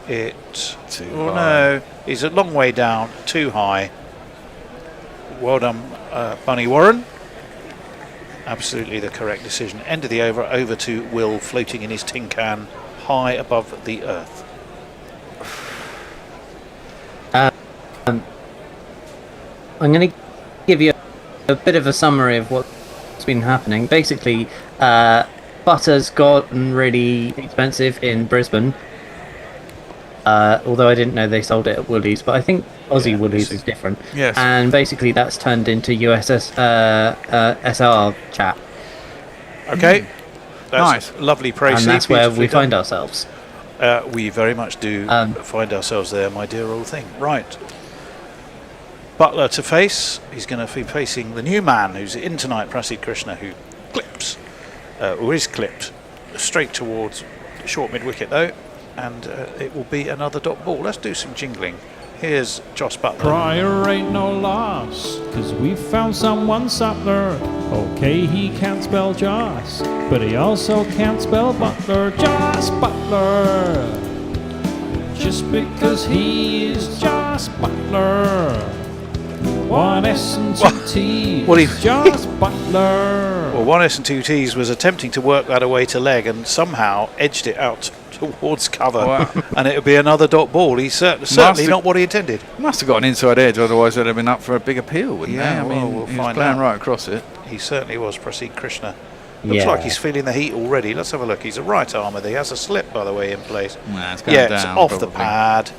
Too high. No, he's a long way down, too high. Well done, Bunny Warren. Absolutely the correct decision. End of the over to Will, floating in his tin can, high above the earth. I'm going to give you a bit of a summary of what's what's been happening. Basically, butter's gotten really expensive in Brisbane. Although I didn't know they sold it at Woolies, but I think Aussie Woolies is different. Yes. And basically that's turned into USS SR chat. Okay. That's Nice. lovely, Tracy. And that's where we Beautifully find done. ourselves. We very much do find ourselves there, my dear old thing. Right. Butler to face. He's going to be facing the new man who's in tonight, Prasid Krishna, who clips, or is clipped, straight towards short mid-wicket though. And it will be another dot ball. Let's do some jingling. Here's Joss Butler. Pryor ain't no loss, 'cause we found someone subtler. Okay, he can't spell Joss, but he also can't spell Butler. Joss Butler. Just because he is Joss Butler. One S and two T's. What he- Joss Butler. Well, one S and two T's was attempting to work that away to leg and somehow edged it out towards cover. Wow. And it would be another dot ball. He's certainly not what he intended. Must have got an inside edge, otherwise they'd have been up for a big appeal, wouldn't Yeah, they? I well, mean, we'll he was find playing out. right across it. He certainly was, Prasid Krishna. Looks Yeah. like he's feeling the heat already. Let's have a look. He's a right armour. He has a slip, by the way, in place. Nah, it's going Yeah, down, it's off the probably. pad.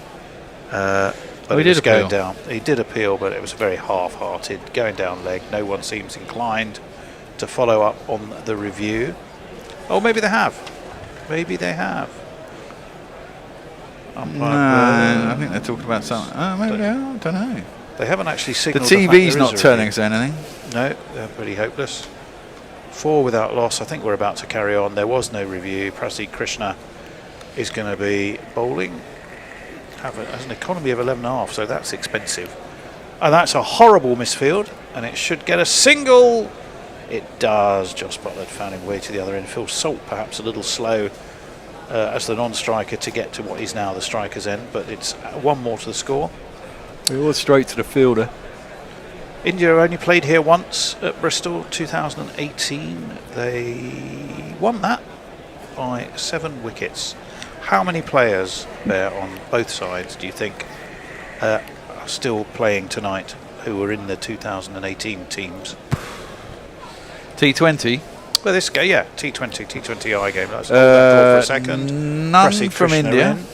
But he it did was going appeal. down. He did appeal, but it was very half-hearted, going down leg. No one seems inclined to follow up on the review. Oh, maybe they have. Maybe they have. No, I think they're talking about something. Oh, maybe they are. I don't know. They haven't actually The signalled TV's fact there not is a telling review. us anything. No, they're pretty hopeless. 4 without loss. I think we're about to carry on. There was no review. Prasid Krishna is going to be bowling. Has an economy of 11.5, so that's expensive. And that's a horrible misfield, and it should get a single. It does. Joss Butler found his way to the other end. Phil Salt perhaps a little slow as the non-striker to get to what is now the striker's end, but it's one more to the score. It was straight to the fielder. India only played here once at Bristol, 2018. They won that by 7 wickets. How many players there on both sides do you think are still playing tonight who were in the 2018 teams? T20. Well, this game, yeah, T20, T20I game. Let's hold that thought for a second. None Prasid from Krishna India. in.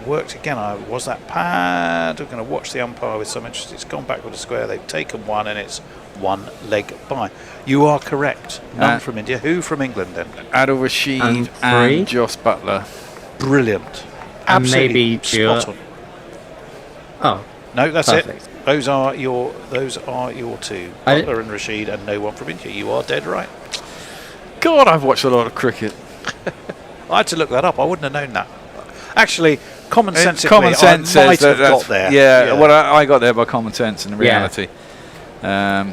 Worked again. Was that pad? We're going to watch the umpire with some interest. It's gone back with a square. They've taken one, and it's one leg by. You are correct. None from India. Who from England then? Adil Rashid and Joss Butler. Brilliant. And Absolutely maybe spot on. Oh. No, that's perfect. it. Those are your two. Butler and Rashid, and no one from India. You are dead right. God, I've watched a lot of cricket. I had to look that up. I wouldn't have known that. Actually, common sense. Common sense I might says have that got there. Yeah, well, I got there by common sense in Yeah. reality.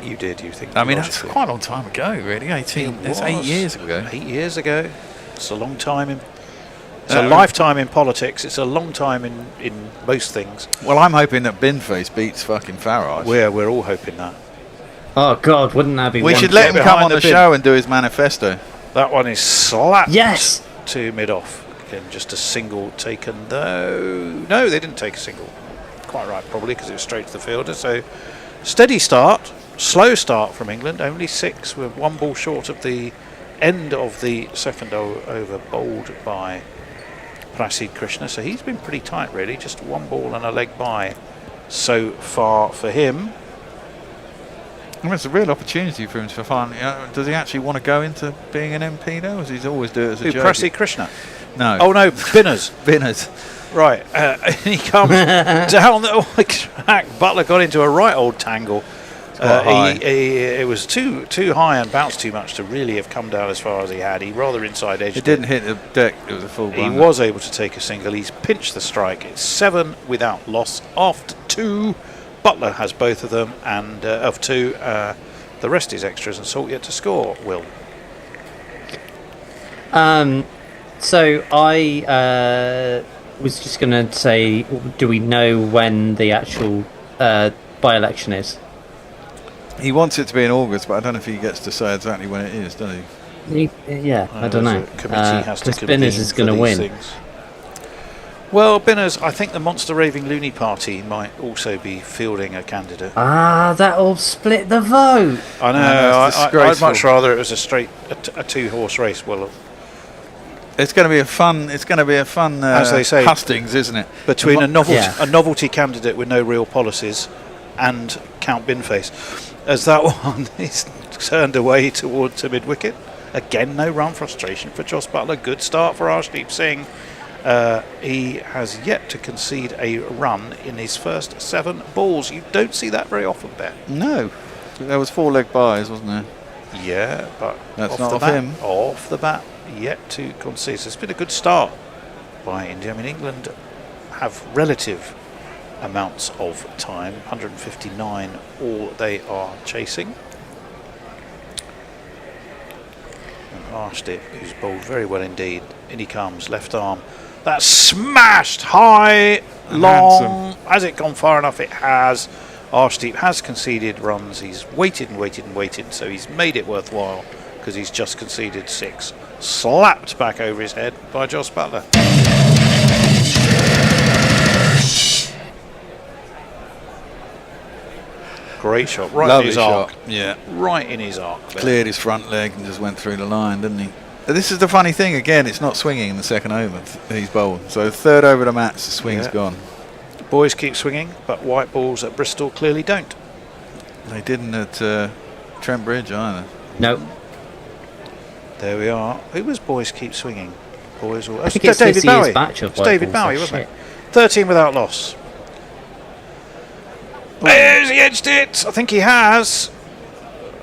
You did. You think? I mean, that's logically. quite a long time ago, really. 18. That's 8 years ago. 8 years ago. It's a long time in. It's a lifetime in politics. It's a long time in most things. Well, I'm hoping that Binface beats fucking Farage. We're all hoping that. Oh God, wouldn't that be? We should let him come on the show and do his manifesto. That one is slapped. Yes. To mid off. Again, just a single taken though. No, they didn't take a single. Quite right, probably because it was straight to the fielder. So steady start, slow start from England. Only 6 with 1 ball short of the end of the second over, bowled by Prasid Krishna. So he's been pretty tight, really. Just 1 ball and a leg by so far for him. I mean, it's a real opportunity for him to find. Does he actually want to go into being an MP though, or does he always do it as a joke? Prasid Krishna? No. Oh no, Binners. Binners. Right, he comes down the track. Butler got into a right old tangle. It was too high and bounced too much to really have come down as far as he had. He rather inside edged. It didn't hit the deck. It was a full. He was able to take a single. He's pinched the strike. It's 7 without loss after 2. Butler has both of them, and of 2, the rest is extras and Salt yet to score. Will. So I was just going to say, do we know when the actual by-election is? He wants it to be in August, but I don't know if he gets to say exactly when it is, does he? Yeah, I don't know. Committee has to Spinners is going to win. Well, Binners, I think the Monster Raving Loony Party might also be fielding a candidate. That'll split the vote. I know. I'd much rather it was a two-horse race. Well, it's going to be a fun. It's going to be a fun. As they say, hustings, isn't it? Between a novelty candidate with no real policies and Count Binface, as that one is turned away towards the mid-wicket. Again, no run frustration for Jos Buttler. Good start for Arshdeep Singh. He has yet to concede a run in his first 7 balls. You don't see that very often, Ben. No. There was 4-leg buys, wasn't there? Yeah, but that's off not the off bat, him. Off the bat, yet to concede. So it's been a good start by India. I mean, England have relative amounts of time. 159 all they are chasing. And Arshdeep, who's bowled very well indeed. In he comes, left arm. That's smashed high, long. Has it gone far enough? It has. Arshdeep has conceded runs. He's waited and waited and waited, so he's made it worthwhile because he's just conceded 6. Slapped back over his head by Jos Buttler. Great shot, right Lovely in his shot. arc. Yeah, right in his arc. There. Cleared his front leg and just went through the line, didn't he? This is the funny thing, again, it's not swinging in the second over he's bowled. So third over the match, the swing's gone. Boys keep swinging, but white balls at Bristol clearly don't. They didn't at Trent Bridge either. No. There we are. Who was Boys keep swinging? Boys all... I think it's David Bowie. Batch of it's David balls, Bowie, wasn't it? 13 without loss. Has he edged it? I think he has.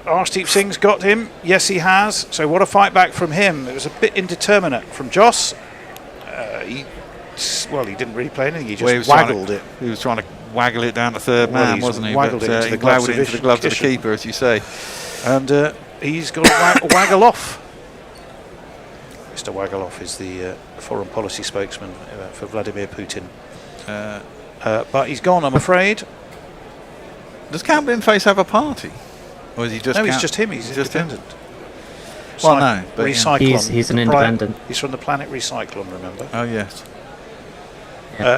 Arshdeep Singh's got him. Yes, he has. So what a fight back from him. It was a bit indeterminate from Jos. He didn't really play anything. He just waggled it. He was trying to waggle it down to third man, wasn't he? Waggled it into the gloves of the keeper, as you say. And he's got to waggle off. Mr. Wagaloff is the foreign policy spokesman for Vladimir Putin. But he's gone, I'm afraid. Does Count Binface have a party? Or is he just... No, it's just him. He's independent. Well, no. But Recyclone. He's an independent. He's from the planet Recyclone, remember? Oh, yes.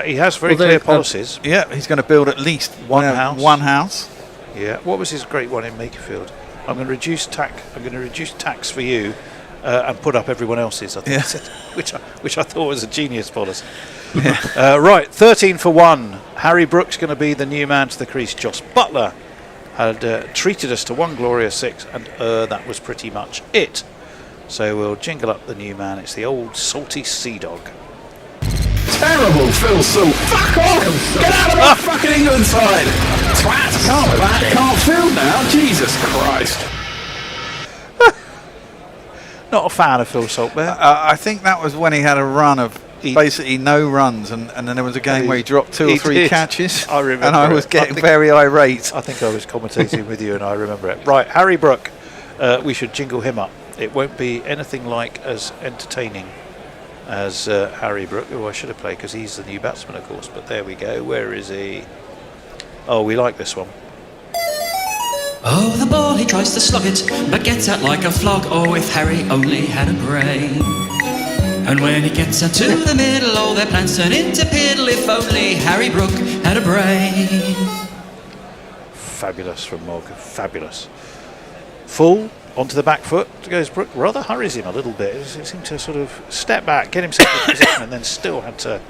He has very clear policies. Yeah, he's going to build at least one house. Yeah. What was his great one in Makerfield? I'm going to reduce tax for you and put up everyone else's, I think he said, which I thought was a genius policy. Yeah. Right, 13 for 1. Harry Brook's going to be the new man to the crease. Jos Buttler had treated us to 1 glorious 6, and that was pretty much it. So we'll jingle up the new man. It's the old salty sea dog. Terrible, Phil Salt. Fuck off! Get out of my fucking England side! Twat, can't field now. Jesus Christ. Not a fan of Phil Salt there. I think that was when he had a run of basically no runs, and then there was a game where he dropped 2 or 3 catches. I remember. And I was getting very irate. I think I was commentating with you, and I remember it. Right, Harry Brook. We should jingle him up. It won't be anything like as entertaining as Harry Brook, who I should have played because he's the new batsman, of course. But there we go. Where is he? Oh, we like this one. Oh, the ball, he tries to slug it, but gets out like a flog. Oh, if Harry only had a brain. And when he gets out to the middle, all their plans turn into piddle. If only Harry Brook had a brain. Fabulous from Morgan, fabulous. Full, onto the back foot, goes Brook, rather hurries him a little bit. He seemed to sort of step back, get himself in position, and then still had to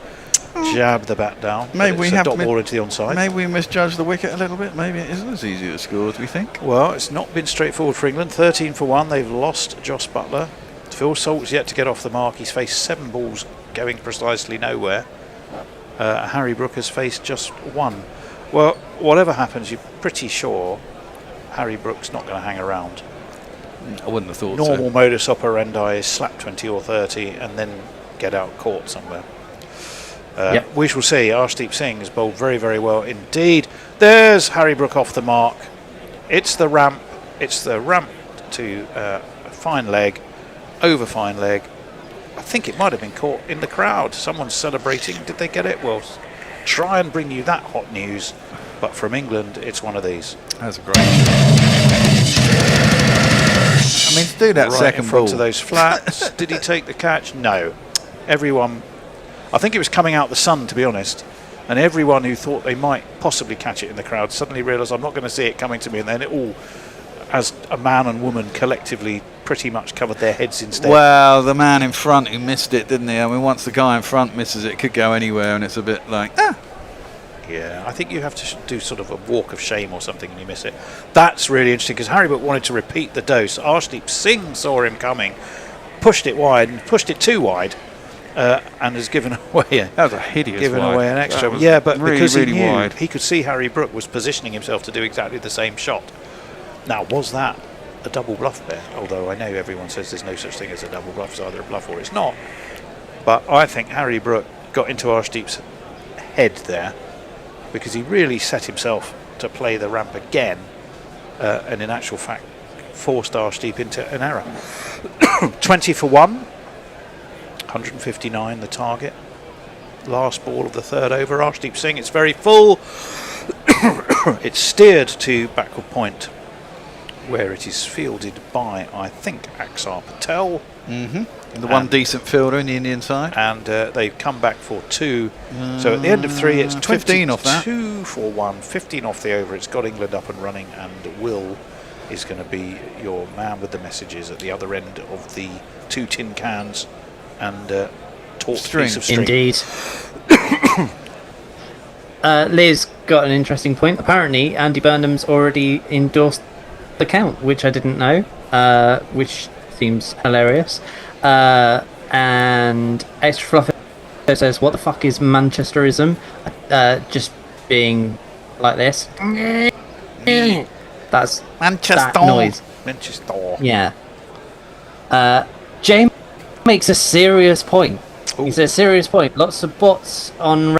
jab the bat down. Maybe we have dot ball into the onside. Maybe we misjudged the wicket a little bit. Maybe it isn't as easy to score as we think. Well, it's not been straightforward for England. 13 for 1. They've lost Jos Buttler. Phil Salt's yet to get off the mark. He's faced 7 balls going precisely nowhere. Harry Brook has faced just 1. Well, whatever happens, you're pretty sure Harry Brook's not going to hang around. I wouldn't have thought Normal modus operandi is slap 20 or 30 and then get out caught somewhere. We shall see. Arshdeep Singh has bowled very, very well indeed. There's Harry Brook off the mark. It's the ramp. It's the ramp to a fine leg, over fine leg. I think it might have been caught in the crowd. Someone's celebrating. Did they get it? Well, try and bring you that hot news. But from England, it's one of these. That's a great shot. I mean, to do that right second in front ball. of those flats. Did he take the catch? No. Everyone I think it was coming out the sun, to be honest. And everyone who thought they might possibly catch it in the crowd suddenly realised, I'm not going to see it coming to me. And then it all, as a man and woman collectively, pretty much covered their heads instead. Well, the man in front who missed it, didn't he? I mean, once the guy in front misses it, it could go anywhere, and it's a bit like, Yeah, I think you have to do sort of a walk of shame or something when you miss it. That's really interesting, because Harry Brook wanted to repeat the dose. Arshdeep Singh saw him coming, pushed it wide, and pushed it too wide, and has given away that was a hideous wide. Away an extra. Yeah, but really, because really he knew, wide. he could see Harry Brook was positioning himself to do exactly the same shot. Now, was that a double bluff there? Although I know everyone says there's no such thing as a double bluff, it's either a bluff or it's not. But I think Harry Brook got into Arshdeep's head there, because he really set himself to play the ramp again, and in actual fact forced Arshdeep into an error. 20 for 1, 159 the target. Last ball of the third over. Arshdeep Singh, it's very full. It's steered to backward point, where it is fielded by, I think, Aksar Patel. The one decent fielder in the Indian side. And they've come back for 2. So at the end of 3, it's 15 off that. 2 for 1, 15 off the over. It's got England up and running, and Will is going to be your man with the messages at the other end of the 2 tin cans and taut piece of string. Indeed. Liz got an interesting point. Apparently, Andy Burnham's already endorsed the count, which I didn't know, which seems hilarious. And Extra Fluffy says, what the fuck is Manchesterism? Just being like this. That's Manchester. that noise. Manchester. Yeah. James makes a serious point. He says, serious point. Lots of bots on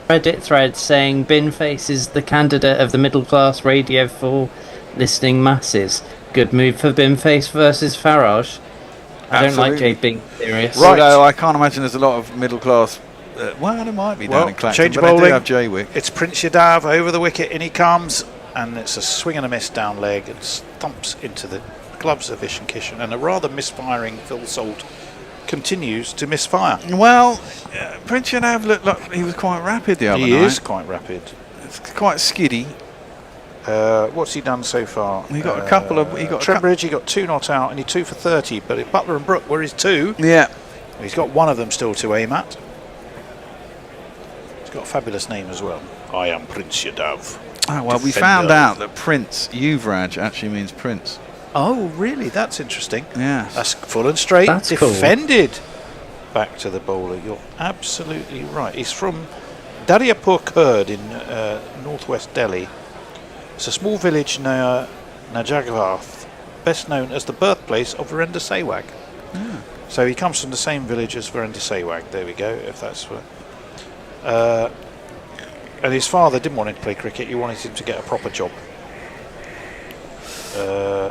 Reddit threads saying Binface is the candidate of the middle class radio for listening masses. Good move for Binface versus Farage. I don't like Jade being serious. Right. Although I can't imagine there's a lot of middle class. Well, there might be down in Clacton, change but bowling. they do have Jaywick. It's Prince Yadav over the wicket, in he comes, and it's a swing and a miss down leg, and thumps into the gloves of Ishan Kishan, and a rather misfiring Phil Salt continues to misfire. Well, Prince Yadav looked like he was quite rapid the other night. He is quite rapid. It's quite skiddy. What's he done so far? He got a couple of. He got Trembridge. He got 2 not out, and he 2 for 30. But if Butler and Brook were his 2, yeah, he's got one of them still to aim at. He's got a fabulous name as well. I am Prince Yadav. Oh well, we found out that Prince Yuvraj actually means prince. Oh really? That's interesting. Yeah, that's full and straight. That's defended. Cool. Back to the bowler. You're absolutely right. He's from Dariapur Kurd in northwest Delhi. It's a small village near Najagath, best known as the birthplace of Virender Sehwag. So he comes from the same village as Virender Sehwag. There we go, if that's what. And his father didn't want him to play cricket, he wanted him to get a proper job.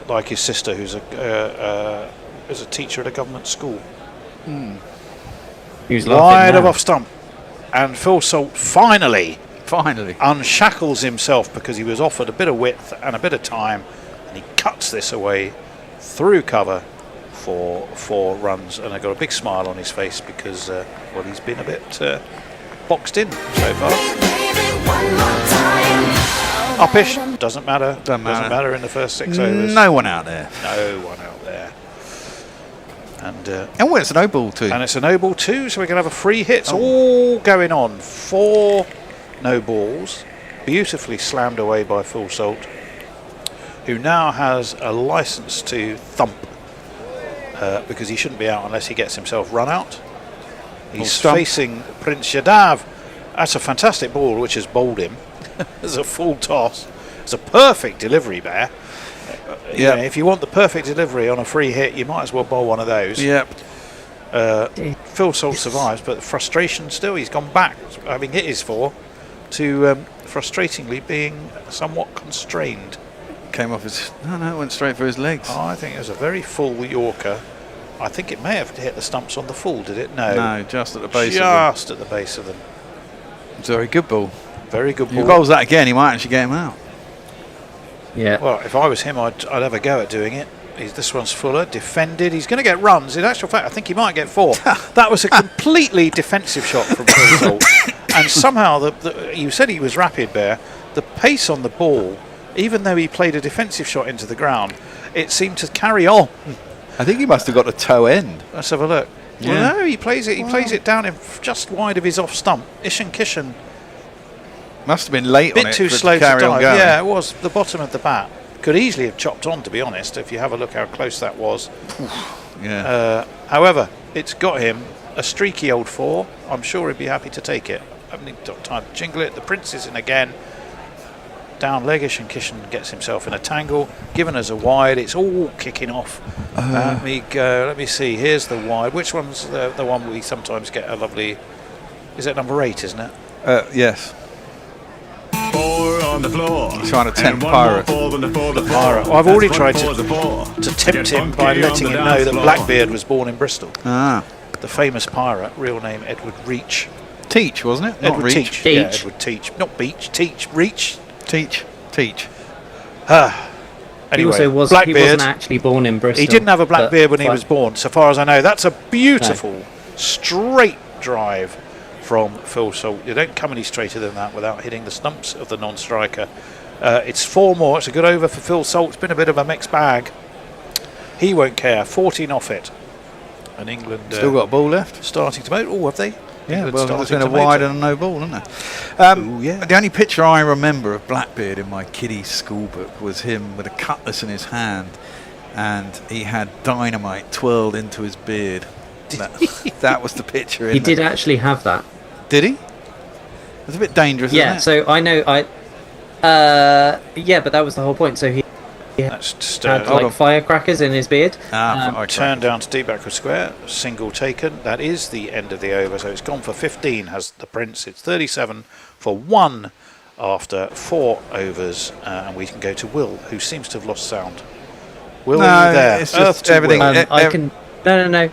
Like his sister, who's a teacher at a government school. Who's wide of off stump. And Phil Salt finally unshackles himself, because he was offered a bit of width and a bit of time, and he cuts this away through cover for 4 runs, and I got a big smile on his face because well, he's been a bit boxed in so far. Uppish, doesn't matter. Doesn't matter in the first 6 overs. No one out there. No one out there. And well, it's an no ball too. And it's a no ball too, so we're going to have a free hits all going on. 4 no balls, beautifully slammed away by Phil Salt, who now has a license to thump, because he shouldn't be out unless he gets himself run out. He's facing Prince Yadav. That's a fantastic ball, which has bowled him. There's a full toss. It's a perfect delivery there. Yeah. If you want the perfect delivery on a free hit, you might as well bowl one of those. Yep. Phil Salt survives, but frustration still. He's gone back, having hit his 4, to frustratingly being somewhat constrained. Came off his. No, it went straight for his legs. Oh, I think it was a very full Yorker. I think it may have hit the stumps on the full, did it? No, just at the base. Just at the base of them. It's a very good ball. Very good ball. If he bowls that again, he might actually get him out. Yeah. Well, if I was him, I'd have a go at doing it. This one's Fuller, defended. He's going to get runs. In actual fact, I think he might get 4. That was a completely defensive shot from Phil Salt. And somehow, you said he was rapid, Bear. The pace on the ball, even though he played a defensive shot into the ground, it seemed to carry on. I think he must have got a toe end. Let's have a look. Yeah. Well, no, he plays it. He plays it down in just wide of his off stump. Ishan Kishan. Must have been late on it. Bit too for it slow to carry on dive. going. Yeah, it was the bottom of the bat. Could easily have chopped on, to be honest, if you have a look how close that was. Yeah. However, it's got him a streaky old 4. I'm sure he'd be happy to take it. I haven't even got time to jingle it. The Prince is in again. Down leggish, and Kishan gets himself in a tangle. Given us a wide. It's all kicking off. Let me go. Let me see. Here's the wide. Which one's the one we sometimes get a lovely... Is it number 8, isn't it? Yes. 4 on the floor. He's trying to tempt And one more Pirate. for the Pirate. Well, I've already That's tried one for the 4. to tempt him by Funky on letting the him know dance that floor. Blackbeard was born in Bristol. Ah. The famous pirate, real name Edward Reach. Teach, wasn't it? Not Edward Reach. Teach. Yeah, Edward Teach. Not Beach. Teach. Reach. Teach. Anyway, he also was. Blackbeard. He wasn't actually born in Bristol. He didn't have a black but- beard when he was born, so far as I know. That's a beautiful, straight drive from Phil Salt. You don't come any straighter than that without hitting the stumps of the non-striker. It's 4 more. It's a good over for Phil Salt. It's been a bit of a mixed bag. He won't care. 14 off it. And England... Still got a ball left. Starting to motor. Oh, have they? Yeah, England well, there's starting been a to wide motor. and a no ball, isn't there? Yeah. The only picture I remember of Blackbeard in my kiddie school book was him with a cutlass in his hand, and he had dynamite twirled into his beard. That was the picture. He did actually have that. Did he? It's a bit dangerous, Yeah, isn't it? so I know. Yeah, but that was the whole point. So he That's just, had like firecrackers in his beard. Turn down to deep backward square, single taken. That is the end of the over, so it's gone for 15, has the Prince. It's 37 for 1 after 4 overs, and we can go to Will, who seems to have lost sound. Will, are you there? It's just everything. Will. I can. No.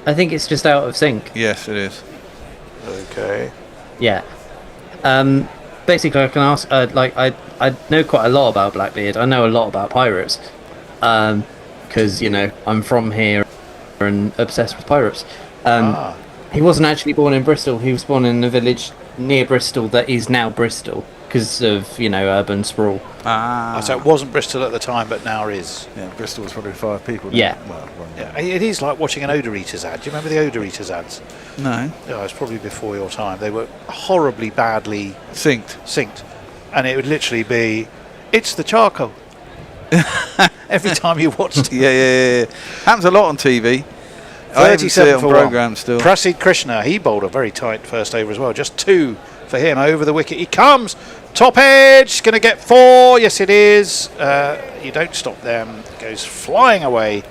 I think it's just out of sync. Yes, it is. Okay. Yeah. Basically, I can ask. I know quite a lot about Blackbeard. I know a lot about pirates, because I'm from here and obsessed with pirates. He wasn't actually born in Bristol. He was born in a village near Bristol that is now Bristol because of urban sprawl. So it wasn't Bristol at the time, but now is. Yeah, Bristol was probably 5 people. Yeah. Yeah, it is like watching an Odour Eaters ad. Do you remember the Odour Eaters ads? No. Oh, it was probably before your time. They were horribly badly synced. And it would literally be, it's the charcoal. Every time you watched it. Yeah. Happens a lot on TV. 37 for programmes still. Prasid Krishna, he bowled a very tight first over as well. Just 2 for him over the wicket. He comes. Top edge. Going to get 4. Yes, it is. You don't stop them. Goes flying away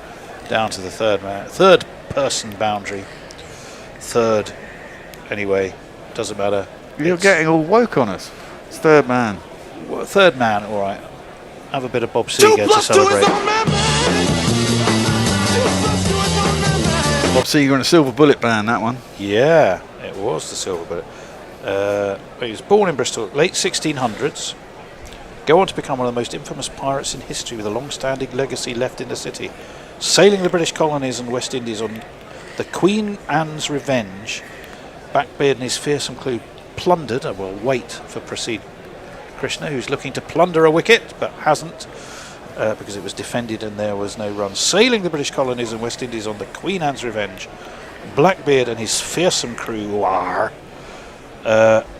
down to the third person boundary. Third. Anyway, doesn't matter. You're getting all woke on us. It's third man. Well, third man, all right. Have a bit of Bob Seger to celebrate. Bob Seger and a silver bullet band, that one. Yeah, it was the silver bullet. He was born in Bristol, late 1600s. Go on to become one of the most infamous pirates in history with a long-standing legacy left in the city. Sailing the British colonies and West Indies on the Queen Anne's Revenge, Blackbeard and his fearsome crew plundered, we'll wait for Prasid Krishna, who's looking to plunder a wicket, but hasn't, because it was defended and there was no run. Sailing the British colonies and West Indies on the Queen Anne's Revenge, Blackbeard and his fearsome crew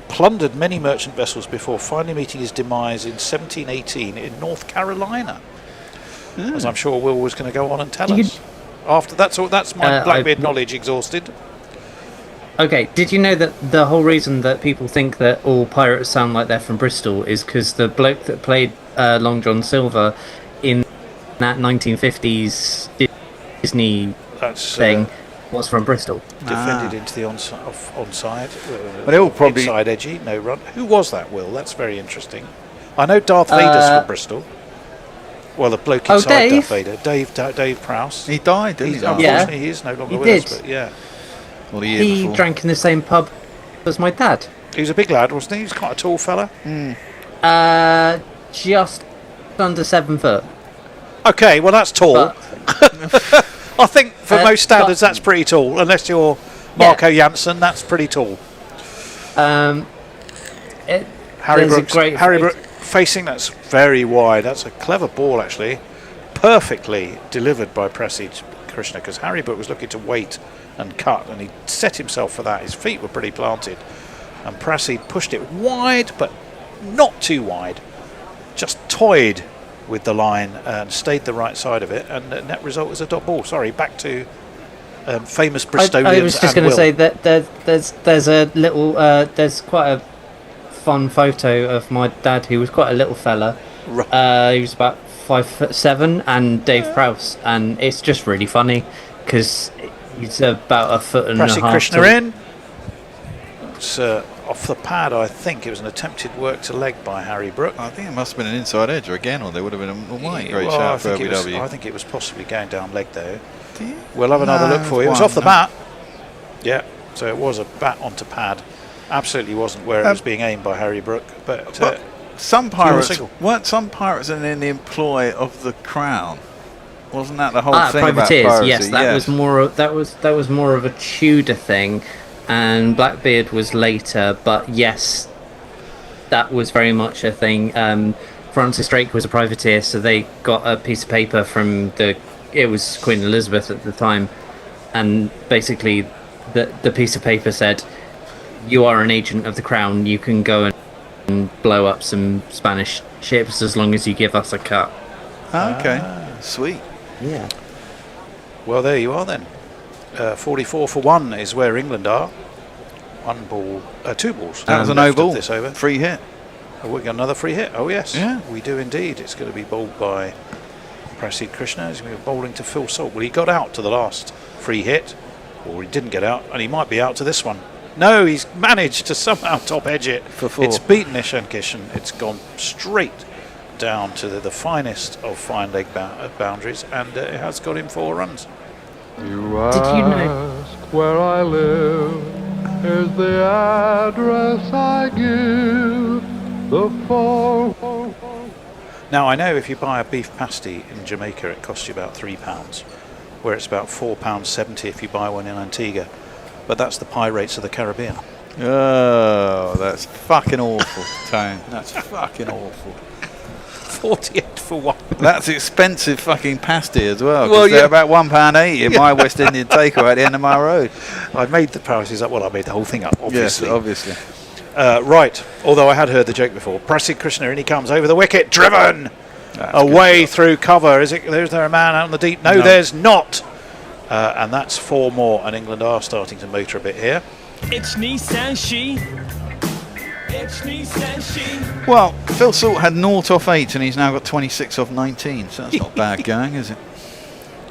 plundered many merchant vessels before finally meeting his demise in 1718 in North Carolina. As I'm sure Will was going to go on and tell us. After that's my Blackbeard knowledge exhausted. Okay, did you know that the whole reason that people think that all pirates sound like they're from Bristol is because the bloke that played Long John Silver in that 1950s Disney thing was from Bristol. Defended into the onside. But they all probably inside edgy, no run. Who was that, Will? That's very interesting. I know Darth Vader's from Bristol. Well, the bloke inside Darth Vader, Dave Prowse. He died, didn't he? Unfortunately, he is no longer with us. But yeah. Well, the year he before. drank in the same pub as my dad. He was a big lad, wasn't he? He was quite a tall fella. Just under 7 foot. Okay, well that's tall. I think for most standards that's pretty tall, unless you're Marco Janssen, that's pretty tall. Harry Brook facing, that's very wide. That's a clever ball actually. Perfectly delivered by Prasid Krishna, because Harry Brook was looking to wait and cut, and he set himself for that. His feet were pretty planted, and Prasid pushed it wide, but not too wide. Just toyed with the line and stayed the right side of it, and the net result was a dot ball. Sorry, back to famous Bristolians. I was just going to say that there's a little there's quite a fun photo of my dad, who was quite a little fella. He was about 5'7", and Dave Prowse, and it's just really funny because he's about a foot and a half. Krishna in. It's off the pad, I think. It was an attempted work to leg by Harry Brook. I think it must have been an inside edger again, or there would have been a white. Great well, shout for LBW. I think it was possibly going down leg though. We'll have another look for you. It was off the bat. Yeah, so it was a bat onto pad. Absolutely wasn't where it was being aimed by Harry Brook. But some pirates weren't in the employ of the Crown. Wasn't that the whole thing privateers, about piracy? yes, that was more. That was more of a Tudor thing, and Blackbeard was later. But yes, that was very much a thing. Francis Drake was a privateer, so they got a piece of paper from it was Queen Elizabeth at the time, and basically the piece of paper said, "You are an agent of the Crown. You can go and blow up some Spanish ships as long as you give us a cut." Okay, sweet. Yeah. Well, there you are then. 44 for 1 is where England are. 1 ball, 2 balls. That was a no ball. This over. Free hit. Oh, we got another free hit. Oh yes, yeah, we do indeed. It's going to be bowled by Prasid Krishna. He's going to be bowling to Phil Salt. Well, he got out to the last free hit, or he didn't get out, and he might be out to this one. No, he's managed to somehow top edge it. For 4. It's beaten Ishan Kishan. It's gone straight down to the finest of fine leg boundaries, and it has got him 4 runs. Did you know where I live? Is the address I give. The 4. Now I know if you buy a beef pasty in Jamaica, it costs you about £3, where it's about £4.70 if you buy one in Antigua. But that's the pirates of the Caribbean. Oh, that's fucking awful, Tone. That's fucking awful. 48 for 1. That's expensive fucking pasty as well. Well, they're about £1.80 in my West Indian takeaway at the end of my road. I made the prices up. Well, I made the whole thing up, obviously. Yes, obviously. Right. Although I had heard the joke before. Prasid Krishna, in he comes over the wicket, driven away through cover. Is there a man out on the deep? No, there's not. And that's 4 more, and England are starting to motor a bit here. It's Nissan She. It's Nissan She. Well, Phil Salt had 0 off 8, and he's now got 26 off 19, so that's not bad going, is it?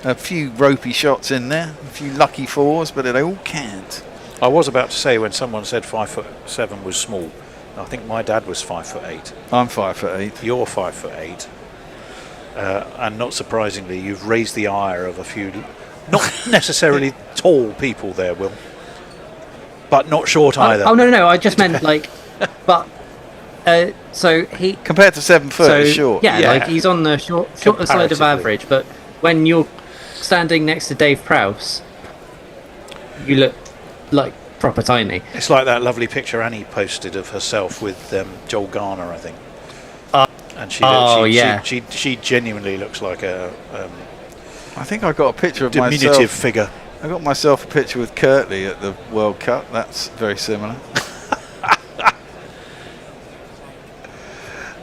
A few ropey shots in there, a few lucky 4s, but they all can't. I was about to say, when someone said 5'7" was small, I think my dad was 5'8". I'm 5'8". You're 5'8". And not surprisingly, you've raised the ire of a few, not necessarily tall people there, Will, but not short either. Oh no, I just meant like, but so he compared to 7 foot, is short. Yeah, like he's on the shorter side of average. But when you're standing next to Dave Prowse, you look like proper tiny. It's like that lovely picture Annie posted of herself with Joel Garner, I think. And she genuinely looks like a. I think I got a picture of diminutive myself. Figure. I got myself a picture with Kirtley at the World Cup. That's very similar.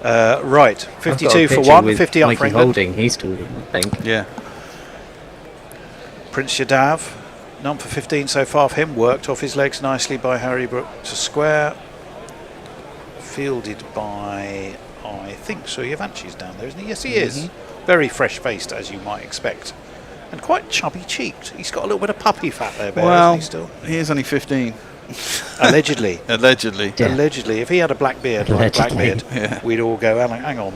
Right, 52 for 1, 50 up for England. Holding, he's taller, I think. Yeah. Prince Yadav, none for 15 so far for him. Worked off his legs nicely by Harry Brook to square. Fielded by, I think, Suryavanchi's down there, isn't he? Yes, he is. Very fresh-faced, as you might expect. And quite chubby-cheeked. He's got a little bit of puppy fat there, Bear, well, isn't he still? He is only 15. Allegedly. Allegedly. Yeah. Allegedly. If he had a black beard like Blackbeard, we'd all go, hang on.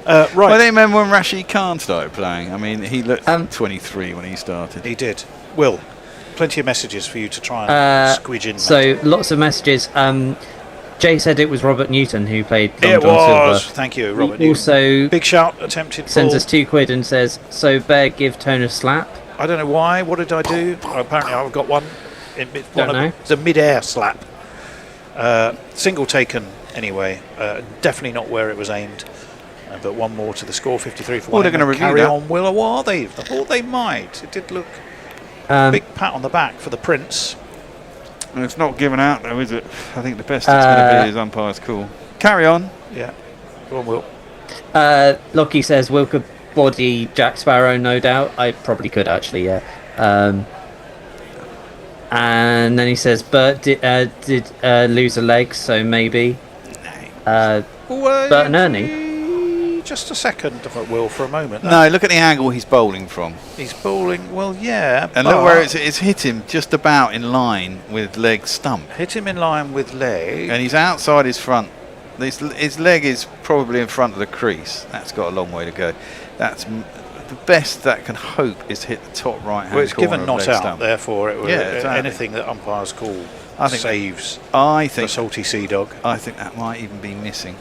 Right. Well, I remember when Rashid Khan started playing. I mean, he looked 23 when he started. He did. Will, plenty of messages for you to try and squidge in. So, lots of messages. Jay said it was Robert Newton who played Long It John was. Silver. Thank you, Robert He Newton. also Big shout, attempted sends ball. us £2 and says, "So Bear give Tone a slap." I don't know why. What did I do? Oh, apparently I've got one. Don't know. It's a mid-air slap. Single taken anyway. Definitely not where it was aimed. But one more to the score, 53 for 1. they're going to review carry that. on, Will, or are they? I thought they might. It did look big pat on the back for the Prince. And it's not given out though, is it? I think the best it's going to be is umpire's call. Carry on. Yeah. Go on, Will. Lockie says, "Will could body Jack Sparrow, no doubt." I probably could actually, yeah. And then he says, "Bert did lose a leg, so maybe." Bert and Ernie. Just a second, Will, for a moment. No, look at the angle he's bowling from. He's bowling, well, yeah. And look where it's hit him just about in line with leg stump. Hit him in line with leg. And he's outside his front. His leg is probably in front of the crease. That's got a long way to go. That's the best that can hope is to hit the top right hand corner. Well, it's given not leg out, stump. therefore it was exactly. anything that umpires call saves. I think the salty sea dog. I think that might even be missing.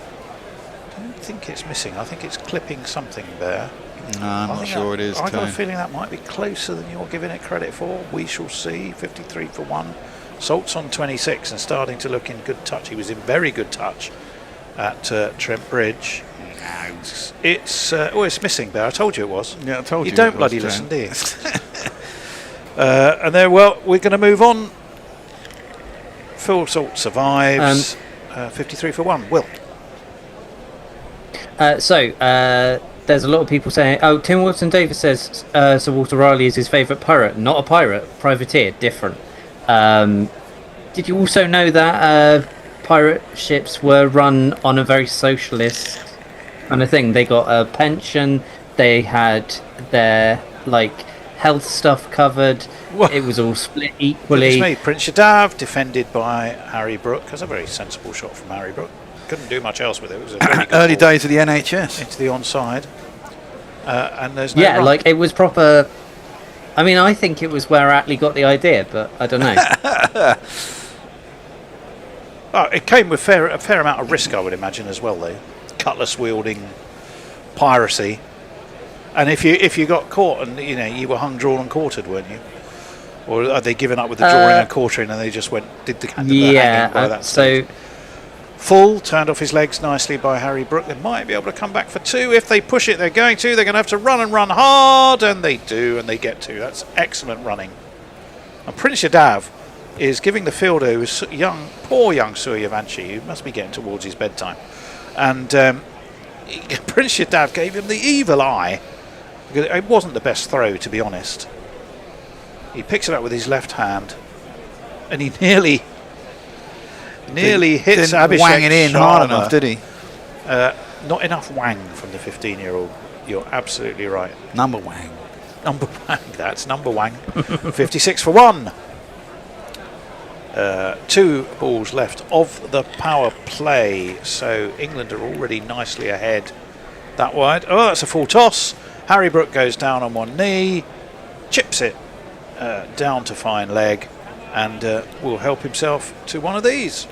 I don't think it's missing. I think it's clipping something there. No, I'm not sure it is. I've got a feeling that might be closer than you're giving it credit for. We shall see. 53 for 1. Salt's on 26 and starting to look in good touch. He was in very good touch at Trent Bridge. It's missing there. I told you it was. Yeah, I told you. You don't bloody listen, do you? And then, well, we're going to move on. Phil Salt survives. 53 for 1. Will. There's a lot of people saying, "Oh, Tim Wilson Davis says Sir Walter Raleigh is his favourite pirate." Not a pirate, privateer, different. Did you also know that pirate ships were run on a very socialist kind of thing? They got a pension, they had their health stuff covered. What? It was all split equally. Goodness me, Prince Yadav defended by Harry Brook. That's a very sensible shot from Harry Brook. Couldn't do much else with it. It was a very good Early ball days of the NHS. into the onside. And there's no run. It was proper. I mean, I think it was where Attlee got the idea, but I don't know. It came with a fair amount of risk, I would imagine, as well, though. Cutlass wielding piracy. And if you got caught and you were hung, drawn and quartered, weren't you? Or are they given up with the drawing and quartering and they just did the hanging by that stage? Full, turned off his legs nicely by Harry Brook. They might be able to come back for 2. If they push it, they're going to. They're going to have to run and run hard, and they do, and they get to. That's excellent running. And Prince Yadav is giving the fielder, who's poor young Suryavanshi, who must be getting towards his bedtime. And Prince Yadav gave him the evil eye. It wasn't the best throw, to be honest. He picks it up with his left hand, and he nearly hits Abhishek. Wang it in hard enough, did he? Not enough wang from the 15-year-old. You're absolutely right. Number wang. Number wang. That's number wang. 56 for 1. 2 balls left of the power play. So England are already nicely ahead that wide. Oh, that's a full toss. Harry Brook goes down on one knee, chips it down to fine leg, and will help himself to one of these.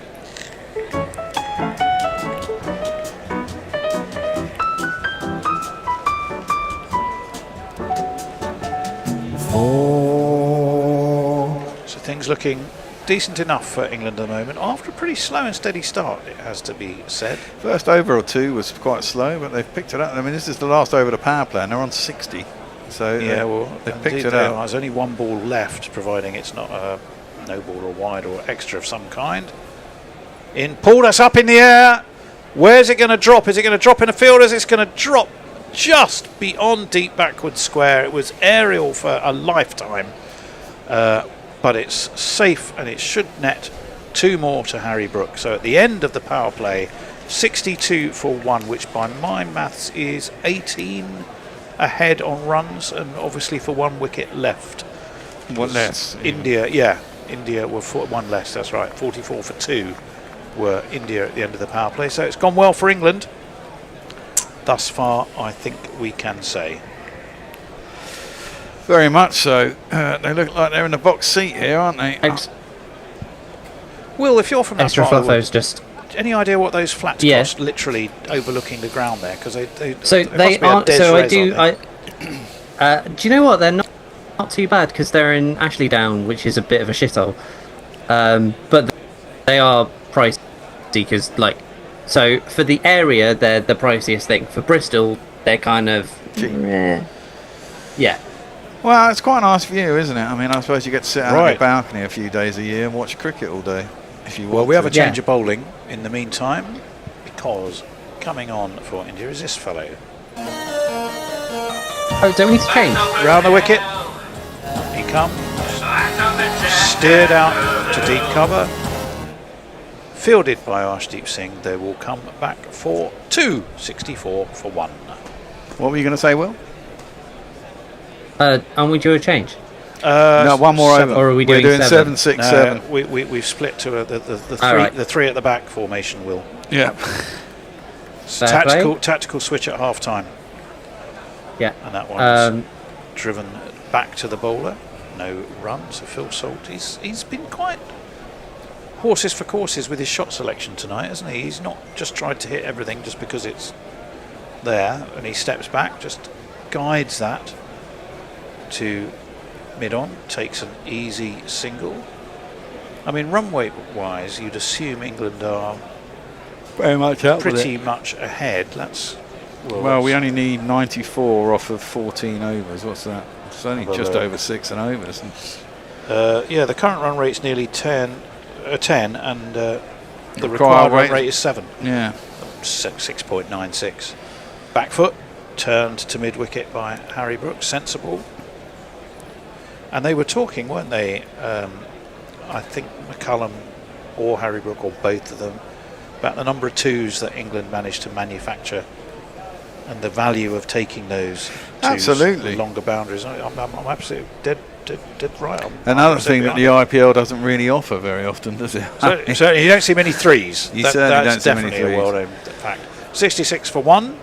So things looking decent enough for England at the moment, after a pretty slow and steady start, it has to be said. First over or two was quite slow, but they've picked it up. I mean, this is the last over of the power play, and they're on 60. So they've picked it up. There's only one ball left, providing it's not a no ball or wide or extra of some kind. In pull, that's up in the air. Where's it going to drop? Is it going to drop in the fielders? It's going to drop just beyond deep backward square. It was aerial for a lifetime, but it's safe and it should net 2 more to Harry Brook. So at the end of the power play, 62 for 1, which by my maths is 18 ahead on runs, and obviously for 1 wicket left. One less. India were 1 less, that's right. 44 for 2 were India at the end of the power play. So it's gone well for England thus far, I think we can say. Very much so. They look like they're in the box seat here, aren't they? Will, if you're from that Extra part of the Fluffo's just Any idea what those flats cost? Literally overlooking the ground there, because they aren't. So I do. Do you know what? They're not too bad because they're in Ashley Down, which is a bit of a shithole. But they are pricey because, like, so for the area, they're the priciest thing. For Bristol, they're kind of yeah. Well, it's quite a nice view, isn't it? I mean, I suppose you get to sit out on the balcony a few days a year and watch cricket all day. If you want. Well, we have a change of bowling in the meantime, because coming on for India is this fellow. Oh, don't we need to change? Round the wicket. He comes. Steered out to deep cover. Fielded by Arshdeep Singh. They will come back for 264 for 1. What were you going to say, Will? Aren't we due a change? No, one more over. Or are we doing 7, 6, 7? We've split to the three at the back formation, Will. Yeah. Tactical switch at half time. Yeah. And that one's driven back to the bowler. No run, so Phil Salt, he's been quite horses for courses with his shot selection tonight, hasn't he? He's not just tried to hit everything just because it's there, and he steps back, just guides that to mid-on, takes an easy single. I mean, run weight wise, you'd assume England are very much out pretty much ahead. Well, we only need 94 off of 14 overs. What's that? It's only just over 6 and overs. Yeah, the current run rate's nearly 10, and the required run rate is 7. Yeah, 6.96. Back foot turned to mid wicket by Harry Brooks, sensible. And they were talking, weren't they? I think McCullum or Harry Brook or both of them, about the number of twos that England managed to manufacture and the value of taking those twos, longer boundaries. I'm absolutely dead right on. Another thing that the IPL doesn't really offer very often, does it? So you don't see many threes. You certainly don't see many threes. That's definitely a well-known fact. 66 for 1.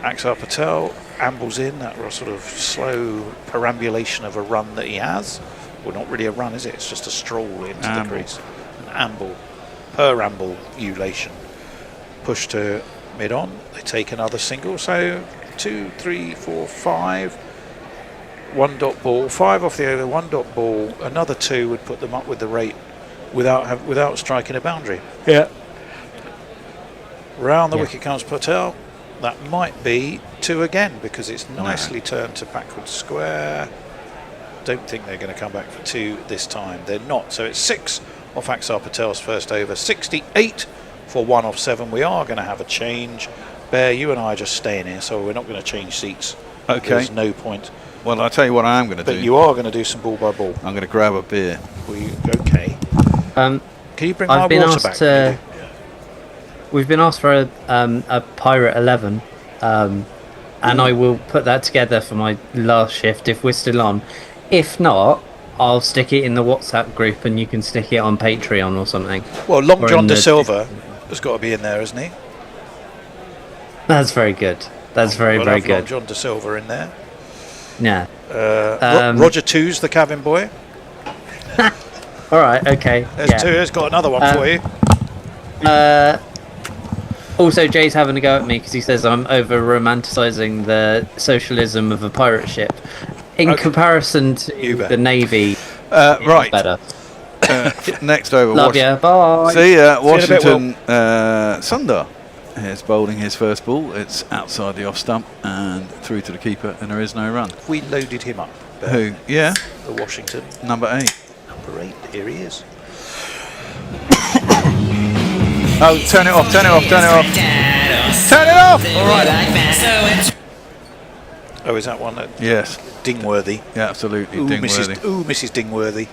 Axar Patel ambles in, that sort of slow perambulation of a run that he has. Well, not really a run, is it? It's just a stroll into the crease. An perambulation. Push to mid-on. They take another single. So 2, 3, 4, 5. 1 dot ball. 5 off the over, 1 dot ball. Another 2 would put them up with the rate without striking a boundary. Yeah. Round the wicket comes Patel. That might be 2 again, because it's nicely turned to backward square. Don't think they're going to come back for 2 this time. They're not. So it's 6 off Axar Patel's first over. 68 for 1 off 7. We are going to have a change. Bear, you and I are just staying here, so we're not going to change seats. Okay. There's no point. Well, I'll tell you what I am going to do. But you are going to do some ball by ball. I'm going to grab a beer. Okay. Can you bring my water back? We've been asked for a Pirate 11, and I will put that together for my last shift if we're still on. If not, I'll stick it in the WhatsApp group and you can stick it on Patreon or something. Well, Long John De Silva has got to be in there, hasn't he? That's very good. That's very good. Long John De Silva in there. Yeah. Roger Two's the cabin boy. All right. Okay. There's 2. There's got another one for you. Also, Jay's having a go at me because he says I'm over romanticising the socialism of a pirate ship. In comparison to the Navy, right. Better. Next over. Love ya. Bye. See ya. Washington. Sundar is bowling his first ball. It's outside the off stump and through to the keeper, and there is no run. We loaded him up. Who? Yeah. The Washington. Number 8. Number 8. Here he is. Oh, turn it off, turn it off, turn it off. Turn it off! All right. Oh, is that one? Yes. Dingworthy. Yeah, absolutely. Ooh, Dingworthy. Mrs. Dingworthy.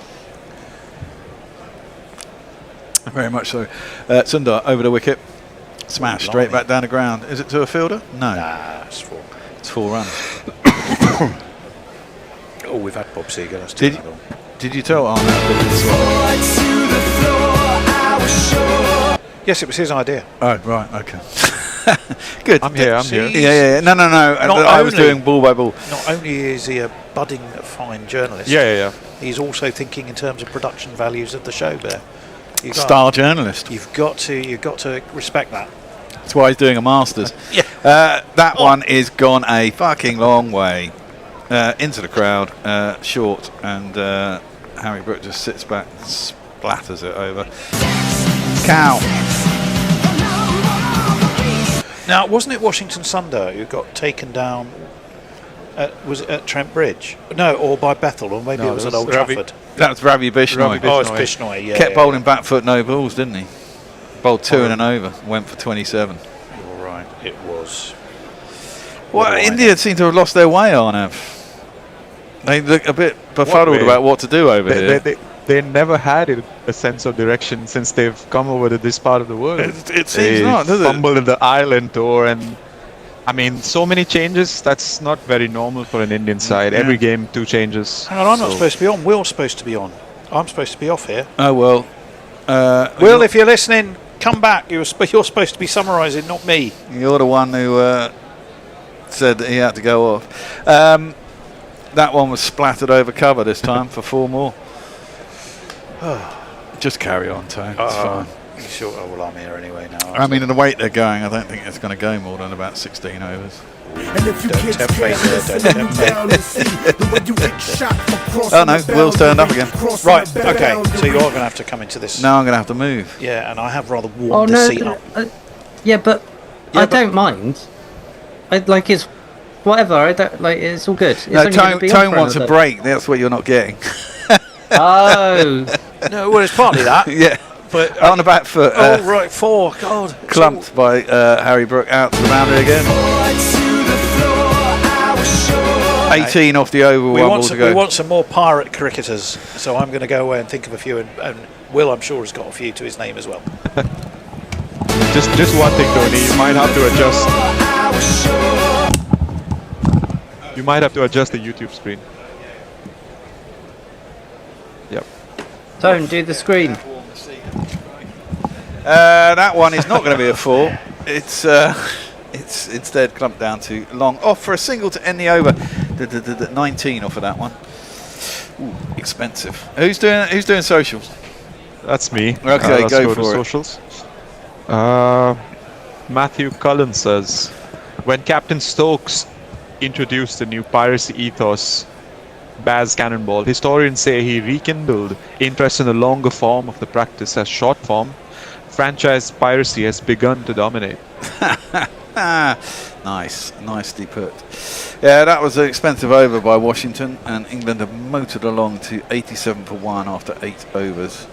Very much so. Sundar over the wicket. Smash straight back down the ground. Is it to a fielder? No. Nah, it's 4. It's 4 runs. Oh, we've had Bob Seeger. Did you tell Arnold? Yes, it was his idea. Oh, right, okay. Good. I'm here. Yeah. No. I was doing ball by ball. Not only is he a budding fine journalist, Yeah. he's also thinking in terms of production values of the show there. Star journalist. You've got to respect that. That's why he's doing a Masters. Yeah. That one is gone a fucking long way into the crowd, short, and Harry Brook just sits back and splatters it over. Cow. Now, wasn't it Washington Sunder who got taken down? Was it at Trent Bridge? No, or by Bethel, or maybe it was at Old Trafford. That was Ravi Bishnoi. Oh, it's Bishnoi, yeah. Kept bowling back foot, no balls, didn't he? Bowled 2 in and over, went for 27. You're right, it was. Well, India seem to have lost their way, Arnav. They look a bit befuddled about what to do over here. They never had a sense of direction since they've come over to this part of the world. It seems not, does it? Fumbled in the Ireland tour, and I mean, so many changes. That's not very normal for an Indian side. Every game, 2 changes. Hang on, I'm not supposed to be on. Will's supposed to be on. I'm supposed to be off here. Oh well. Will, if you're listening, come back. You're supposed to be summarising, not me. You're the one who said that he had to go off. That one was splattered over cover this time for 4 more. Just carry on, Tone. It's fine. Sure. Oh, well, I'm here anyway now. I mean, in the weight they're going, I don't think it's going to go more than about 16 overs. And if you kids Oh no, Will's turned up again. Right, okay, so you're going to have to come into this. Now I'm going to have to move. Yeah, and I have rather warmed the seat up. I don't mind. It's whatever. I don't like. It's all good. It's No, Tone wants a break. That's what you're not getting. Oh. No, well, it's partly that. Yeah. But on the back foot. Oh, right, 4. God. Clumped by Harry Brook out to the boundary again. 18 off the oval, 1 ball to go. We want some more pirate cricketers, so I'm going to go away and think of a few, and Will, I'm sure, has got a few to his name as well. Just one thing, Tony. You might have to adjust. You might have to adjust the YouTube screen. Yep. Tone, do the screen. That one is not going to be a 4. It's instead clumped down to long off for a single to end the over. 19 off of that one. Ooh, expensive. Who's doing socials? That's me. Okay, let's go to for it. socials. Matthew Cullen says, when Captain Stokes introduced the new piracy ethos, Baz Cannonball, historians say he rekindled interest in the longer form of the practice as short form. Franchise piracy has begun to dominate. Nicely put. Yeah, that was an expensive over by Washington, and England have motored along to 87 for 1 after 8 overs.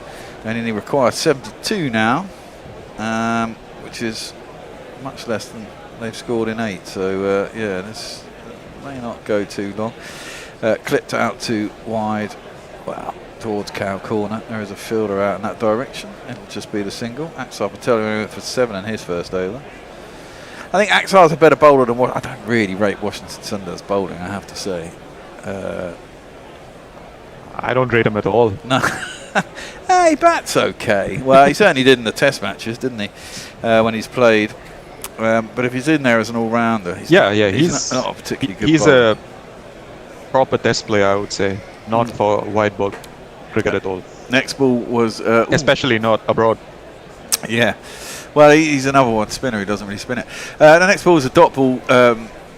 They only require 72 now, which is much less than they've scored in 8. So yeah, this may not go too long. Clipped out to wide, well, towards Cow Corner. There is a fielder out in that direction. It'll just be the single. Axar Patel went for 7 in his first over. I think Axar's a better bowler than what I don't really rate Washington Sunder's bowling, I have to say. I don't rate him at all. No. He bats okay. Well, he certainly did in the test matches, didn't he? When he's played. But if he's in there as an all-rounder, he's not a particularly good bowler. A proper test player, I would say. Not for wide ball cricket at all. Next ball was... especially not abroad. Yeah. Well, he's another one spinner who doesn't really spin it. The next ball was a dot ball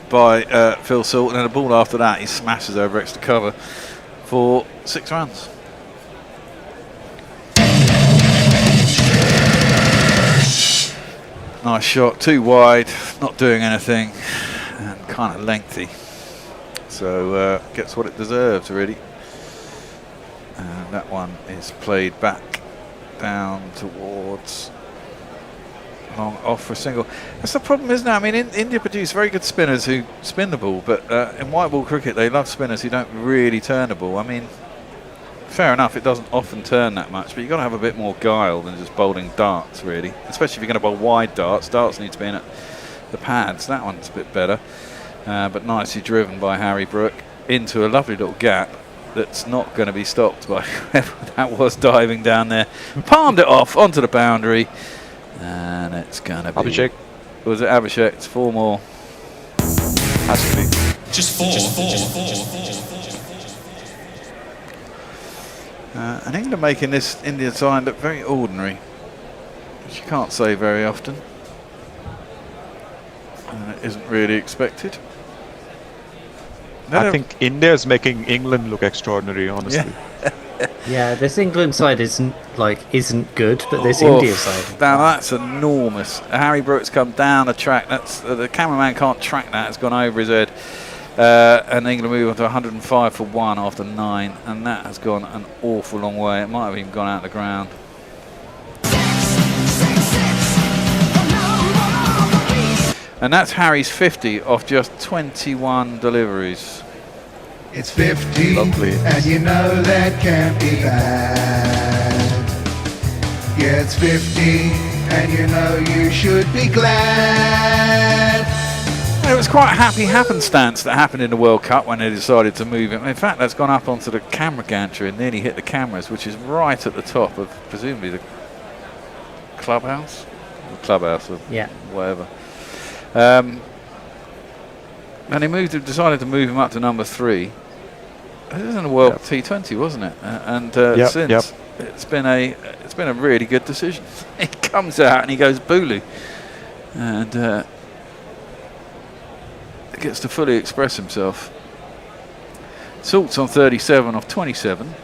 by Phil Salt, and then a ball after that he smashes over extra cover for 6 runs. Nice shot, 2 wide, not doing anything, and kind of lengthy. So gets what it deserves, really. And that one is played back down towards long off for a single. That's the problem, isn't it? I mean, India produce very good spinners who spin the ball, but in white ball cricket they love spinners who don't really turn the ball. I mean, fair enough, it doesn't often turn that much, but you've got to have a bit more guile than just bowling darts, really. Especially if you're going to bowl wide darts. Darts need to be in at the pads. That one's a bit better, but nicely driven by Harry Brook into a lovely little gap that's not going to be stopped by whoever that was diving down there. Palmed it off onto the boundary, and it's going to be... Abhishek. Was it Abhishek? It's 4 more. Has to be. Just four. And England making this Indian side look very ordinary, which you can't say very often. And it isn't really expected. I think India's making England look extraordinary, honestly. Yeah, this England side isn't good, but this India side. Now that's enormous. Harry Brooks come down the track. That's the cameraman can't track that. It's gone over his head. And England move on to 105 for 1 after 9, and that has gone an awful long way. It might have even gone out of the ground. And that's Harry's 50 off just 21 deliveries. It's 50, Lovely. and you know that can't be bad. Yeah, it's 50, and you know you should be glad. It was quite a happy happenstance that happened in the World Cup when they decided to move it. In fact, that's gone up onto the camera gantry and nearly hit the cameras, which is right at the top of presumably the clubhouse, or whatever. And they decided to move him up to number 3. This was in the World T20, wasn't it? Since it's been a really good decision. He comes out and he goes Bulu, and gets to fully express himself. Salt's on 37 off 27.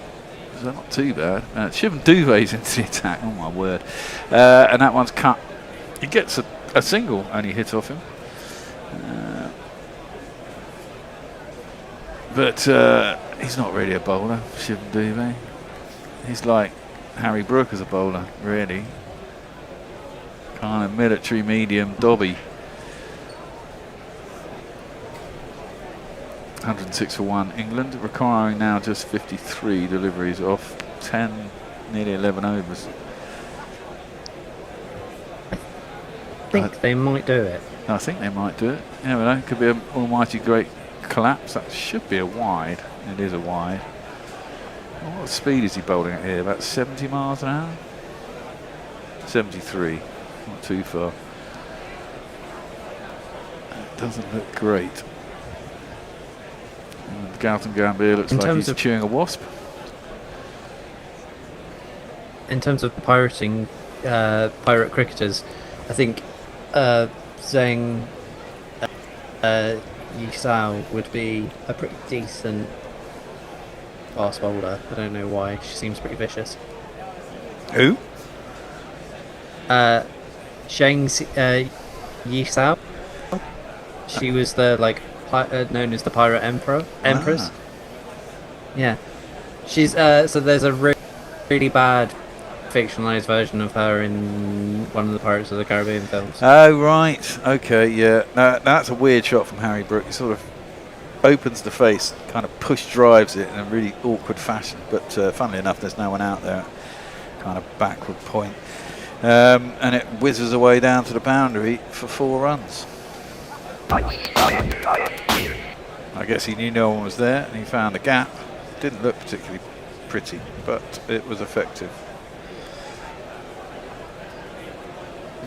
So not too bad. Shivam Duve's into the attack. Oh my word! And that one's cut. He gets a single only hit off him. But he's not really a bowler, Shivam Duve. He's like Harry Brook as a bowler, really. Kind of military medium dobby. 106 for 1 England, requiring now just 53 deliveries off 10, nearly 11 overs. I think they might do it. I think they might do it. You never know, it could be an almighty great collapse. That should be a wide. It is a wide. What speed is he bowling at here? About 70 miles an hour? 73, not too far. It doesn't look great. And Gautam Gambhir looks like he's chewing a wasp. In terms of pirate cricketers, I think Zheng Yisao would be a pretty decent fast bowler. I don't know why. She seems pretty vicious. Who? Zheng Yisao. She was the known as the Pirate Empress. Yeah, she's so there's a really bad fictionalized version of her in one of the Pirates of the Caribbean films. Oh right, okay, yeah. Now that's a weird shot from Harry Brook. He sort of opens the face, kind of push drives it in a really awkward fashion. But funnily enough, there's no one out there. Kind of backward point, and it whizzes away down to the boundary for 4 runs. I guess he knew no one was there and he found a gap. Didn't look particularly pretty, but it was effective.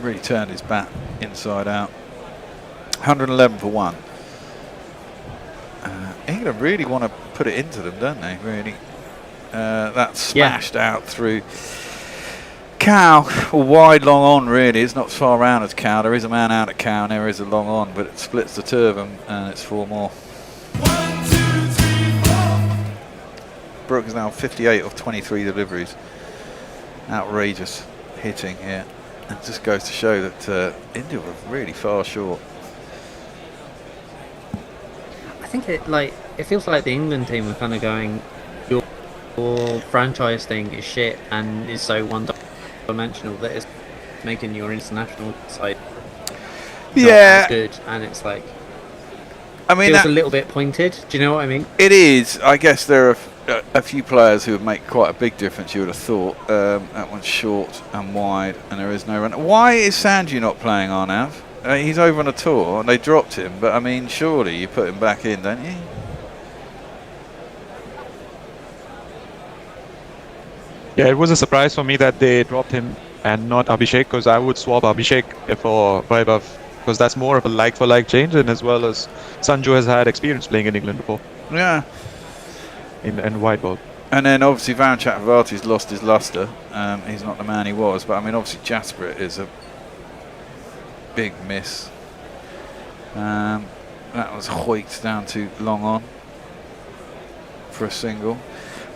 Really turned his bat inside out. 111 for 1. England really want to put it into them, don't they? Really. That's smashed out through Cow, or wide long on really. It's not as far around as Cow. There is a man out at Cow and there is a long on, but it splits the two of them and it's 4 more. 1, 2, 3, 4. Brooke is now 58 of 23 deliveries. Outrageous hitting here. It just goes to show that India were really far short. I think it feels like the England team were kind of going, your franchise thing is shit and is so one-dimensional that it's making your international side not as good, and it's like, I mean, feels a little bit pointed. Do you know what I mean? It is. I guess there are a few players who would make quite a big difference, you would have thought. That one's short and wide, and there is no run. Why is Sanju not playing Arnav? He's over on a tour, and they dropped him, but I mean, surely you put him back in, don't you? Yeah, it was a surprise for me that they dropped him and not Abhishek, because I would swap Abhishek for Vaibhav, because that's more of a like-for-like change, and as well as Sanju has had experience playing in England before. Yeah. In white ball. And then obviously Varun Chakravarty's lost his lustre. He's not the man he was. But I mean, obviously Jasper is a big miss. That was hoiked down to long on for a single.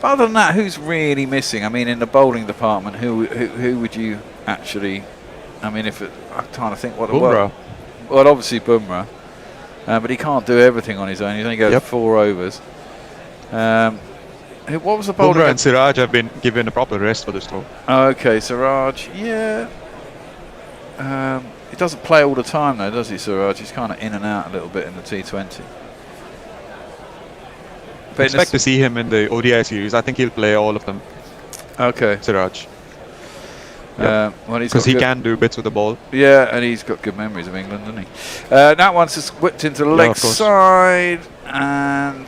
But other than that, who's really missing? I mean, in the bowling department, who would you actually? I mean, I'm trying to think what. Bumrah. Well, obviously Bumrah, but he can't do everything on his own. He's only got 4 overs. What was the bowler? Bumrah and Siraj have been given a proper rest for this tour. Okay, Siraj, yeah. He doesn't play all the time though, does he, Siraj? He's kind of in and out a little bit in the T20. I expect to see him in the ODI series. I think he'll play all of them. Okay. Siraj. Well, because he can do bits with the ball. Yeah, and he's got good memories of England, doesn't he? That one's just whipped into the leg side, and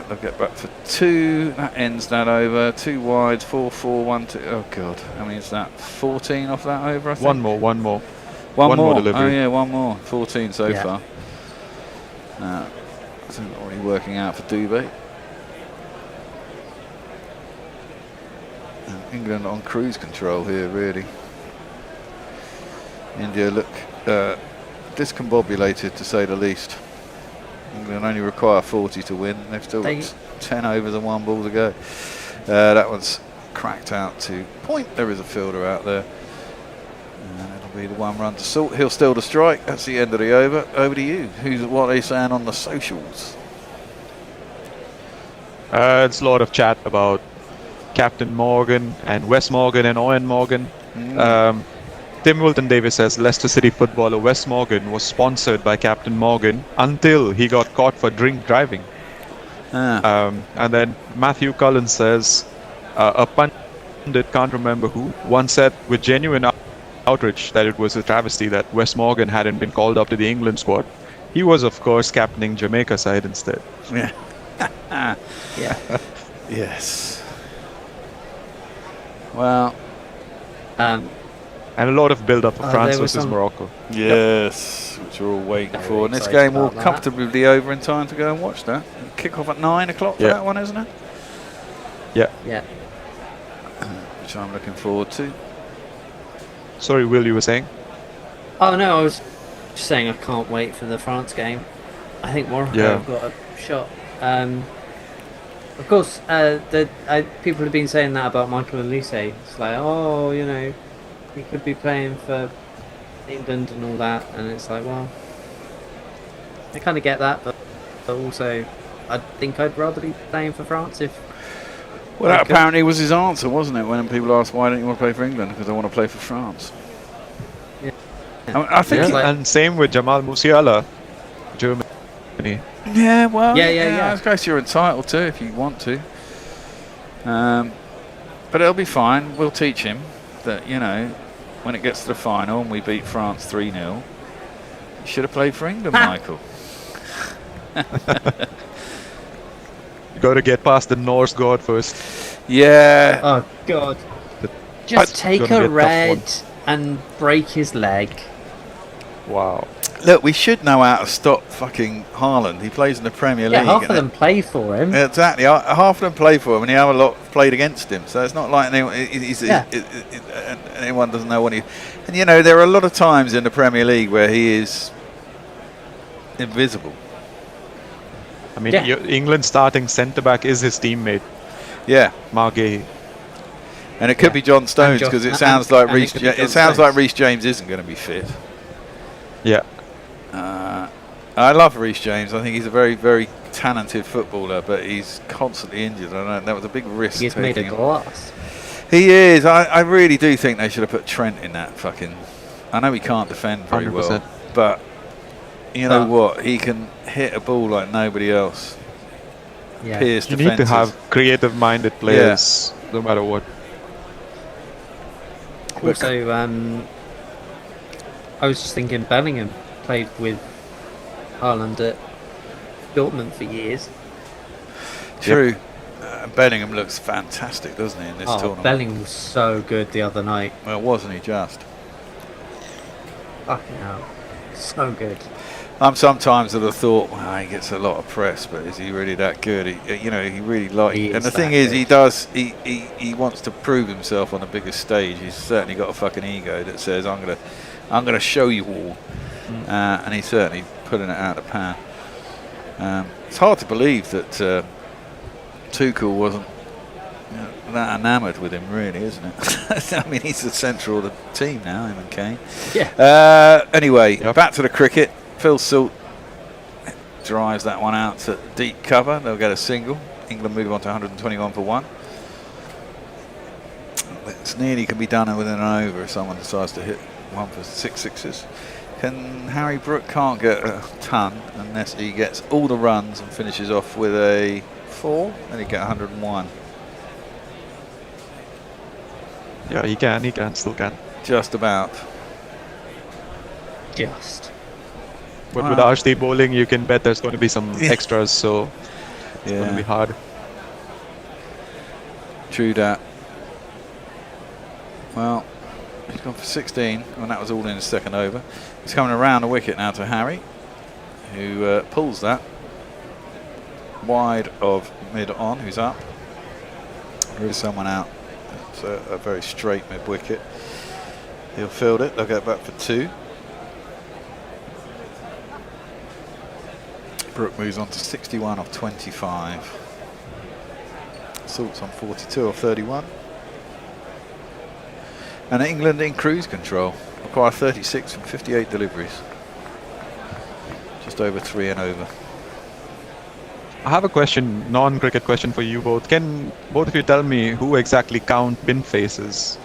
they'll get back for 2. That ends that over. 2 wide, 4-4, 1-2. Oh god, how many is that? 14 off that over, I think. One more. One more delivery. Oh yeah, one more. 14 so far. It's already working out for Dubé. England on cruise control here, really. India look discombobulated, to say the least. England only require 40 to win. They've still got 10 overs and 1 ball to go. That one's cracked out to point. There is a fielder out there. And it'll be the 1 run to Salt. He'll steal the strike. That's the end of the over. Over to you. What are they saying on the socials? It's a lot of chat about Captain Morgan and Wes Morgan and Owen Morgan. Tim Wilton Davis says Leicester City footballer Wes Morgan was sponsored by Captain Morgan until he got caught for drink driving. And then Matthew Cullen says a pundit, can't remember who, once said with genuine outrage that it was a travesty that Wes Morgan hadn't been called up to the England squad. He was, of course, captaining Jamaica side instead. Yeah. Yeah. Yes. Well. And a lot of build-up for France versus Morocco. Yes, which we're all waiting for. And this game will comfortably be over in time to go and watch that. Kick off at 9 o'clock for that one, isn't it? Yeah. Which I'm looking forward to. Sorry, Will, you were saying? Oh no, I was just saying I can't wait for the France game. I think Morocco have got a shot. Of course, people have been saying that about Michael Elise. It's like, oh, you know, he could be playing for England and all that, and it's like, well, I kind of get that, but also, I think I'd rather be playing for France if. Well, that apparently was his answer, wasn't it? When people asked why don't you want to play for England, because I want to play for France. Yeah. I think, and same with Jamal Musiala, Germany. Yeah, well, yeah. I suppose you're entitled to if you want to. But it'll be fine. We'll teach him that, you know, when it gets to the final and we beat France 3-0, you should have played for England, Michael. You got to get past the Norse god first. Yeah. Oh God! Just take a red and break his leg. Wow. Look, we should know how to stop fucking Haaland. He plays in the Premier League. Yeah, half of them play for him. Exactly. Half of them play for him, and the other lot played against him. So it's not like anyone doesn't know what he... And, you know, there are a lot of times in the Premier League where he is invisible. I mean, England's starting centre-back is his teammate. Yeah. Margay. And it could be John Stones, because it sounds like Reece James isn't going to be fit. Yeah. I love Reece James. I think he's a very, very talented footballer, but he's constantly injured. I know that was a big risk. He's made of glass. He is. I really do think they should have put Trent in that fucking... I know he can't defend very 100%. well, but you know what? He can hit a ball like nobody else. Yeah. Pierce you need to have creative-minded players, no matter what. Also, I was just thinking Bellingham played with Haaland at Dortmund for years. True. Bellingham looks fantastic, doesn't he, in this tournament? Bellingham was so good the other night. Well, wasn't he just? Fucking hell. So good. I'm sometimes at the thought, well, he gets a lot of press, but is he really that good? He really likes. And the thing is, he wants to prove himself on the biggest stage. He's certainly got a fucking ego that says, I'm gonna show you all, and he's certainly putting it out of the pan. It's hard to believe that Tuchel wasn't that enamoured with him, really, isn't it? I mean, he's the centre of the team now, him and Kane. Yeah. Anyway, back to the cricket. Phil Salt drives that one out to deep cover. They'll get a single. England move on to 121 for 1. It's nearly can be done within an over if someone decides to hit one for 6 sixes. Harry Brook can't get a ton unless he gets all the runs and finishes off with a 4, and he get 101. Yeah, he can, still can. Just about. Just. But with Arshdeep bowling, you can bet there's going to be some extras, so it's going to be hard. True that. Well, he's gone for 16, and that was all in his second over. He's coming around the wicket now to Harry, who pulls that wide of mid-on, who's up. There is someone out. It's a very straight mid-wicket. He'll field it. They'll get back for 2. Brook moves on to 61 off 25. Salt's on 42 off 31. And England in cruise control. Require 36 from 58 deliveries. Just over 3 and over. I have a question, non-cricket question for you both. Can both of you tell me who exactly Count Binface is?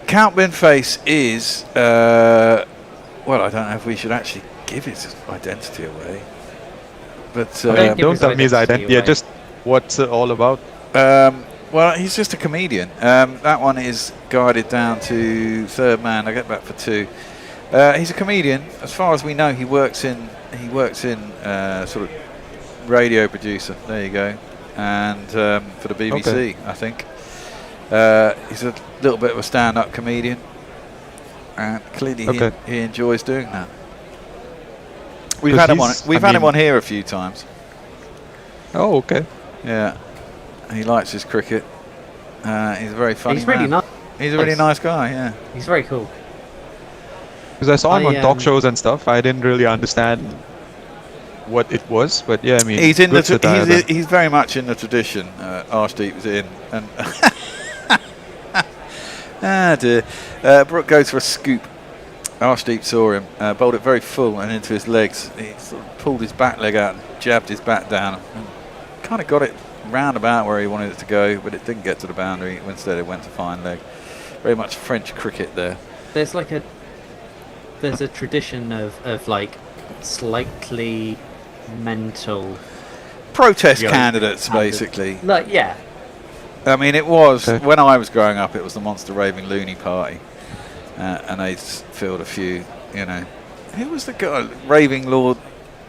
Count Binface is... well, I don't know if we should actually give his identity away. But don't tell me his identity. Yeah, just what's it all about? Well, he's just a comedian. That one is guided down to third man. I get back for 2. He's a comedian. As far as we know, he works in sort of radio producer. There you go. And for the BBC, I think. He's a little bit of a stand-up comedian, and clearly he enjoys doing that. We've had him on. We've had him on here a few times. Oh, okay. Yeah, he likes his cricket. He's a very funny He's really man. nice. He's a really nice guy. Yeah. He's very cool. Because I saw him on talk shows and stuff. I didn't really understand what it was, but yeah, I mean, he's in he's very much in the tradition. Arshdeep was in, and dear. Brook goes for a scoop. Arshdeep saw him, bowled it very full and into his legs. He sort of pulled his back leg out and jabbed his bat down. And kind of got it round about where he wanted it to go, but it didn't get to the boundary. Instead, it went to fine leg. Very much French cricket there. There's a tradition of like slightly mental protest candidates, basically. Like, yeah. I mean, it was when I was growing up. It was the Monster Raving Loony Party, and they filled a few. You know, who was the guy? Raving Lord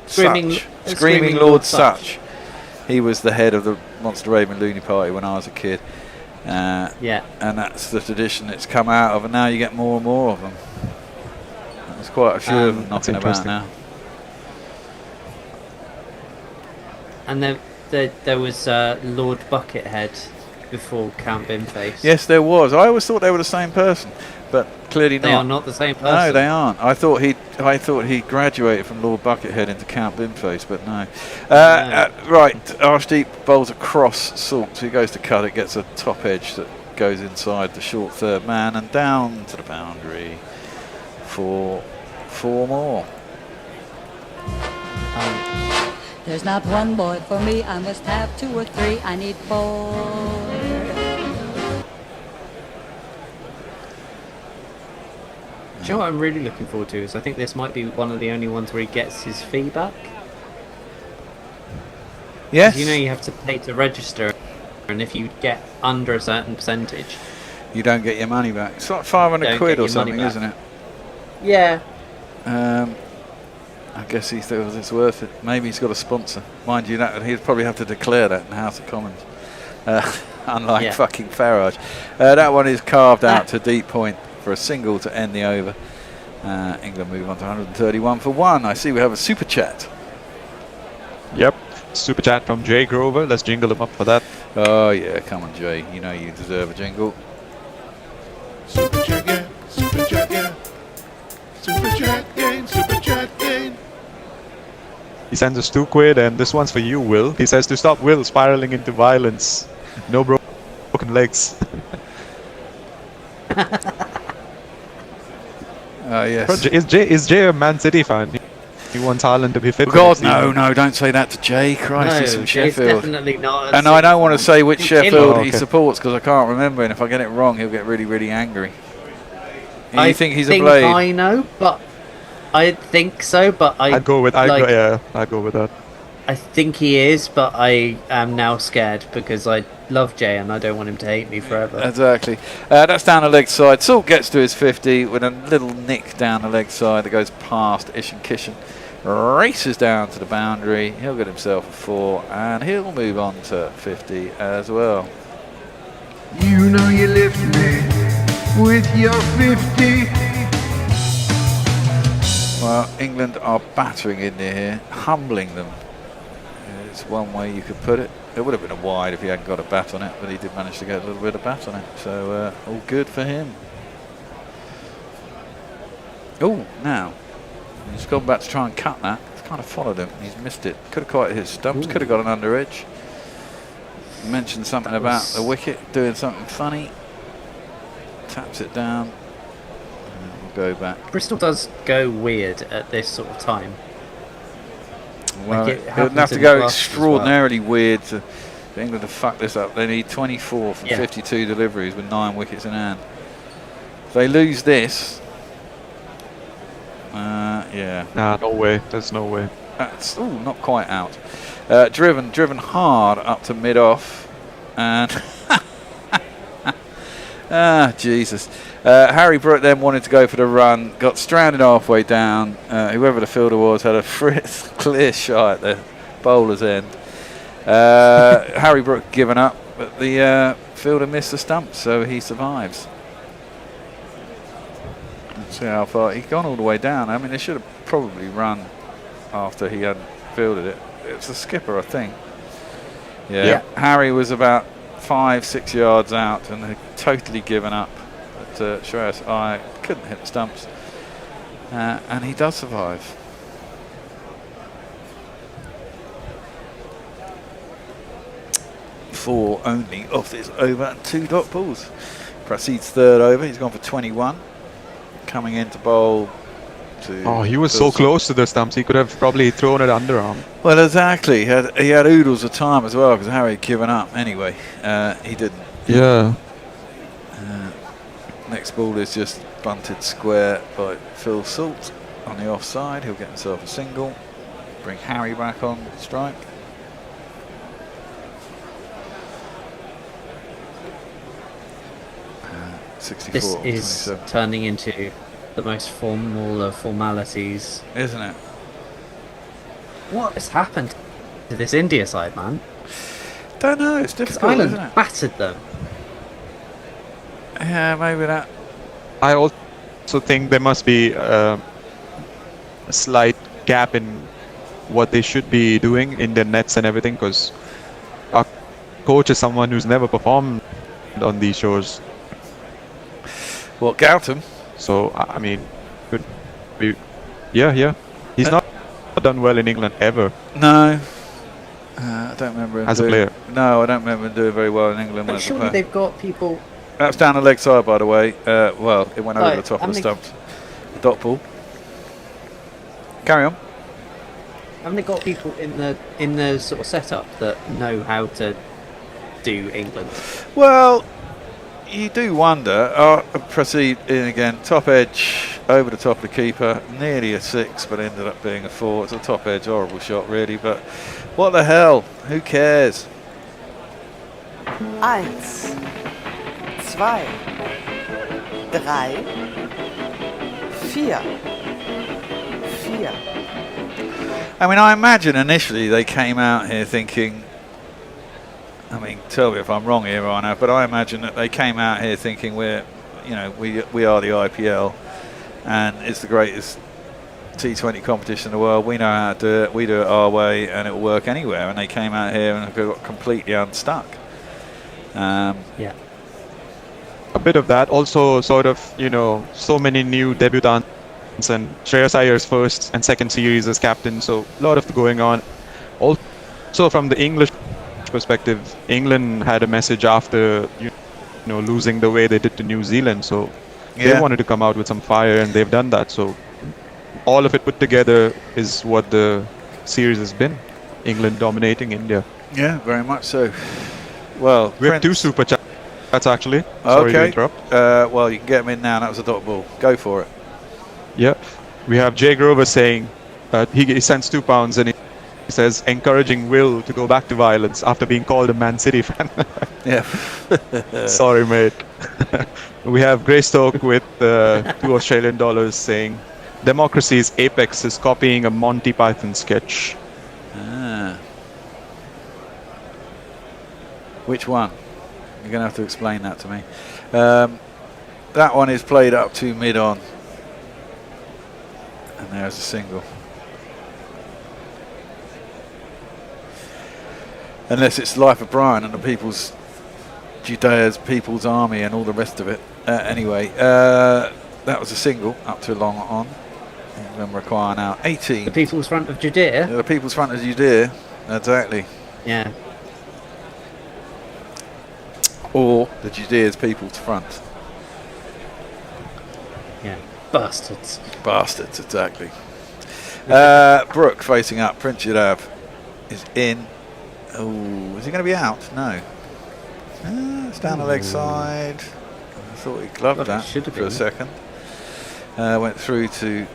Screaming Lord Such. He was the head of the Monster Raving Loony Party when I was a kid. Yeah. And that's the tradition it's come out of, and now you get more and more of them. There's quite a few of them knocking about now. And there was Lord Buckethead before Count Binface. Yes, there was. I always thought they were the same person, but clearly not. They are not the same person. No, they aren't. I thought he graduated from Lord Buckethead into Count Binface, but no. Right, Arshdeep bowls across Salt, so he goes to cut it, gets a top edge that goes inside the short third man and down to the boundary for 4 more. There's not one boy for me, I must have 2 or 3, I need 4. Do you know what I'm really looking forward to is I think this might be one of the only ones where he gets his fee back. Yes. You know you have to pay to register, and if you get under a certain percentage, you don't get your money back. It's like 500 quid or something, isn't it? Yeah. I guess he thinks it's worth it. Maybe he's got a sponsor. Mind you, that he'd probably have to declare that in the House of Commons. Unlike fucking Farage. That one is carved out to deep point for a single to end the over. England move on to 131 for 1. I see we have a super chat. Yep. Super chat from Jay Grover. Let's jingle him up for that. Oh yeah, come on Jay. You know you deserve a jingle. Super chat game, super chat game. Super chat game, super chat game. He sends us £2, and this one's for you, Will. He says to stop Will spiraling into violence. No broken legs. Yes. Is Jay a Man City fan? He wants Haaland to be fit. God, no, don't say that to Jay. Christ, he's from Jay's Sheffield. definitely not. And I don't want to say which He's Sheffield in. he supports because I can't remember, and if I get it wrong, he'll get really, really angry. And you think he's a Blade? I know, but I think so. But I'd go with that. I think he is, but I am now scared because I love Jay and I don't want him to hate me forever. Exactly. That's down the leg side. Salt gets to his 50 with a little nick down the leg side that goes past Ish and Kishan. Races down to the boundary. He'll get himself a 4 and he'll move on to 50 as well. You know you lift me with your 50. Well, England are battering India here, humbling them. It's one way you could put it. It would have been a wide if he hadn't got a bat on it, but he did manage to get a little bit of bat on it. So all good for him. Oh, now he's gone back to try and cut that. He's kind of followed him. He's missed it. Could have quite hit his stumps. Could have got an under edge. Mentioned something about the wicket doing something funny. Taps it down. And we'll go back. Bristol does go weird at this sort of time. Well, like it would have to go extraordinarily weird for England to fuck this up. They need 24 from 52 deliveries with 9 wickets in hand. If they lose this, yeah. Nah, no way. There's no way. That's not quite out. Driven hard up to mid-off, and Jesus. Harry Brook then wanted to go for the run, got stranded halfway down. Whoever the fielder was had a clear shot at the bowler's end. Harry Brook given up, but the fielder missed the stump, so he survives. Let's see how far he's gone all the way down. I mean, they should have probably run after he hadn't fielded it. It's the skipper, I think. Yeah. Harry was about 5-6 yards out and had totally given up. But Shreyas I couldn't hit the stumps, and he does survive. Four only off this over and 2 dot balls. Proceeds third over. He's gone for 21. Coming in to bowl. He was so close to the stumps. He could have probably thrown it underarm. Well, exactly. He had oodles of time as well because Harry had given up. Anyway, he didn't. Yeah. Next ball is just bunted square by Phil Salt on the offside. He'll get himself a single. Bring Harry back on strike. This is turning into the most formal of formalities, isn't it? What has happened to this India side, man? Don't know. It's difficult, Ireland isn't it? battered them. Yeah, maybe that. I also think there must be a slight gap in what they should be doing in their nets and everything, because our coach is someone who's never performed on these shows. What, Gautam? So, I mean, could be, yeah. He's not done well in England ever. No. I don't remember him as a player. No, I don't remember him doing very well in England. But surely they've got people. That's down the leg side, by the way. Well, it went over the top of the stumps. Dot ball. Carry on. Haven't they got people in the sort of setup that know how to do England? Well, you do wonder. Proceed in again. Top edge over the top of the keeper. Nearly a 6, but ended up being a 4. It's a top edge, horrible shot, really. But what the hell? Who cares? 1, 2, 3, 4. I mean, I imagine initially they came out here thinking, I mean, tell me if I'm wrong here, Rhino, but I imagine that they came out here thinking we are the IPL. and it's the greatest T20 competition in the world. We know how to do it. We do it our way, and it will work anywhere. And they came out here and got completely unstuck. Yeah. A bit of that. Also, sort of, so many new debutants, and Shreyas Iyer's first and second series as captain. So a lot of going on. Also, from the English perspective, England had a message after losing the way they did to New Zealand. So they wanted to come out with some fire, and they've done that. So all of it put together is what the series has been. England dominating India. Yeah, very much so. Well, we have 2 super chats actually. Sorry to interrupt. Well, you can get them in now. That was a dot ball. Go for it. Yeah, we have Jay Grover saying he sends £2 and he says encouraging Will to go back to violence after being called a Man City fan. Yeah. Sorry, mate. We have Greystoke with $2 Australian saying democracy's apex is copying a Monty Python sketch. Which one? You're going to have to explain that to me. That one is played up to mid-on. And there's a single. Unless it's Life of Brian and the People's Judea's People's Army and all the rest of it. Anyway, that was a single up to long on. England require now 18. The People's Front of Judea? The People's Front of Judea, exactly. Yeah. Or the Judea's People's Front. Yeah, bastards. Bastards, exactly. Brooke facing up. Prince Yadav is in. Oh, is he going to be out? No. It's down the leg side. I thought he gloved that for a second. Went through to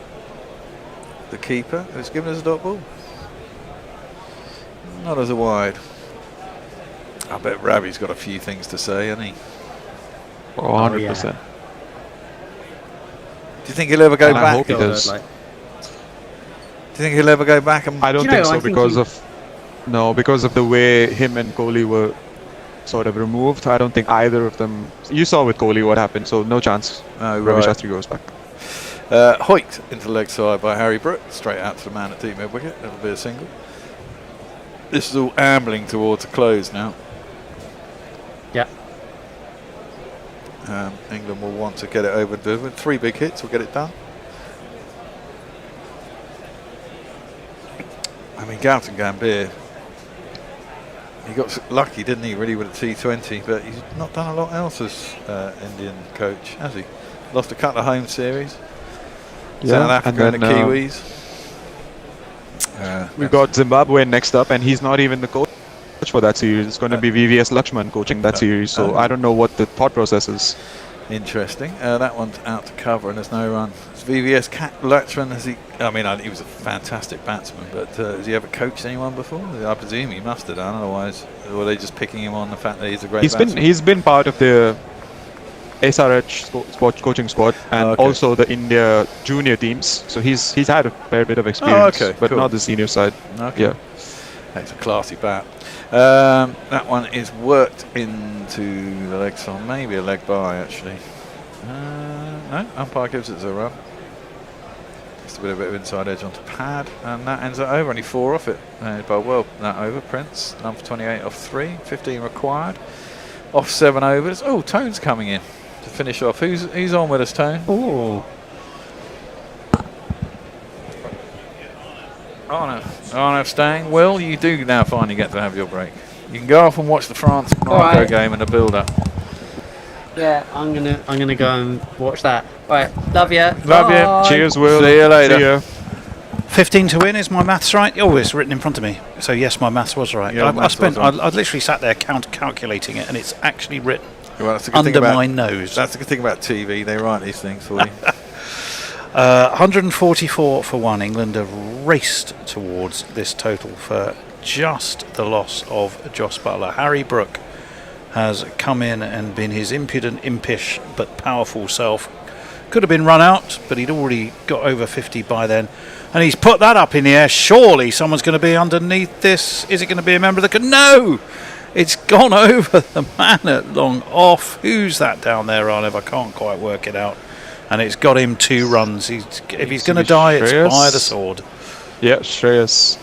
the keeper, who's given us a dot ball. Not as a wide. I bet Ravi's got a few things to say, hasn't he? 100%. Do you think he'll ever go back? I hope he does. Do you think he'll ever go back? And I don't think so, because of the way him and Kohli were sort of removed. I don't think either of them. You saw with Kohli what happened, so no chance. Oh, Ravi right. Shastri goes back. Hoyt into the leg side by Harry Brook, straight out to the man at deep mid wicket. That'll be a single. This is all ambling towards a close now. Yeah. England will want to get it over. With 3 big hits, we'll get it done. I mean, Gautam Gambhir, he got lucky, didn't he, really, with the T20, but he's not done a lot else as Indian coach, has he? Lost a couple of home series. South Africa and the Kiwis. We've got Zimbabwe next up, and he's not even the coach for that series. It's going to be VVS Lakshman coaching that series, so I don't know what the thought process is. Interesting. That one's out to cover, and there's no run. It's VVS Lakshman. He was a fantastic batsman, but has he ever coached anyone before? I presume he must have done. Otherwise, were they just picking him on the fact that he's a great batsman? He's been part of the SRH sports coaching squad and also the India junior teams. So he's had a fair bit of experience, but not the senior side. Okay. Yeah. That's a classy bat. That one is worked into the leg side, maybe a leg by actually. No, umpire gives it a run. Just a bit of inside edge onto pad, and that ends it over. Only 4 off it. Well, that over. Prince, number 28 off 3, 15 required. Off 7 overs. Oh, Tone's coming in to finish off. Who's on with us, Tone? Oh. Arnav staying. Will, you do now finally get to have your break. You can go off and watch the France-Morocco game and the build-up. Yeah, I'm gonna go and watch that. All right, love you. Love you. Cheers, Will. See you later. See ya. 15 to win, is my maths right? Oh, it's written in front of me. So yes, my maths was right. I literally sat there calculating it, and it's actually written under my nose. That's the good thing about TV. They write these things for you. 144 for 1. England have raced towards this total for just the loss of Jos Buttler. Harry Brook has come in and been his impudent, impish but powerful self. Could have been run out, but he'd already got over 50 by then. And he's put that up in the air. Surely someone's going to be underneath this. Is it going to be a member of the... No! It's gone over the man at long off. Who's that down there, Arnev? I can't quite work it out. and it's got him 2 runs. If he's going to die, it's by the sword. Yeah, Shreyas.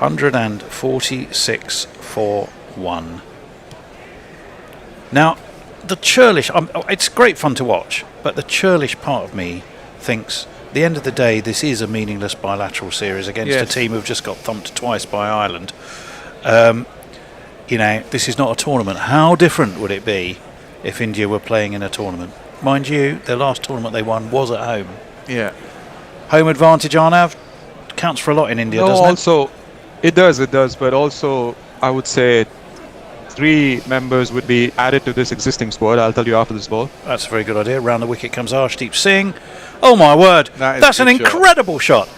146 for 1. Now, the churlish, it's great fun to watch, but the churlish part of me thinks, at the end of the day, this is a meaningless bilateral series against a team who've just got thumped twice by Ireland. This is not a tournament. How different would it be if India were playing in a tournament? Mind you, the last tournament they won was at home. Yeah. Home advantage, Arnav, counts for a lot in India, doesn't it? Also, it does, but also I would say 3 members would be added to this existing squad. I'll tell you after this ball. That's a very good idea. Round the wicket comes Arshdeep Singh. Oh my word, that's an incredible shot.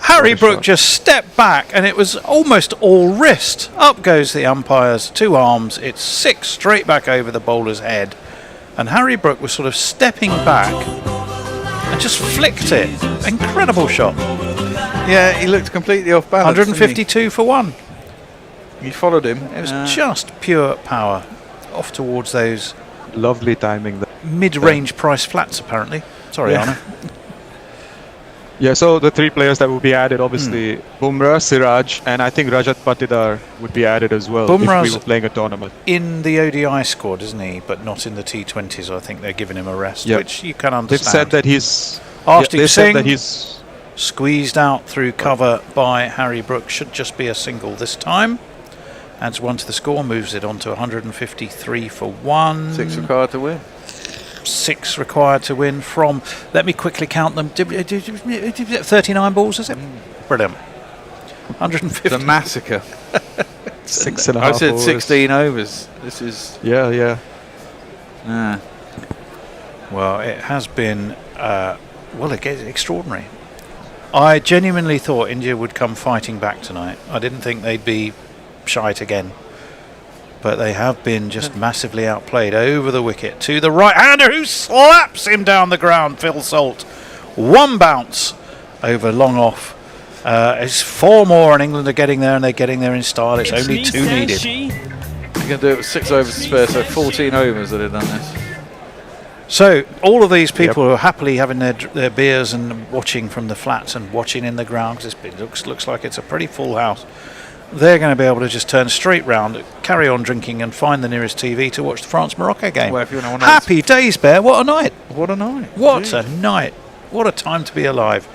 Harry Brook just stepped back and it was almost all wrist. Up goes the umpire's 2 arms. It's 6 straight back over the bowler's head. And Harry Brook was sort of stepping back and just flicked it. Incredible shot. Yeah, he looked completely off balance. 152 for 1. He followed him. It was just pure power. Off towards those lovely timing. Mid-range price flats, apparently. Sorry, Anna. Yeah, so the 3 players that will be added, obviously, Bumrah, Siraj, and I think Rajat Patidar would be added as well if we were playing a tournament. In the ODI squad, isn't he? But not in the T20s. I think they're giving him a rest, which you can understand. They've said that he's... Arshdeep Singh squeezed out through cover by Harry Brook. Should just be a single this time. Adds 1 to the score, moves it on to 153 for 1. 6 required to win. 6 required to win from, let me quickly count them, 39 balls, is it? Brilliant. 150. The massacre. 6.5 I said overs. 16 overs. This is... Yeah. Well, it has been, extraordinary. I genuinely thought India would come fighting back tonight. I didn't think they'd be shite again. But they have been just massively outplayed over the wicket to the right-hander who slaps him down the ground, Phil Salt. 1 bounce over long off. It's 4 more and England are getting there and they're getting there in style. It's only 2 needed. They're going to do it with 6 overs to spare, so 14 overs that they've done this. So all of these people who are happily having their beers and watching from the flats and watching in the ground, because it looks like it's a pretty full house, they're going to be able to just turn straight round, carry on drinking and find the nearest TV to watch the France-Morocco game. Well, if you want to Happy days, Bear. What a night. What a night. What a night. What a time to be alive.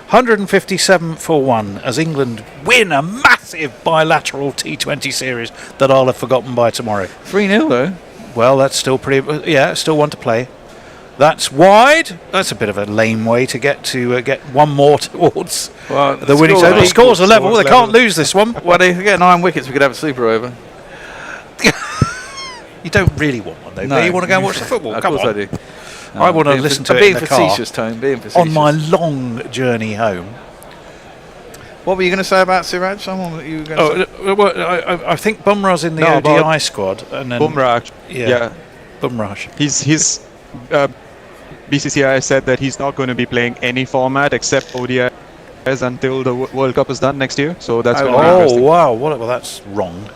157 for 1 as England win a massive bilateral T20 series that I'll have forgotten by tomorrow. 3-0 though. Well, that's still pretty... Yeah, still 1 to play. That's wide. That's a bit of a lame way to get 1 more towards the winning total. The scores are level. They can't lose this one. Well, if we get 9 wickets, we could have a super over. You don't really want one, though. No. You want to go and watch the football. Of Come course on. I do. I want to listen to it in the car. Being facetious. On my long journey home. What were you going to say about Siraj? Someone that you were going to say? I think Bumrah's in the ODI squad. And then Bumrah. Yeah. Bumrah. He's BCCI said that he's not going to be playing any format except ODIs until the World Cup is done next year. So that's going to be interesting. Oh, wow. Well, that's wrong.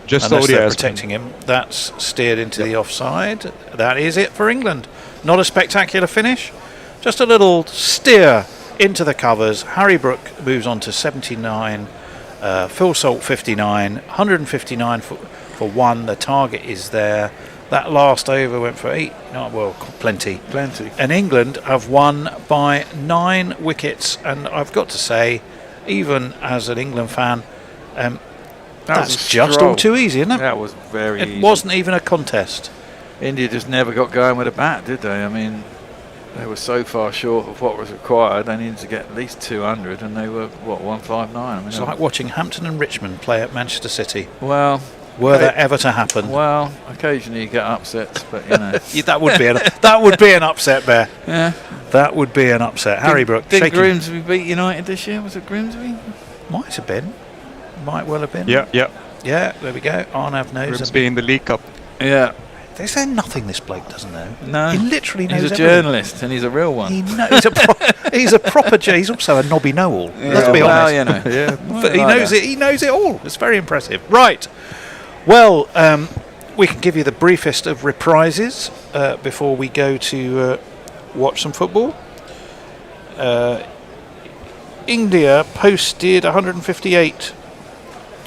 Just Unless they're ODIs. protecting him. That's steered into the offside. That is it for England. Not a spectacular finish. Just a little steer into the covers. Harry Brook moves on to 79. Phil Salt 59. 159 for 1. The target is there. That last over went for 8. Oh, well, plenty. And England have won by 9 wickets. And I've got to say, even as an England fan, that's just all too easy, isn't it? That was very easy. It wasn't even a contest. India just never got going with a bat, did they? I mean, they were so far short of what was required. They needed to get at least 200, and they were, 159? I mean, it's like watching Hampton and Richmond play at Manchester City. Well... Were that ever to happen? Well, occasionally you get upsets, but you know. that would be an upset, Bear. Yeah. That would be an upset. Harry Brook. Did Grimsby beat United this year? Was it Grimsby? Might have been. Might well have been. Yeah. Yeah, there we go. Arnav knows. Grimsby in the League Cup. Yeah. Is there nothing this bloke doesn't know? No. He literally knows He's a everything. journalist, and he's a real one. He's a proper... He's also a knobby know-all. Yeah. Let's be honest. You know. Yeah. But he knows it. He knows it all. It's very impressive. Right. Well, we can give you the briefest of reprises before we go to watch some football. India posted 158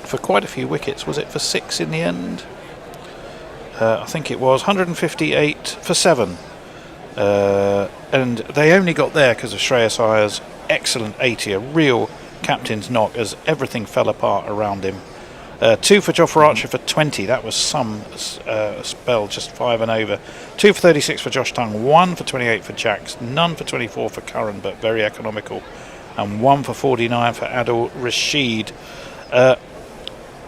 for quite a few wickets. Was it for 6 in the end? I think it was 158 for 7. And they only got there because of Shreyas Iyer's excellent 80, a real captain's knock as everything fell apart around him. 2 for Jofra Archer for 20, that was some spell, just 5 and over. 2 for 36 for Josh Tongue, 1 for 28 for Jacks, none for 24 for Curran, but very economical, and 1 for 49 for Adil Rashid.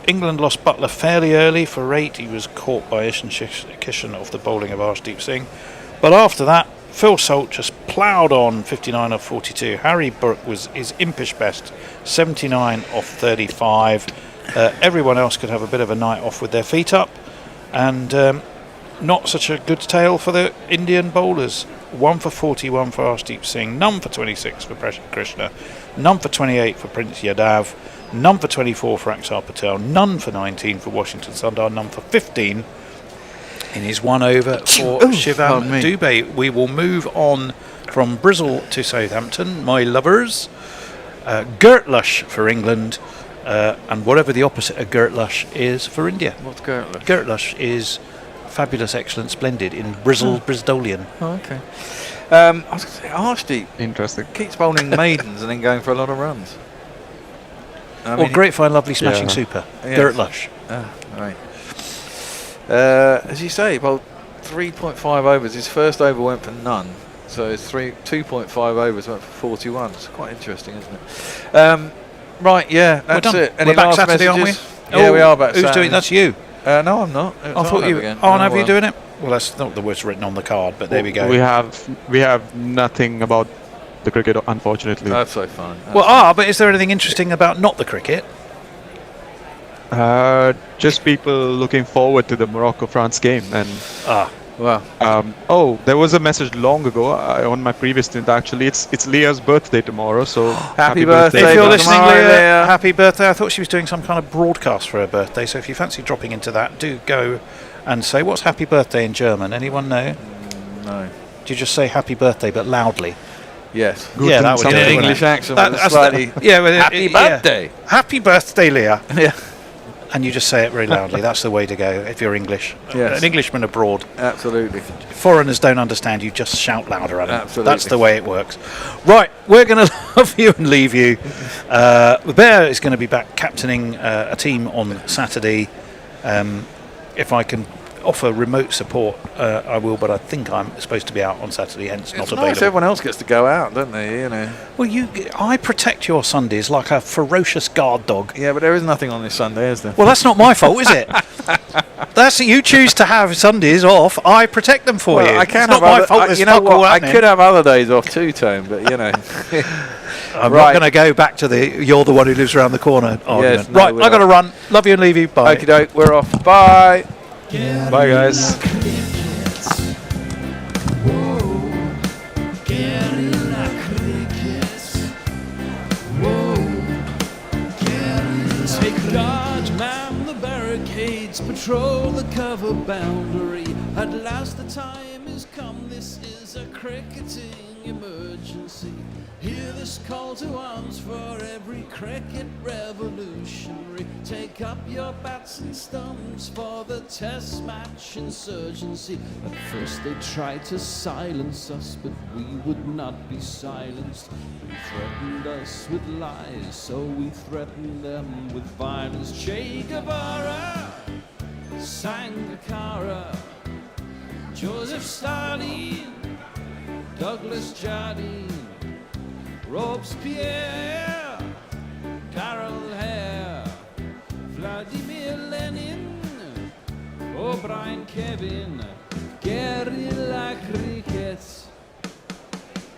England lost Butler fairly early for 8. He was caught by Ishan Kishan off the bowling of Arshdeep Singh. But after that, Phil Salt just ploughed on 59 off 42. Harry Brook was his impish best, 79 off 35. Everyone else could have a bit of a night off with their feet up. And not such a good tale for the Indian bowlers. 1 for 41 for Arshdeep Singh, none for 26 for Prashant Krishna, none for 28 for Prince Yadav, none for 24 for Axar Patel, none for 19 for Washington Sundar, none for 15 in his 1 over for Shivam Dubey. We will move on from Bristol to Southampton, my lovers. Gert Lush for England, and whatever the opposite of Gert Lush is for India. What's Gert Lush? Gert Lush is fabulous, excellent, splendid in Bristolian. Oh, okay. I was going to say, Arshdeep interesting. Keeps bowling maidens and then going for a lot of runs. Great Fine Lovely Smashing Super. Yes. Gert Lush. Right. As you say, bowled 3.5 overs. His first over went for none. So his 2.5 overs went for 41. It's quite interesting, isn't it? Right, yeah, that's it. We're back Saturday, aren't we? Yeah, we are back Saturday. Who's doing that's you? No, I'm not. I thought you were. Oh, have you doing it? Well, that's not the words written on the card, but there we go. We have nothing about the cricket, unfortunately. That's so fun. But is there anything interesting about not the cricket? Just people looking forward to the Morocco-France game. And wow. There was a message long ago on my previous stint. Actually, it's Leah's birthday tomorrow. So happy birthday! If you're listening, Leah, happy birthday! I thought she was doing some kind of broadcast for her birthday. So if you fancy dropping into that, do go and say what's happy birthday in German. Anyone know? No. Do you just say happy birthday but loudly? Yes. Yeah, that would in an English accent. Slightly. Happy birthday! Yeah. Happy birthday, Leah! Yeah. And you just say it very loudly. That's the way to go if you're English. Yes. An Englishman abroad. Absolutely. Foreigners don't understand you. Just shout louder at them. Absolutely. That's the way it works. Right, we're going to love you and leave you. The Bear is going to be back captaining a team on Saturday. If I can offer remote support, I will, but I think I'm supposed to be out on Saturday, hence not available. Everyone else gets to go out, don't they? You know. Well, I protect your Sundays like a ferocious guard dog. Yeah, but there is nothing on this Sunday, is there? Well, that's not my fault, is it? That's you choose to have Sundays off. I protect them for you. I can it's not my fault. You know what? I could have other days off too, Tone, but you know. I'm not going to go back to the "you're the one who lives around the corner" argument. Yes, no, right, I got to run. Love you and leave you. Bye. Okie doke, we're off. Bye. Bye, guys. Guerrilla Cricket. Whoa. Take guard, man the barricades, patrol the cover boundary. At last the time has come, this is a cricketing emergency. Hear this call to arms for every cricket revolutionary. Take up your bats and stumps for the test match insurgency. At first they tried to silence us, but we would not be silenced. They threatened us with lies, so we threatened them with violence. Che Guevara, Sangakkara, Joseph Stalin, Douglas Jardine, Robespierre, Carol Hare, Vladimir Lenin, O'Brien Kevin, Guerrilla Cricket.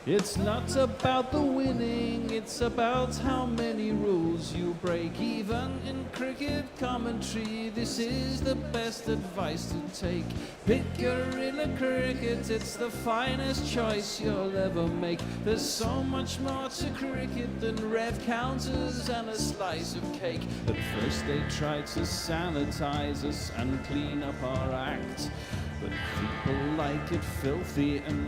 It's not about the winning, it's about how many rules you break. Even in cricket commentary, this is the best advice to take. Pick Guerrilla Cricket, it's the finest choice you'll ever make. There's so much more to cricket than red counters and a slice of cake. At first they tried to sanitize us and clean up our act, but people like it filthy and